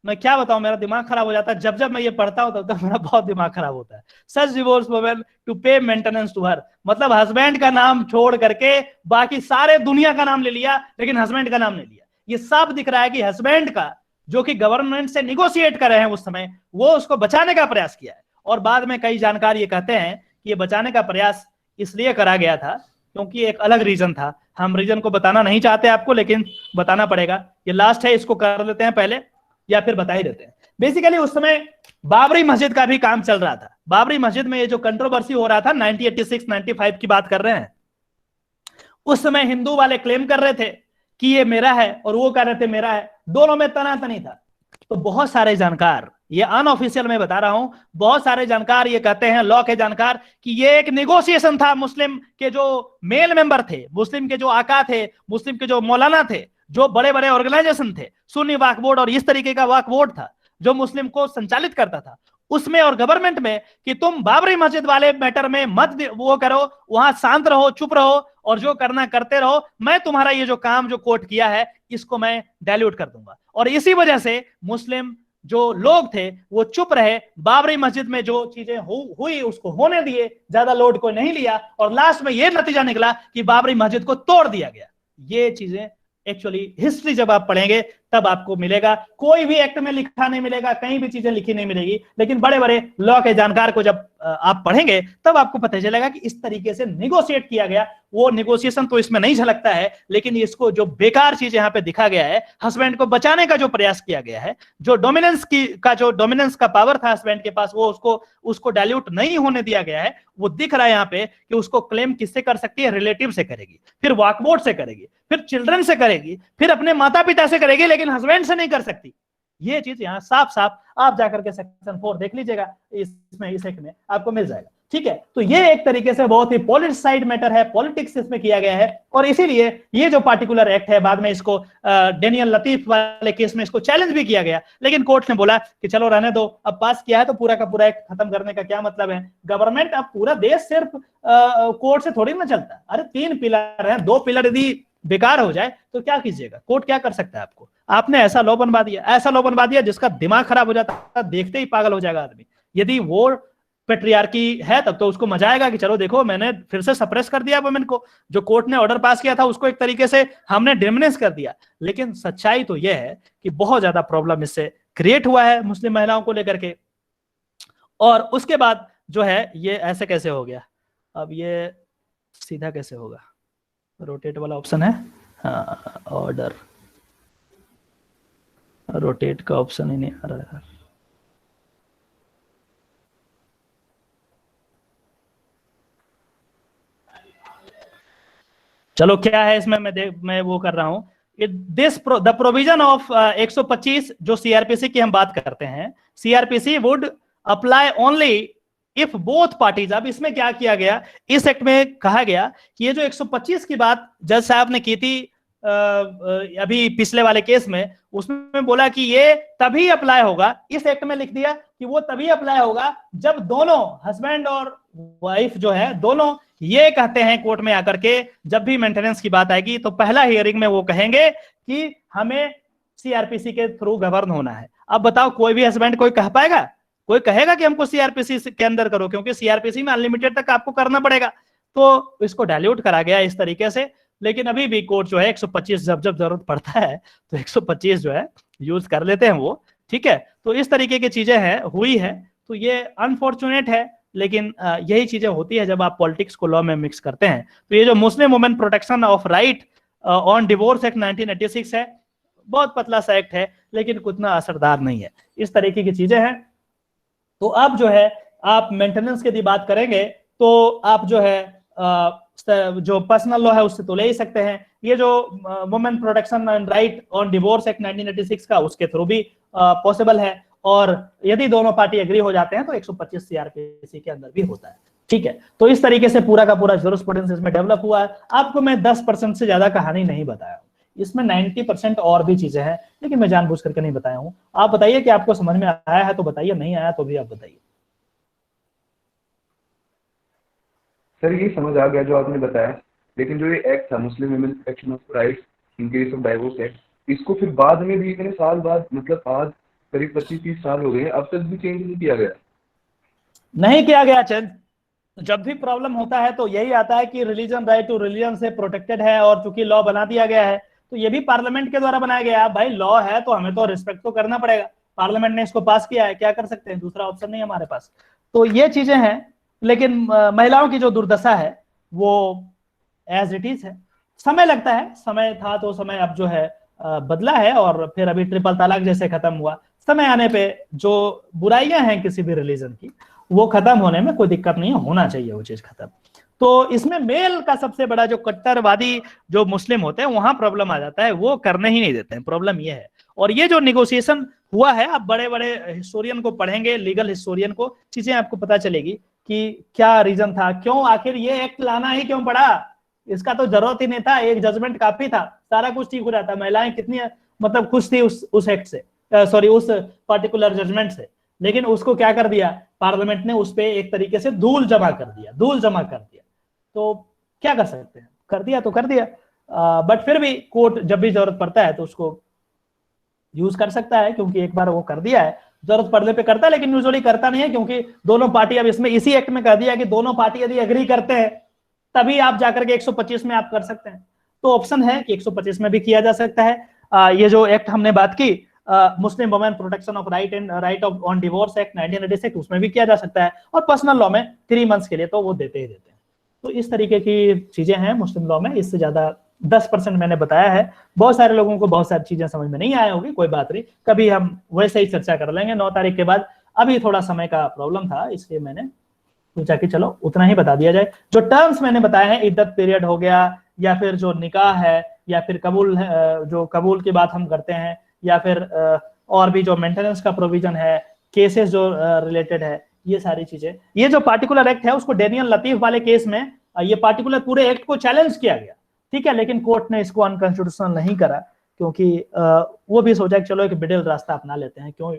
मैं क्या बताऊं, मेरा दिमाग खराब हो जाता है जब मैं ये पढ़ता हूं, तब मेरा बहुत दिमाग खराब होता है। सच divorce women to pay maintenance to her, मतलब हस्बैंड का नाम छोड़ करके बाकी सारे दुनिया का नाम ले लिया, लेकिन हस्बैंड का नाम नहीं लिया। ये साफ दिख रहा है कि हस्बैंड का, जो कि गवर्नमेंट से निगोशिएट कर रहे हैं उस समय, वो उसको बचाने का प्रयास किया है। और बाद में कई जानकार ये कहते हैं कि ये बचाने का प्रयास इसलिए करा गया था क्योंकि एक अलग रीजन था। हम रीजन को बताना नहीं चाहते आपको, लेकिन बताना पड़ेगा। ये लास्ट है, इसको कर लेते हैं पहले या फिर बता ही देते हैं। बेसिकली उस समय बाबरी मस्जिद का भी काम चल रहा था। बाबरी मस्जिद में ये जो कंट्रोवर्सी हो रहा था 1986-95 की बात कर रहे हैं, उस समय हिंदू वाले क्लेम कर रहे थे कि ये मेरा है और वो कह रहे थे मेरा है, दोनों में तनातनी था। तो बहुत सारे जानकार, ये अनऑफिशियल में बता रहा हूं, बहुत सारे जानकार ये कहते हैं, लॉ के जानकार, कि ये एक नेगोशिएशन था। मुस्लिम के जो मेल मेंबर थे, मुस्लिम के जो आका थे, मुस्लिम के जो मौलाना थे, जो बड़े बड़े ऑर्गेनाइजेशन थे, सुन्नी वक्फ बोर्ड और इस तरीके का वक्फ बोर्ड था जो मुस्लिम को संचालित करता था, उसमें और गवर्नमेंट में, कि तुम बाबरी मस्जिद वाले मैटर में मत वो करो, वहां शांत रहो, चुप रहो और जो करना करते रहो, मैं तुम्हारा ये जो काम जो कोर्ट किया है इसको मैं डाइल्यूट कर दूंगा। और इसी वजह से मुस्लिम जो लोग थे वो चुप रहे, बाबरी मस्जिद में जो चीजें हुई उसको होने दिए, ज्यादा लोड को नहीं लिया, और लास्ट में ये नतीजा निकला कि बाबरी मस्जिद को तोड़ दिया गया। ये चीजें एक्चुअली हिस्ट्री जब आप पढ़ेंगे तब आपको मिलेगा, कोई भी एक्ट में लिखा नहीं मिलेगा, कहीं भी चीजें लिखी नहीं मिलेगी, लेकिन बड़े बड़े लॉ के जानकार को जब आप पढ़ेंगे तब आपको पता चलेगा कि इस तरीके से निगोशिएट किया गया। वो निगोशिएशन तो इसमें नहीं झलकता है, लेकिन इसको जो बेकार चीज यहाँ पे दिखा गया है, हस्बैंड को बचाने का जो प्रयास किया गया है, जो डोमिनेंस का पावर था हस्बैंड के पास, वो उसको डाइल्यूट नहीं होने दिया गया है। वो दिख रहा है यहाँ पे कि उसको क्लेम किससे कर सकती है, रिलेटिव से करेगी, फिर वक्फ बोर्ड से करेगी, फिर चिल्ड्रन से करेगी, फिर अपने माता पिता से करेगी, लेकिन हस्बैंड से नहीं कर सकती। ये चीज यहाँ साफ साफ आप जाकर के सेक्शन 4 देख लीजिएगा, इसमें इस एक्ट में आपको मिल जाएगा। ठीक है, तो ये एक तरीके से बहुत ही पॉलिटिसाइड मैटर है, पॉलिटिक्स इसमें किया गया है, और इसीलिए ये जो पार्टिकुलर एक्ट है, बाद में इसको डेनियल लतीफ वाले केस में इसको चैलेंज भी किया गया, लेकिन कोर्ट ने बोला कि चलो रहने दो, अब पास किया है तो पूरा का पूरा एक्ट खत्म करने का क्या मतलब है। गवर्नमेंट, अब पूरा देश सिर्फ कोर्ट से थोड़ी ना चलता। अरे 3 पिलर है, 2 पिलर यदि बेकार हो जाए तो क्या कीजिएगा, कोर्ट क्या कर सकता है आपको। आपने ऐसा लॉ बनवा दिया, ऐसा लॉ बनवा दिया जिसका दिमाग खराब हो जाता है, देखते ही पागल हो जाएगा आदमी। यदि वो पेट्रियार्की है तब तो उसको मजा आएगा कि चलो देखो मैंने फिर से सप्रेस कर दिया वुमेन को, जो कोर्ट ने ऑर्डर पास किया था उसको एक तरीके से हमने डिमिनिश कर दिया। लेकिन सच्चाई तो यह है कि बहुत ज्यादा प्रॉब्लम इससे क्रिएट हुआ है मुस्लिम महिलाओं को लेकर के। और उसके बाद जो है ये ऐसे कैसे हो गया, अब ये सीधा कैसे होगा, रोटेट वाला ऑप्शन है, हाँ ऑर्डर, रोटेट का ऑप्शन ही नहीं आ रहा है। चलो क्या है इसमें, मैं वो कर रहा हूं, द प्रोविजन ऑफ 125 जो सीआरपीसी की हम बात करते हैं, CrPC would apply only if both parties. अब इसमें क्या किया गया, इस एक्ट में कहा गया कि ये जो 125 की बात जज साहब ने की थी अभी पिछले वाले केस में, उसमें बोला कि ये तभी अप्लाई होगा, इस एक्ट में लिख दिया कि वो तभी अप्लाई होगा जब दोनों हस्बैंड और वाइफ जो है दोनों ये कहते हैं कोर्ट में आकर के, जब भी मेंटेनेंस की बात आएगी तो पहला हियरिंग में वो कहेंगे कि हमें सीआरपीसी के थ्रू गवर्न होना है। अब बताओ कोई भी हस्बैंड कोई कह पाएगा, कोई कहेगा कि हमको सीआरपीसी के अंदर करो, क्योंकि सीआरपीसी में अनलिमिटेड तक आपको करना पड़ेगा। तो इसको डाइल्यूट करा गया इस तरीके से। लेकिन अभी भी कोर्ट जो है 125 जब जरूरत पड़ता है तो 125 जो है यूज कर लेते हैं वो। ठीक है, तो इस तरीके की चीजें हैं, हुई है, तो ये अनफॉर्चुनेट है, लेकिन यही चीजें होती है जब आप पॉलिटिक्स को लॉ में मिक्स करते हैं। तो ये जो Muslim women protection of right on divorce act 1986 है, बहुत पतला सा एक्ट है, लेकिन उतना असरदार नहीं है। इस तरीके की चीजें हैं। तो अब जो है आप मेंटेनेंस की यदि बात करेंगे तो आप जो है जो पर्सनल लॉ है उससे तो ले ही सकते हैं। ये जो women protection and right on divorce act 1986 का, उसके थ्रू भी पॉसिबल है। और यदि दोनों पार्टी एग्री हो जाते हैं तो 125 सीआरपीसी के अंदर भी होता है। ठीक है, तो इस तरीके से पूरा का पूरा जूरिस्प्रूडेंस इसमें डेवलप हुआ है। आपको मैं 10% से ज्यादा कहानी नहीं बताया हूँ, इसमें 90% और भी चीजें हैं, लेकिन मैं जानबूझ करके नहीं बताया हूँ। आप बताइए कि आपको समझ में आया है तो बताइए, नहीं आया तो भी आप बताइए। सर ये समझ आ गया जो आपने बताया, लेकिन जो ये एक्ट था Muslim women protection of rights in case of divorce act, इसको फिर बाद में भी इतने साल बाद, मतलब आज करीब 25-30 साल हो गए, अब तक भी चेंज नहीं किया गया? नहीं किया गया चेंज। जब भी प्रॉब्लम होता है तो यही आता है कि रिलीजन राइट टू रिलीजन से प्रोटेक्टेड है, और चूंकि लॉ बना दिया गया है तो ये भी पार्लियामेंट के द्वारा बनाया गया है। भाई लॉ है तो हमें तो रिस्पेक्ट तो करना पड़ेगा, पार्लियामेंट ने इसको पास किया है, क्या कर सकते हैं, दूसरा ऑप्शन नहीं हमारे पास। तो ये चीजें हैं। लेकिन महिलाओं की जो दुर्दशा है वो एज इट इज है। समय लगता है, समय था तो समय अब जो है बदला है, और फिर अभी ट्रिपल तलाक जैसे खत्म हुआ। समय आने पे जो बुराइयां हैं किसी भी रिलीजन की वो खत्म होने में कोई दिक्कत नहीं है, होना चाहिए वो चीज खत्म। तो इसमें मेल का सबसे बड़ा जो कट्टरवादी जो मुस्लिम होते हैं वहां प्रॉब्लम आ जाता है, वो करने ही नहीं देते हैं, प्रॉब्लम ये है। और ये जो निगोशिएशन हुआ है, आप बड़े बड़े हिस्टोरियन को पढ़ेंगे, लीगल हिस्टोरियन को, चीजें आपको पता चलेगी कि क्या रीजन था, क्यों आखिर ये एक्ट लाना ही क्यों पड़ा। इसका तो जरूरत ही नहीं था, एक जजमेंट काफी था, सारा कुछ ठीक हो जाता। महिलाएं कितनी मतलब खुश थी उस एक्ट से, सॉरी उस पर्टिकुलर जजमेंट से, लेकिन उसको क्या कर दिया पार्लियामेंट ने, उस पर एक तरीके से धूल जमा कर दिया। तो क्या कर सकते हैं, कर दिया तो कर दिया, बट फिर भी कोर्ट जब भी जरूरत पड़ता है तो उसको यूज कर सकता है, क्योंकि एक बार वो कर दिया है, जरूरत पड़ने पे करता है, लेकिन यूजुअली करता नहीं है, क्योंकि दोनों पार्टी, अब इसमें इसी एक्ट में कह दिया कि दोनों पार्टी यदि एग्री करते हैं तभी आप जाकर के 125 में आप कर सकते हैं। तो ऑप्शन है कि 125 में भी किया जा सकता है। ये जो एक्ट हमने बात की, Muslim women protection of right and right of on divorce act 1986, उसमें भी किया जा सकता है, और पर्सनल लॉ में 3 मंथ्स के लिए तो वो देते ही देते हैं। तो इस तरीके की चीजें हैं मुस्लिम लॉ में, इससे ज्यादा 10% मैंने बताया है। बहुत सारे लोगों को बहुत सारी चीजें समझ में नहीं आया होगी, कोई बात नहीं, कभी हम वैसे ही चर्चा कर लेंगे 9 तारीख के बाद। अभी थोड़ा समय का प्रॉब्लम था, इसलिए मैंने सोचा कि चलो उतना ही बता दिया जाए। जो टर्म्स मैंने बताए हैं, इद्दत पीरियड हो गया, या फिर जो निकाह है, या फिर कबूल, जो कबूल की बात हम करते हैं, या फिर और भी जो मेंटेनेंस का प्रोविजन है, केसेस जो रिलेटेड है, ये सारी चीजें। ये जो पार्टिकुलर एक्ट है उसको डेनियल लतीफ वाले केस में ये पार्टिकुलर पूरे एक्ट को चैलेंज किया गया, ठीक है, लेकिन कोर्ट ने इसको अनकॉन्स्टिट्यूशनल नहीं करा, क्योंकि वो भी सोचा कि चलो एक मिडिल रास्ता अपना लेते हैं। क्यों,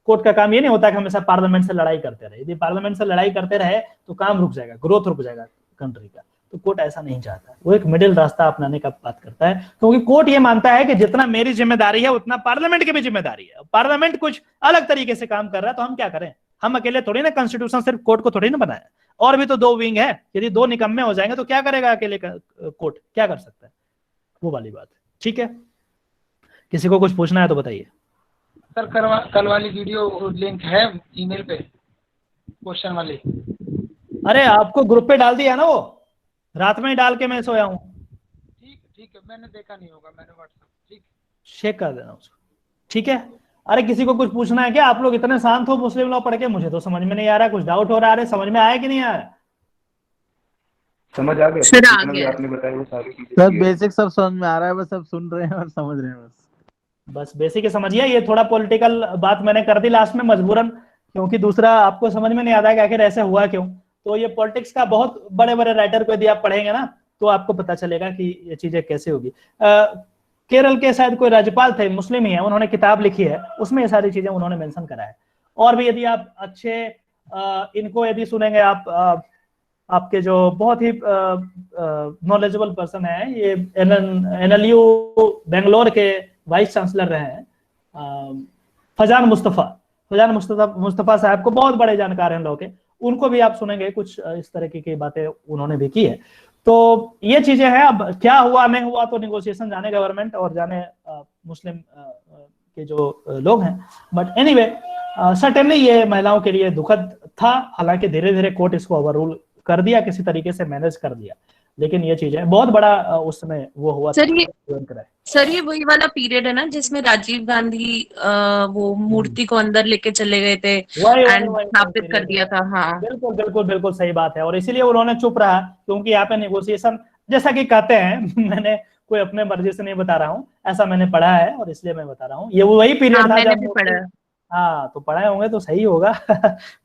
कोर्ट का काम ये नहीं होता कि हमेशा पार्लियामेंट से लड़ाई करते रहे। यदि पार्लियामेंट से लड़ाई करते रहे तो काम रुक जाएगा, ग्रोथ रुक जाएगा कंट्री का। तो कोर्ट ऐसा नहीं चाहता, वो एक मिडिल रास्ता अपनाने का बात करता है, क्योंकि कोर्ट ये मानता है कि जितना मेरी जिम्मेदारी है उतना पार्लियामेंट की भी जिम्मेदारी है। पार्लियामेंट कुछ अलग तरीके से काम कर रहा है तो हम क्या करें, हम अकेले थोड़ी ना कॉन्स्टिट्यूशन सिर्फ कोर्ट को थोड़ी ना बनाया, और भी तो 2 विंग है। यदि 2 निकम्मे हो जाएंगे तो क्या करेगा अकेले कोर्ट, क्या कर सकता है, वो वाली बात है। ठीक है, किसी को कुछ पूछना है तो बताइए। सर कल वाली वीडियो लिंक है ईमेल पे, क्वेश्चन वाली? अरे आपको ग्रुप पे डाल दिया ना, वो रात में ही डाल के मैं सोया हूँ। ठीक है, मैंने देखा नहीं होगा, मैंने व्हाट्सएप, ठीक, चेक कर देना उसको, ठीक है। अरे किसी को कुछ पूछना है क्या? आप लोग इतने शांत हो मुस्लिम लॉ पढ़ के, मुझे तो समझ में नहीं आ रहा, कुछ डाउट हो रहा है। समझ में आया कि नहीं आया? समझ आ गया सर, आ गया। आपने बताया वो सारी चीजें। सर बेसिक सब समझ में आ रहा है, बस सब सुन रहे हैं और समझ रहे हैं बस बेसिक ही समझिए। ये थोड़ा पॉलिटिकल बात मैंने कर दी लास्ट में मजबूरन, क्योंकि दूसरा आपको समझ में नहीं आता है कि आखिर ऐसे हुआ क्यों। तो ये पॉलिटिक्स का बहुत बड़े बड़े राइटर को यदि आप पढ़ेंगे ना तो आपको पता चलेगा कि ये चीजें कैसे होगी। केरल के शायद कोई राज्यपाल थे, मुस्लिम ही है, उन्होंने किताब लिखी है, उसमें ये सारी चीजें उन्होंने मेंशन करा है। और भी यदि आप अच्छे इनको यदि सुनेंगे आप, आपके जो बहुत ही नॉलेजेबल पर्सन है, ये NLU बेंगलोर के वाइस चांसलर रहे हैं, फजान मुस्तफा साहब को बहुत बड़े जानकार हैं लोग के, उनको भी आप सुनेंगे, कुछ इस तरह की बातें उन्होंने भी की है। तो ये चीजें हैं। अब क्या हुआ नहीं हुआ तो निगोशिएशन जाने गवर्नमेंट और जाने मुस्लिम के जो लोग हैं, बट एनीवे सर्टेनली ये महिलाओं के लिए दुखद था। हालांकि धीरे धीरे कोर्ट इसको ओवररूल कर दिया, किसी तरीके से मैनेज कर दिया, लेकिन ये चीजें बहुत बड़ा उस समय वो हुआ। सर ये वही वाला पीरियड है ना जिसमें राजीव गांधी वो मूर्ति को अंदर लेके चले गए थे एंड स्थापित कर दिया था। हाँ बिल्कुल बिल्कुल बिल्कुल सही बात है, और इसीलिए उन्होंने चुप रहा, क्योंकि यहाँ पे नेगोशिएशन जैसा कि कहते हैं मैंने कोई अपने मर्जी से नहीं बता रहा हूँ, ऐसा मैंने पढ़ा है और इसलिए मैं बता रहा हूँ। ये वही पीरियड था जब हाँ, तो पढ़ाए होंगे तो सही होगा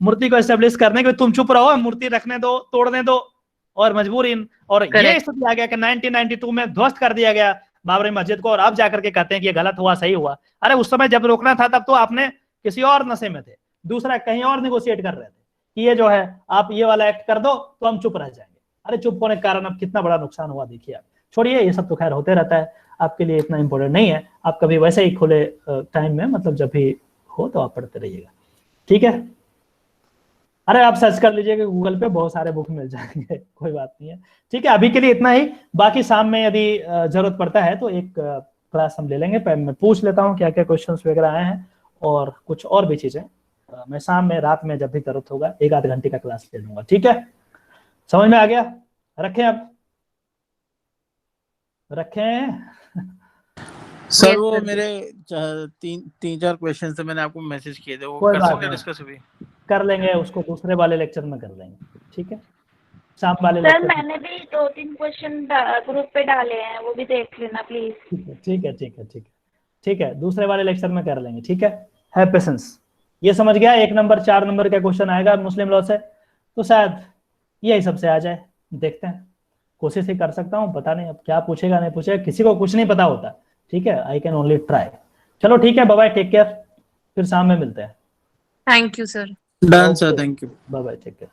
मूर्ति को एस्टेब्लिश करने के, तुम चुप रहो, मूर्ति रखने दो, तोड़ने दो, और मजबूरीन। और ये स्थिति आ गया कि 1992 में ध्वस्त कर दिया गया बाबरी मस्जिद को, और आप जाकर के कहते हैं कि ये गलत हुआ सही हुआ। अरे उस समय जब रोकना था तब तो आपने किसी और नशे में थे, दूसरा कहीं और निगोशिएट कर रहे थे कि ये जो है आप ये वाला एक्ट कर दो तो हम चुप रह जाएंगे। अरे चुप होने के कारण अब कितना बड़ा नुकसान हुआ देखिए आप। छोड़िए, ये सब तो खैर होते रहता है, आपके लिए इतना इंपॉर्टेंट नहीं है। आप कभी वैसे ही खुले टाइम में, मतलब जब भी हो तो आप पढ़ते रहिएगा, ठीक है। अरे आप सर्च कर लीजिएगा गूगल पे, बहुत सारे बुक मिल जाएंगे, कोई बात नहीं है, ठीक है। अभी के लिए इतना ही, बाकी शाम में यदि जरूरत पड़ता है तो एक क्लास हम ले लेंगे। मैं पूछ लेता हूँ क्या क्या क्वेश्चंस वगैरह आए हैं और कुछ और भी चीजें, मैं शाम में रात में जब भी जरूरत होगा 1 आध घंटे का क्लास ले लूंगा, ठीक है? समझ में आ गया? रखें अब, रखें। सर वो मेरे 3-4 क्वेश्चन थे, मैंने आपको मैसेज किए थे, वो कोई कर बात सकते हैं नहीं, डिस्कस अभी? कर लेंगे उसको, दूसरे वाले लेक्चर में कर लेंगे, ठीक है? शाम वाले सर लेक्चर मैंने भी 2-3 क्वेश्चन ग्रुप पे डाले हैं, वो भी देख लेना प्लीज। ठीक है, ठीक है, ठीक है, ठीक है, दूसरे वाले लेक्चर में कर लेंगे, ठीक है? है पेशेंस। ये समझ गया? 1 नंबर 4 नंबर का क्वेश्चन आएगा मुस्लिम लॉ से, तो शायद यही सबसे आ जाए, देखते हैं, कोशिश ही कर सकता हूँ, पता नहीं अब क्या पूछेगा नहीं पूछेगा, किसी को कुछ नहीं पता होता, ठीक है? I can only try. चलो ठीक है, बाय बाय, टेक केयर, फिर शाम में मिलते हैं। Thank you sir. Done sir, thank you. Bye bye, take care.